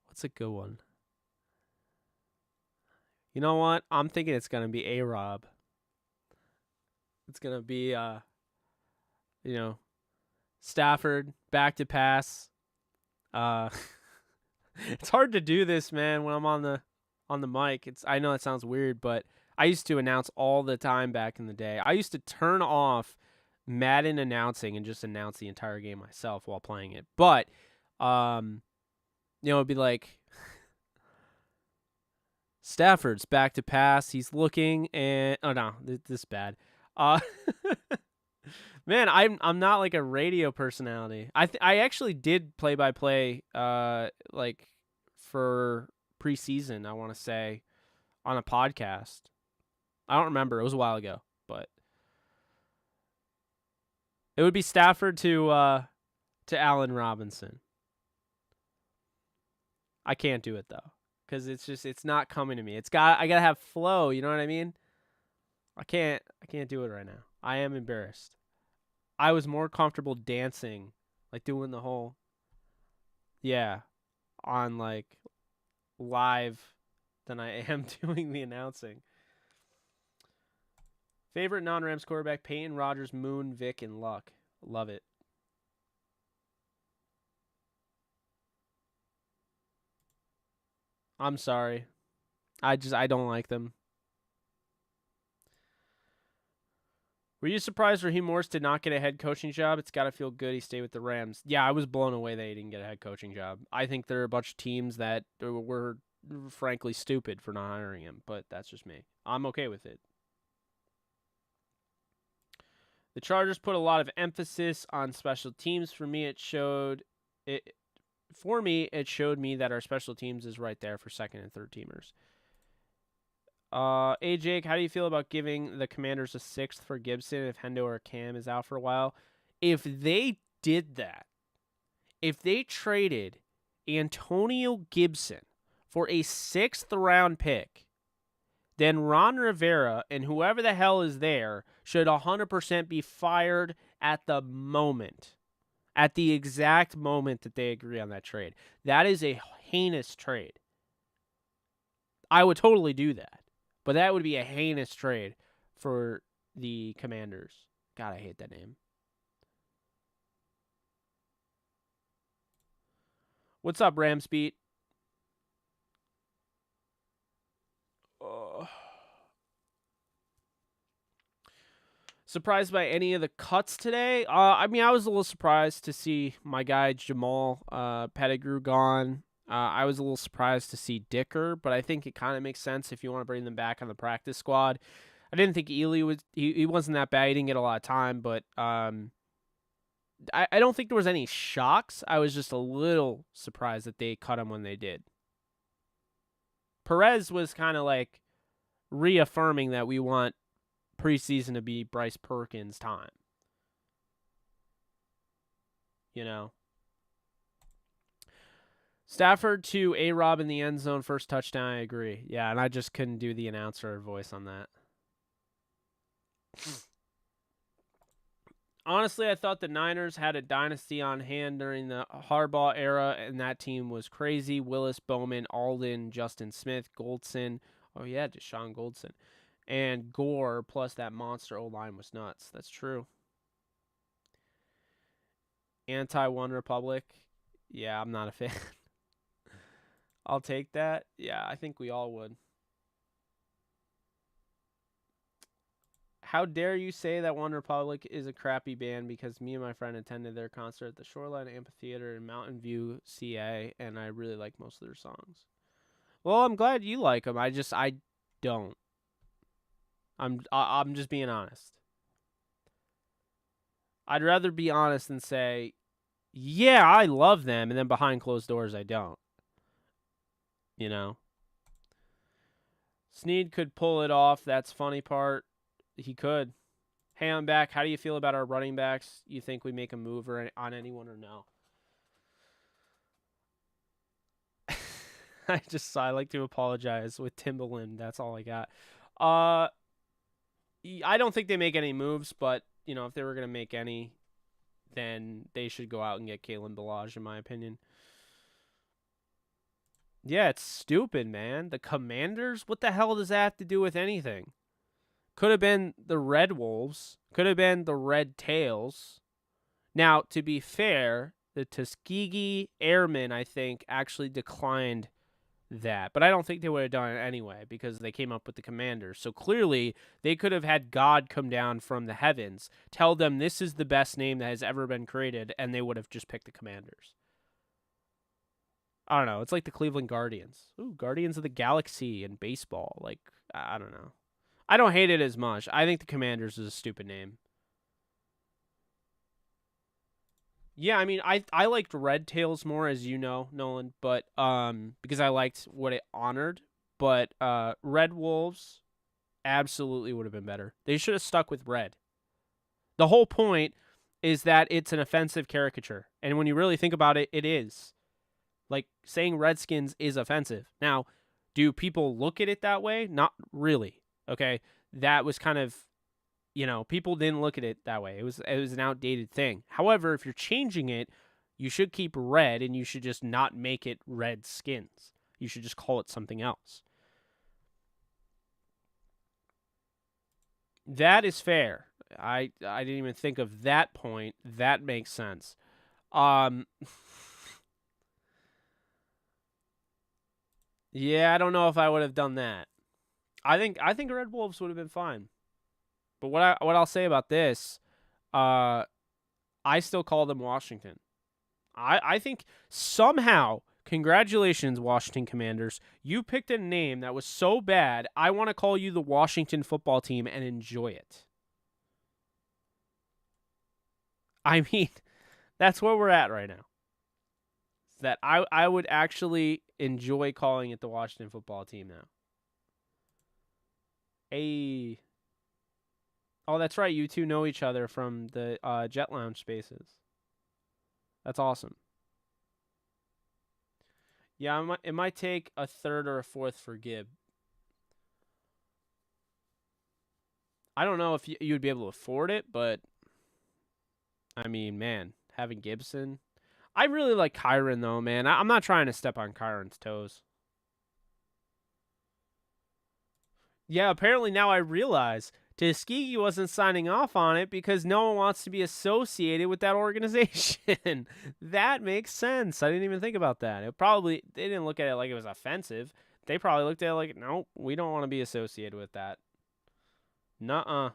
What's a good one? You know what? I'm thinking it's going to be A-Rob. It's going to be, Stafford, back to pass. It's hard to do this, man, when I'm on the mic. I know it sounds weird, but I used to announce all the time back in the day. I used to turn off Madden announcing and just announce the entire game myself while playing it. But, it'd be like, Stafford's back to pass. He's looking and oh no, this is bad. Man, I'm not like a radio personality. I actually did play-by-play like for preseason, I want to say, on a podcast. I don't remember. It was a while ago, but it would be Stafford to Allen Robinson. I can't do it though, because it's not coming to me. I gotta have flow. You know what I mean? I can't do it right now. I am embarrassed. I was more comfortable dancing, like doing the whole, on like live than I am doing the announcing. Favorite non-Rams quarterback: Peyton, Rodgers, Moon, Vic, and Luck. Love it. I'm sorry. I don't like them. Were you surprised Raheem Morris did not get a head coaching job? It's got to feel good he stayed with the Rams. Yeah, I was blown away that he didn't get a head coaching job. I think there are a bunch of teams that were frankly stupid for not hiring him, but that's just me. I'm okay with it. The Chargers put a lot of emphasis on special teams. For me, it showed me that our special teams is right there for second and third teamers. Hey, Jake, how do you feel about giving the Commanders a 6th for Gibson if Hendo or Cam is out for a while? If they did that, if they traded Antonio Gibson for a 6th round pick, then Ron Rivera and whoever the hell is there should 100% be fired at the moment. At the exact moment that they agree on that trade. That is a heinous trade. I would totally do that. But that would be a heinous trade for the Commanders. God, I hate that name. What's up, Rams Beat? Surprised by any of the cuts today? I was a little surprised to see my guy Jamal Pettigrew gone. I was a little surprised to see Dicker, but I think it kind of makes sense if you want to bring them back on the practice squad. I didn't think Ely was he wasn't that bad. He didn't get a lot of time, but I don't think there was any shocks. I was just a little surprised that they cut him when they did. Perez was kind of like reaffirming that we want preseason to be Bryce Perkins' time. You know? Stafford to A-Rob in the end zone, first touchdown, I agree. Yeah, and I just couldn't do the announcer voice on that. Honestly, I thought the Niners had a dynasty on hand during the Harbaugh era, and that team was crazy. Willis, Bowman, Alden, Justin Smith, Goldson. Oh, yeah, Deshaun Goldson. And Gore, plus that monster O-line was nuts. That's true. Anti-One Republic. Yeah, I'm not a fan. I'll take that. Yeah, I think we all would. How dare you say that One Republic is a crappy band, because me and my friend attended their concert at the Shoreline Amphitheater in Mountain View, CA, and I really like most of their songs. Well, I'm glad you like them. I don't. I'm just being honest. I'd rather be honest than say, yeah, I love them, and then behind closed doors, I don't. You know? Snead could pull it off. That's funny part. He could. Hey, I'm back. How do you feel about our running backs? You think we make a move on anyone or no? I like to apologize with Timbaland. That's all I got. I don't think they make any moves, but if they were gonna make any, then they should go out and get Kalen Ballage, in my opinion. Yeah, it's stupid, man. The Commanders? What the hell does that have to do with anything? Could have been the Red Wolves. Could have been the Red Tails. Now, to be fair, the Tuskegee Airmen, I think, actually declined that. But I don't think they would have done it anyway, because they came up with the Commanders. So clearly, they could have had God come down from the heavens, tell them this is the best name that has ever been created, and they would have just picked the Commanders. I don't know. It's like the Cleveland Guardians. Ooh, Guardians of the Galaxy in baseball. Like, I don't know. I don't hate it as much. I think the Commanders is a stupid name. Yeah, I mean, I liked Red Tails more, as you know, Nolan, but because I liked what it honored. But Red Wolves absolutely would have been better. They should have stuck with red. The whole point is that it's an offensive caricature, and when you really think about it, it is. Like, saying Redskins is offensive. Now, do people look at it that way? Not really. Okay, that was kind of, people didn't look at it that way. It was an outdated thing. However, if you're changing it, you should keep red, and you should just not make it Redskins. You should just call it something else. That is fair. I didn't even think of that point. That makes sense. Yeah, I don't know if I would have done that. I think Red Wolves would have been fine. But what I'll say about this, I still call them Washington. I think somehow, congratulations, Washington Commanders, you picked a name that was so bad, I want to call you the Washington football team and enjoy it. I mean, that's where we're at right now. That I would actually enjoy calling it the Washington football team now. Hey. Oh, that's right. You two know each other from the Jet Lounge spaces. That's awesome. Yeah, it might take a third or a fourth for Gibb. I don't know if you would be able to afford it, but I mean, man, having Gibson. I really like Kyron, though, man. I'm not trying to step on Kyron's toes. Yeah, apparently now I realize Tuskegee wasn't signing off on it because no one wants to be associated with that organization. That makes sense. I didn't even think about that. They didn't look at it like it was offensive. They probably looked at it like, nope, we don't want to be associated with that. Nuh-uh.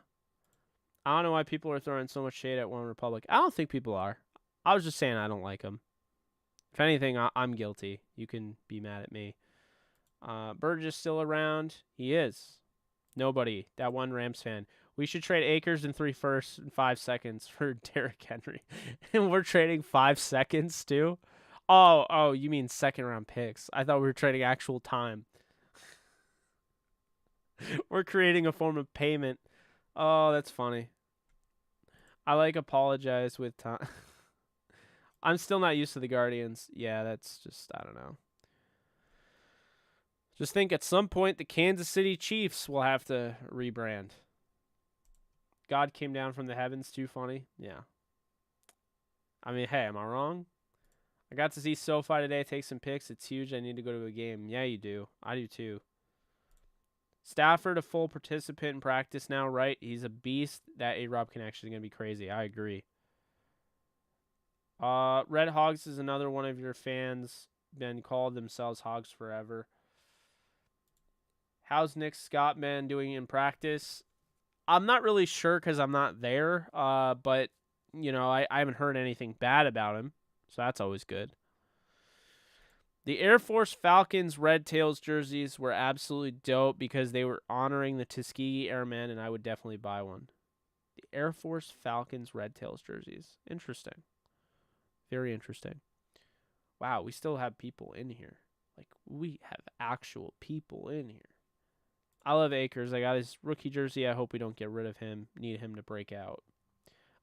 I don't know why people are throwing so much shade at One Republic. I don't think people are. I was just saying I don't like them. If anything, I'm guilty. You can be mad at me. Burgess still around? He is. Nobody. That one Rams fan. We should trade Akers in 3 firsts and 5 seconds for Derrick Henry. And we're trading 5 seconds too? Oh, you mean second round picks. I thought we were trading actual time. We're creating a form of payment. Oh, that's funny. I apologize with time. I'm still not used to the Guardians. Yeah, that's just, I don't know. Just think at some point the Kansas City Chiefs will have to rebrand. God came down from the heavens. Too funny. Yeah. I mean, hey, am I wrong? I got to see SoFi today. Take some pics. It's huge. I need to go to a game. Yeah, you do. I do too. Stafford, a full participant in practice now, right? He's a beast. That A-Rob connection is going to be crazy. I agree. Red Hogs is another one of your fans. Been called themselves Hogs forever. How's Nick Scott been doing in practice? I'm not really sure because I'm not there. But, I haven't heard anything bad about him. So that's always good. The Air Force Falcons Red Tails jerseys were absolutely dope because they were honoring the Tuskegee Airmen, and I would definitely buy one. The Air Force Falcons Red Tails jerseys. Interesting. Very interesting. Wow, we still have people in here. We have actual people in here. I love Akers. I got his rookie jersey. I hope we don't get rid of him. Need him to break out.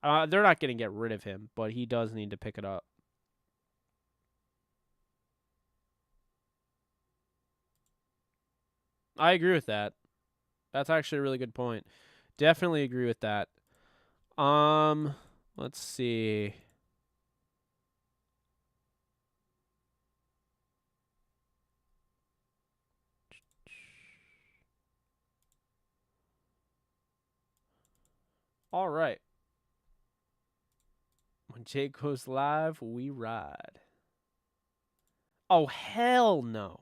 They're not going to get rid of him, but he does need to pick it up. I agree with that. That's actually a really good point. Definitely agree with that. Let's see. All right. When Jake goes live, we ride. Oh, hell no.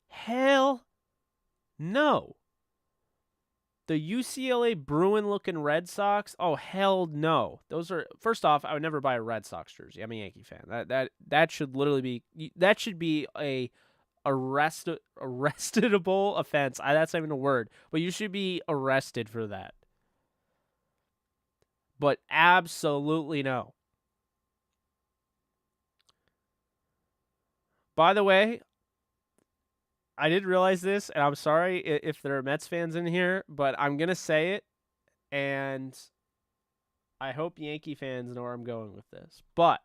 Hell no. The UCLA Bruin-looking Red Sox? Oh, hell no. Those are, first off, I would never buy a Red Sox jersey. I'm a Yankee fan. That should literally be, that should be a arrestable offense. That's not even a word. But you should be arrested for that. But absolutely no. By the way, I did realize this, and I'm sorry if there are Mets fans in here, but I'm going to say it, and I hope Yankee fans know where I'm going with this. But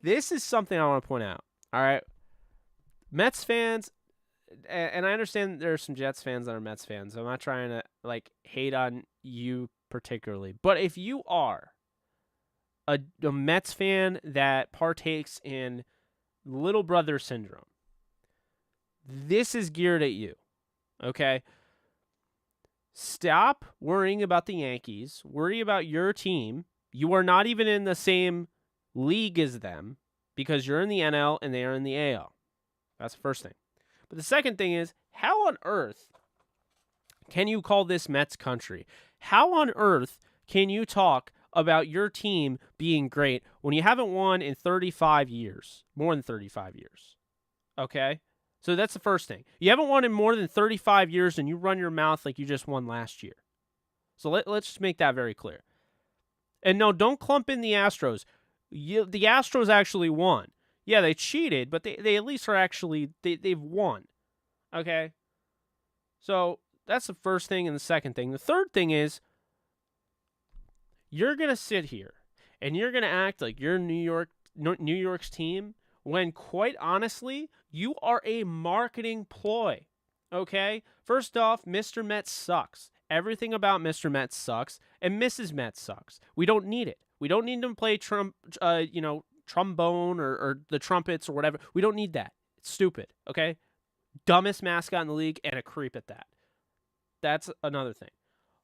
this is something I want to point out, all right? Mets fans, and I understand there are some Jets fans that are Mets fans. I'm not trying to, hate on you particularly. But if you are a Mets fan that partakes in little brother syndrome, this is geared at you, okay? Stop worrying about the Yankees. Worry about your team. You are not even in the same league as them because you're in the NL and they are in the AL. That's the first thing. But the second thing is, how on earth can you call this Mets country? How on earth can you talk about your team being great when you haven't won in 35 years? More than 35 years. Okay? So that's the first thing. You haven't won in more than 35 years, and you run your mouth like you just won last year. So let's just make that very clear. And no, don't clump in the Astros. The Astros actually won. Yeah, they cheated, but they at least are actually, they've won. Okay? So that's the first thing and the second thing. The third thing is, you're going to sit here and you're going to act like you're New York's team when, quite honestly, you are a marketing ploy. Okay? First off, Mr. Met sucks. Everything about Mr. Met sucks, and Mrs. Met sucks. We don't need it. We don't need them to play trombone or the trumpets or whatever. We don't need that. It's stupid, okay? Dumbest mascot in the league and a creep at that. That's another thing.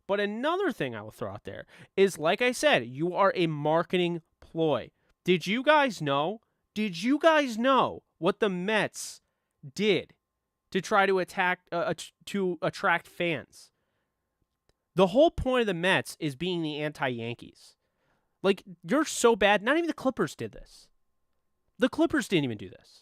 But another thing I will throw out there is, like I said, you are a marketing ploy. Did you guys know what the Mets did to try to attract fans? The whole point of the Mets is being the anti-Yankees. You're so bad. Not even the Clippers did this. The Clippers didn't even do this.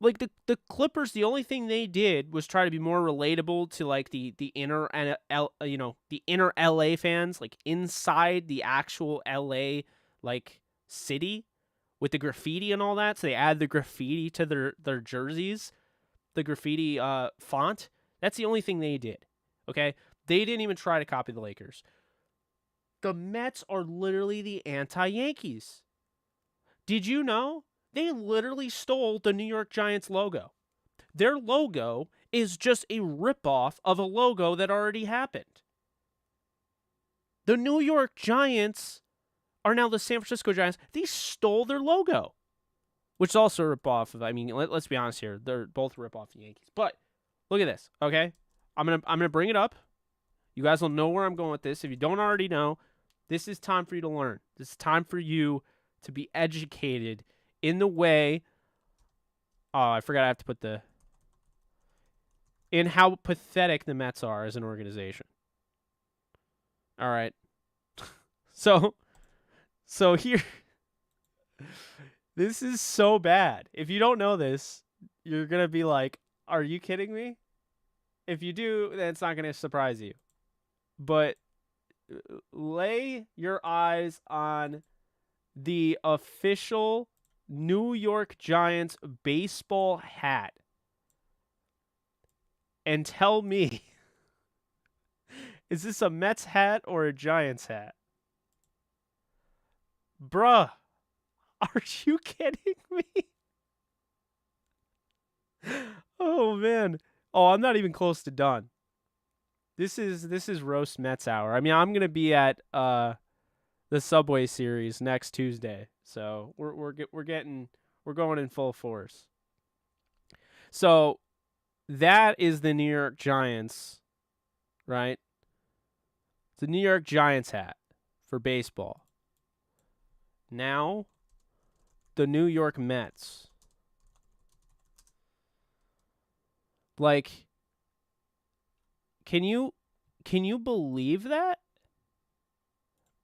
like the Clippers, the only thing they did was try to be more relatable to like the inner and the inner LA fans, like inside the actual LA like city with the graffiti and all that. So they add the graffiti to their jerseys, the graffiti font. That's the only thing they did. Okay, they didn't even try to copy the Lakers. The Mets are literally the anti-Yankees. Did you know? They literally stole the New York Giants logo. Their logo is just a ripoff of a logo that already happened. The New York Giants are now the San Francisco Giants. They stole their logo, which is also a ripoff of, I mean, let's be honest here. They're both a ripoff of the Yankees. But look at this, okay? I'm gonna bring it up. You guys will know where I'm going with this. If you don't already know, this is time for you to learn. This is time for you to be educated in the way, I forgot I have to put in how pathetic the Mets are as an organization. All right. So here, this is so bad. If you don't know this, you're going to be like, are you kidding me? If you do, then it's not going to surprise you. But lay your eyes on the official New York Giants baseball hat and tell me, is this a Mets hat or a Giants hat? Bruh, are you kidding me? Oh, man. Oh, I'm not even close to done. This is roast Mets hour. I mean, I'm going to be at the Subway Series next Tuesday. So we're going in full force. So that is the New York Giants, right? The New York Giants hat for baseball. Now, the New York Mets. Like, can you believe that?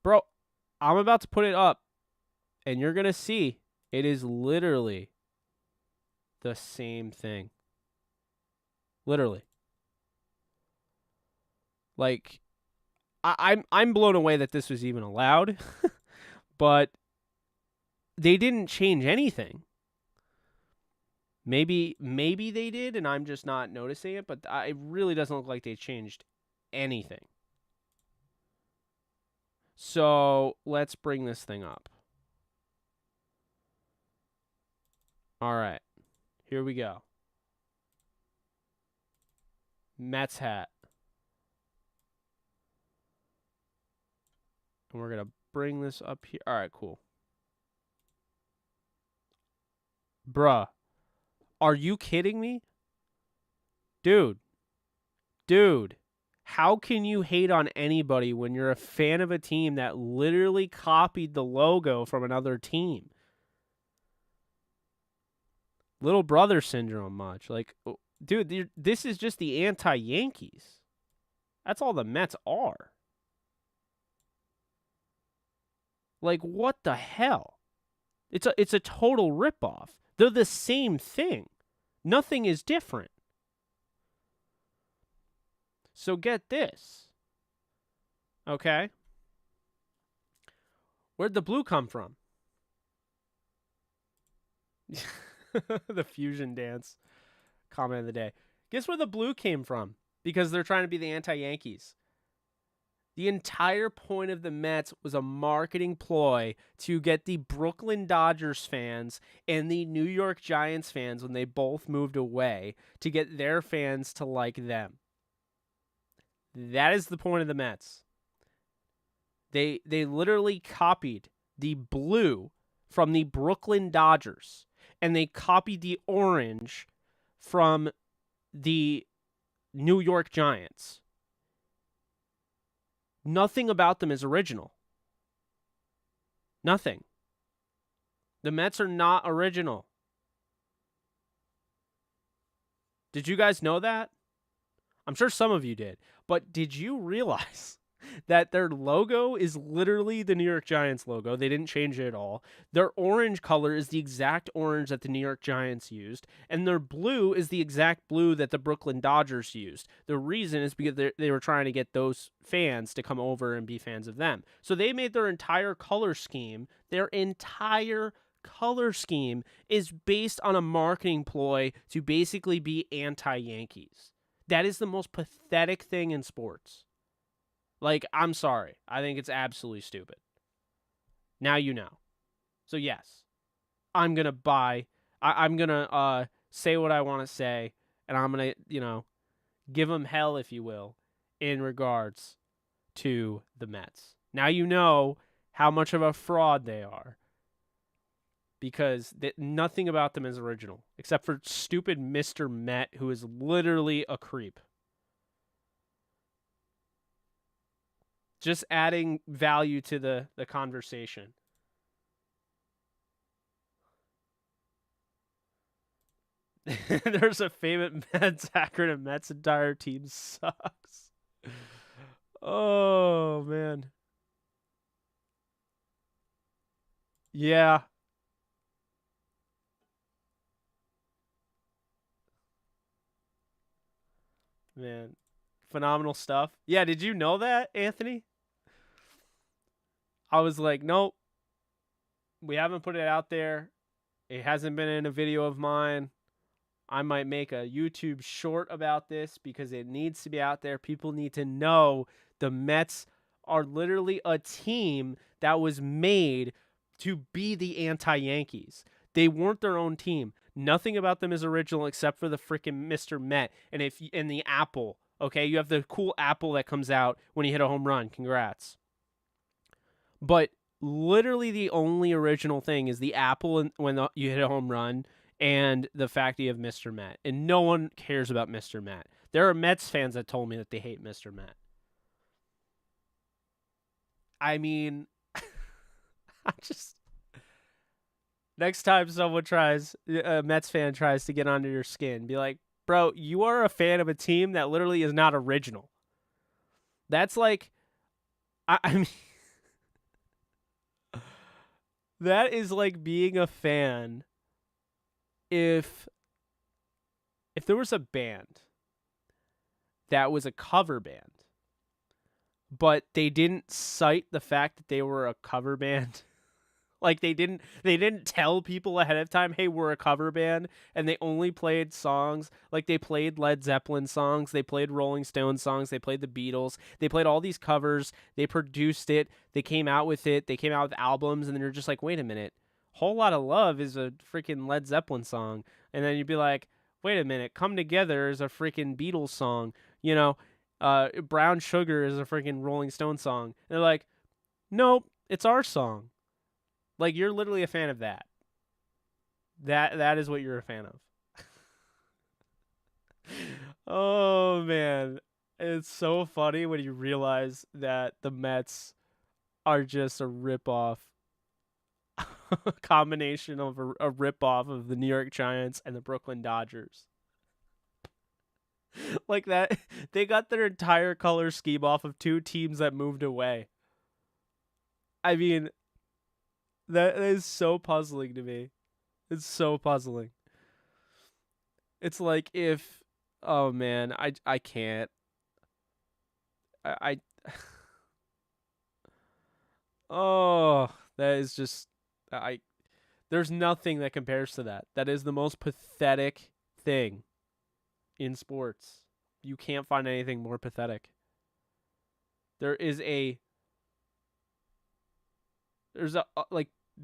Bro, I'm about to put it up. And you're going to see it is literally the same thing. Literally. Like, I'm blown away that this was even allowed. But they didn't change anything. Maybe they did, and I'm just not noticing it. But it really doesn't look like they changed anything. So let's bring this thing up. All right, here we go. Mets hat. And we're going to bring this up here. All right, cool. Bruh, are you kidding me? Dude, how can you hate on anybody when you're a fan of a team that literally copied the logo from another team? Little brother syndrome much. Like, dude, this is just the anti-Yankees. That's all the Mets are. Like, what the hell? It's a total ripoff. They're the same thing. Nothing is different. So get this. Okay? Where'd the blue come from? The fusion dance comment of the day. Guess where the blue came from? Because they're trying to be the anti-Yankees. The entire point of the Mets was a marketing ploy to get the Brooklyn Dodgers fans and the New York Giants fans, when they both moved away, to get their fans to like them. That is the point of the Mets. They literally copied the blue from the Brooklyn Dodgers, and they copied the orange from the New York Giants. Nothing about them is original. Nothing. The Mets are not original. Did you guys know that? I'm sure some of you did. But did you realize that their logo is literally the New York Giants logo. They didn't change it at all. Their orange color is the exact orange that the New York Giants used, and their blue is the exact blue that the Brooklyn Dodgers used. The reason is because they were trying to get those fans to come over and be fans of them. So they made their entire color scheme, is based on a marketing ploy to basically be anti-Yankees. That is the most pathetic thing in sports. Like, I'm sorry. I think it's absolutely stupid. Now you know. So yes, I'm going to buy. I'm going to say what I want to say, and I'm going to, give them hell, if you will, in regards to the Mets. Now you know how much of a fraud they are. Because nothing about them is original, except for stupid Mr. Met, who is literally a creep. Just adding value to the conversation. There's a famous Mets acronym. Mets entire team sucks. Oh, man. Yeah. Man, phenomenal stuff. Yeah, did you know that, Anthony? I was like, nope, we haven't put it out there. It hasn't been in a video of mine. I might make a YouTube short about this because it needs to be out there. People need to know the Mets are literally a team that was made to be the anti-Yankees. They weren't their own team. Nothing about them is original except for the freaking Mr. Met and the apple. Okay, you have the cool apple that comes out when you hit a home run. Congrats. But literally the only original thing is the apple when you hit a home run and the fact that you have Mr. Met. And no one cares about Mr. Met. There are Mets fans that told me that they hate Mr. Met. I mean, I just... Next time a Mets fan tries to get under your skin, be like, bro, you are a fan of a team that literally is not original. That's like, I mean, that is like being a fan if there was a band that was a cover band, but they didn't cite the fact that they were a cover band. Like they didn't tell people ahead of time, hey, we're a cover band, and they only played songs, like they played Led Zeppelin songs, they played Rolling Stones songs, they played the Beatles, they played all these covers, they produced it, they came out with albums, and then you're just like, wait a minute, Whole Lotta Love is a freaking Led Zeppelin song, and then you'd be like, wait a minute, Come Together is a freaking Beatles song, Brown Sugar is a freaking Rolling Stone song, and they're like, nope, it's our song. Like, you're literally a fan of that. That is what you're a fan of. Oh, man. It's so funny when you realize that the Mets are just a ripoff. Combination of a ripoff of the New York Giants and the Brooklyn Dodgers. Like that, they got their entire color scheme off of two teams that moved away. I mean... That is so puzzling to me. It's so puzzling. It's like if, oh man, I can't. Oh, that is just, there's nothing that compares to that. That is the most pathetic thing in sports. You can't find anything more pathetic.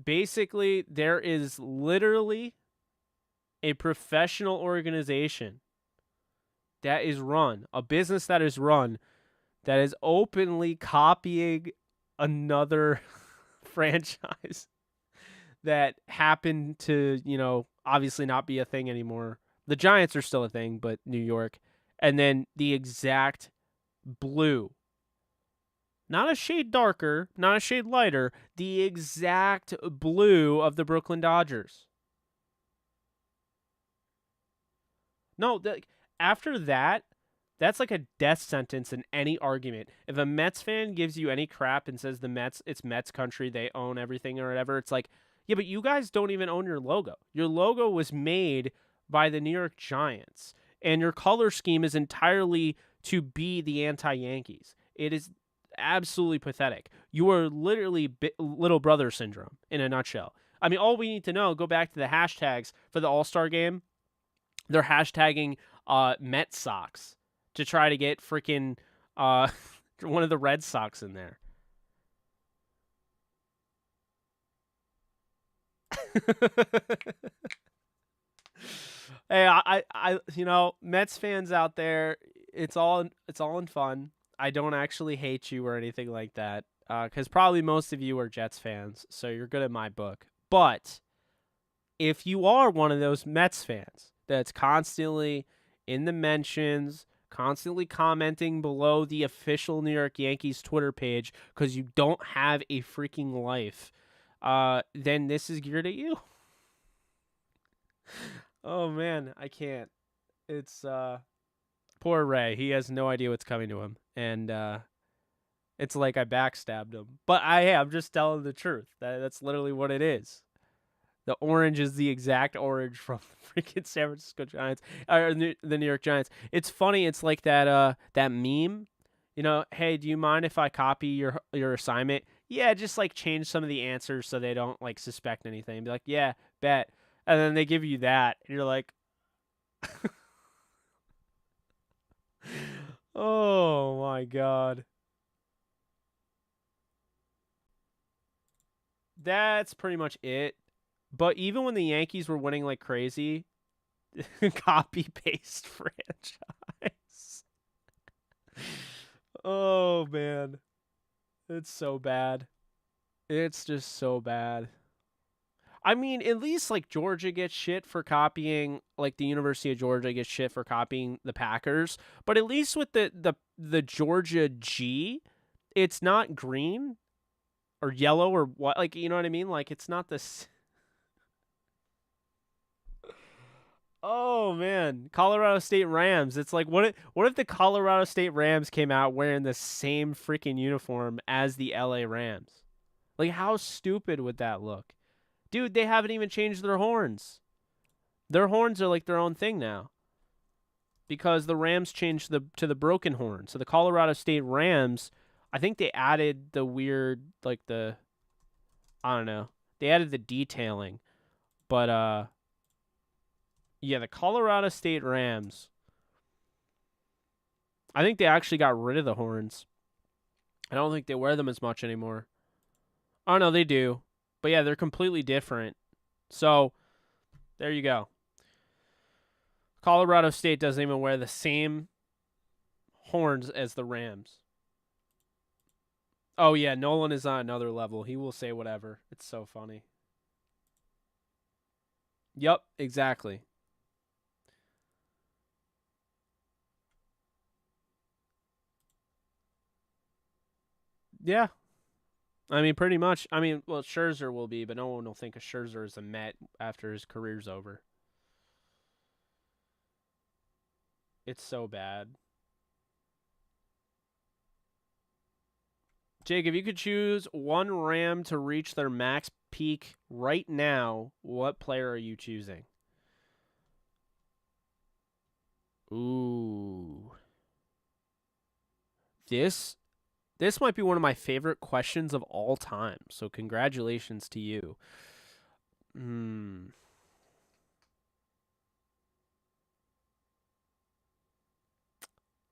Basically, there is literally a professional organization that is run, a business that is run, that is openly copying another franchise that happened to, obviously not be a thing anymore. The Giants are still a thing, but New York. And then the exact blue. Not a shade darker, not a shade lighter, the exact blue of the Brooklyn Dodgers. No, after that, That's like a death sentence in any argument. If a Mets fan gives you any crap and says it's Mets country, they own everything or whatever, it's like, yeah, but you guys don't even own your logo. Your logo was made by the New York Giants, and your color scheme is entirely to be the anti-Yankees. It is absolutely pathetic. You are literally little brother syndrome in a nutshell. I mean, all we need to know, go back to the hashtags for the All-Star game. They're hashtagging Met Sox to try to get freaking one of the Red Sox in there. Hey, Mets fans out there, it's all in fun. I don't actually hate you or anything like that, because probably most of you are Jets fans, so you're good in my book. But if you are one of those Mets fans that's constantly in the mentions, constantly commenting below the official New York Yankees Twitter page because you don't have a freaking life, then this is geared at you. Oh man, I can't. It's poor Ray. He has no idea what's coming to him, and it's like I backstabbed him. But I'm just telling the truth. That's literally what it is. The orange is the exact orange from the freaking San Francisco Giants, or the New York Giants. It's funny. It's like that meme. You know, hey, do you mind if I copy your assignment? Yeah, just like change some of the answers so they don't like suspect anything. Be like, yeah, bet. And then they give you that, and you're like, oh my god. That's pretty much it. But even when the Yankees were winning like crazy, copy paste franchise. Oh man. It's so bad. It's just so bad. I mean, at least like Georgia gets shit for copying, like the University of Georgia gets shit for copying the Packers, but at least with the Georgia G, it's not green or yellow or what, like, you know what I mean? Like, it's not this. Oh man, Colorado State Rams. It's like, what if the Colorado State Rams came out wearing the same freaking uniform as the LA Rams? Like, how stupid would that look? Dude, they haven't even changed their horns. Their horns are like their own thing now. Because the Rams changed to the broken horn. So the Colorado State Rams, I think they added the weird, like I don't know. They added the detailing. But yeah, the Colorado State Rams, I think they actually got rid of the horns. I don't think they wear them as much anymore. Oh no, they do. But yeah, they're completely different. So, there you go. Colorado State doesn't even wear the same horns as the Rams. Oh yeah, Nolan is on another level. He will say whatever. It's so funny. Yep, exactly. Yeah. I mean, pretty much. I mean, well, Scherzer will be, but no one will think of Scherzer as a Met after his career's over. It's so bad. Jake, if you could choose one Ram to reach their max peak right now, what player are you choosing? Ooh. This might be one of my favorite questions of all time. So congratulations to you.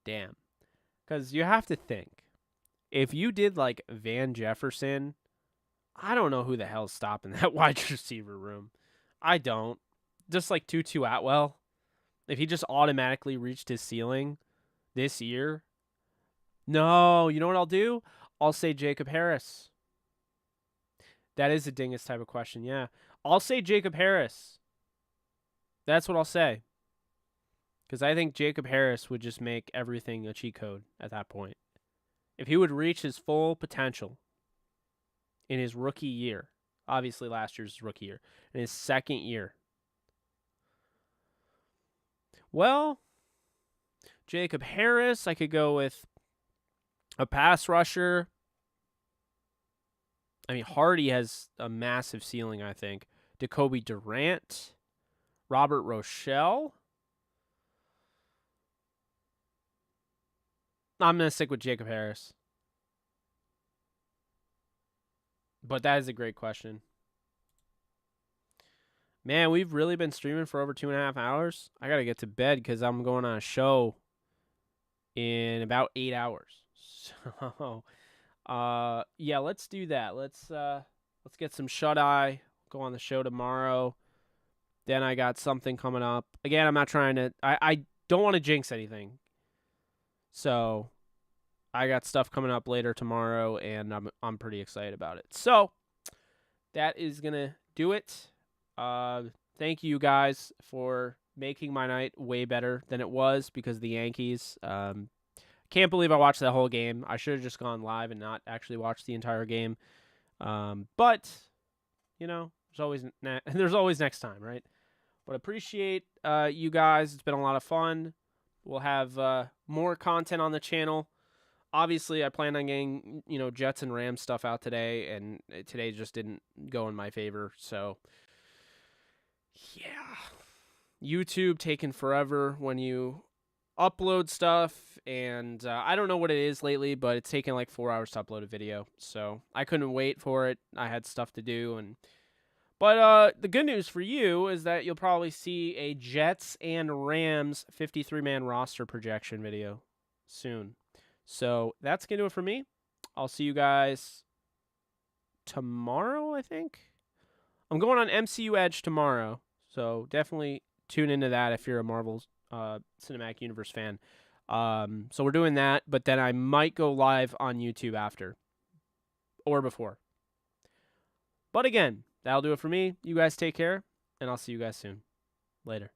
Damn. Because you have to think. If you did like Van Jefferson, I don't know who the hell's stopping that wide receiver room. I don't. Just like Tutu Atwell. If he just automatically reached his ceiling this year. No, you know what I'll do? I'll say Jacob Harris. That is a dingus type of question, yeah. I'll say Jacob Harris. That's what I'll say. Because I think Jacob Harris would just make everything a cheat code at that point. If he would reach his full potential in his rookie year, obviously last year's rookie year, in his second year. Well, Jacob Harris. I could go with a pass rusher. I mean, Hardy has a massive ceiling, I think. Jacoby Durant. Robert Rochelle. I'm going to stick with Jacob Harris. But that is a great question. Man, we've really been streaming for over 2.5 hours. I got to get to bed because I'm going on a show in about 8 hours. So, yeah, let's do that. Let's get some shut-eye. Go on the show tomorrow. Then I got something coming up. Again, I'm not trying to... I don't want to jinx anything. So, I got stuff coming up later tomorrow, and I'm pretty excited about it. So, that is going to do it. Thank you guys for making my night way better than it was because of the Yankees. Can't believe I watched that whole game. I should have just gone live and not actually watched the entire game. But, you know, there's always next time, right? But appreciate you guys. It's been a lot of fun. We'll have more content on the channel. Obviously, I plan on getting, Jets and Rams stuff out today, and today just didn't go in my favor. So, yeah. YouTube taking forever when you upload stuff, and I don't know what it is lately, but it's taking like 4 hours to upload a video. So, I couldn't wait for it. I had stuff to do, But the good news for you is that you'll probably see a Jets and Rams 53-man roster projection video soon. So that's going to do it for me. I'll see you guys tomorrow, I think. I'm going on MCU Edge tomorrow, so definitely tune into that if you're a Marvel Cinematic Universe fan. So we're doing that, but then I might go live on YouTube after or before. But again, that'll do it for me. You guys take care, and I'll see you guys soon. Later.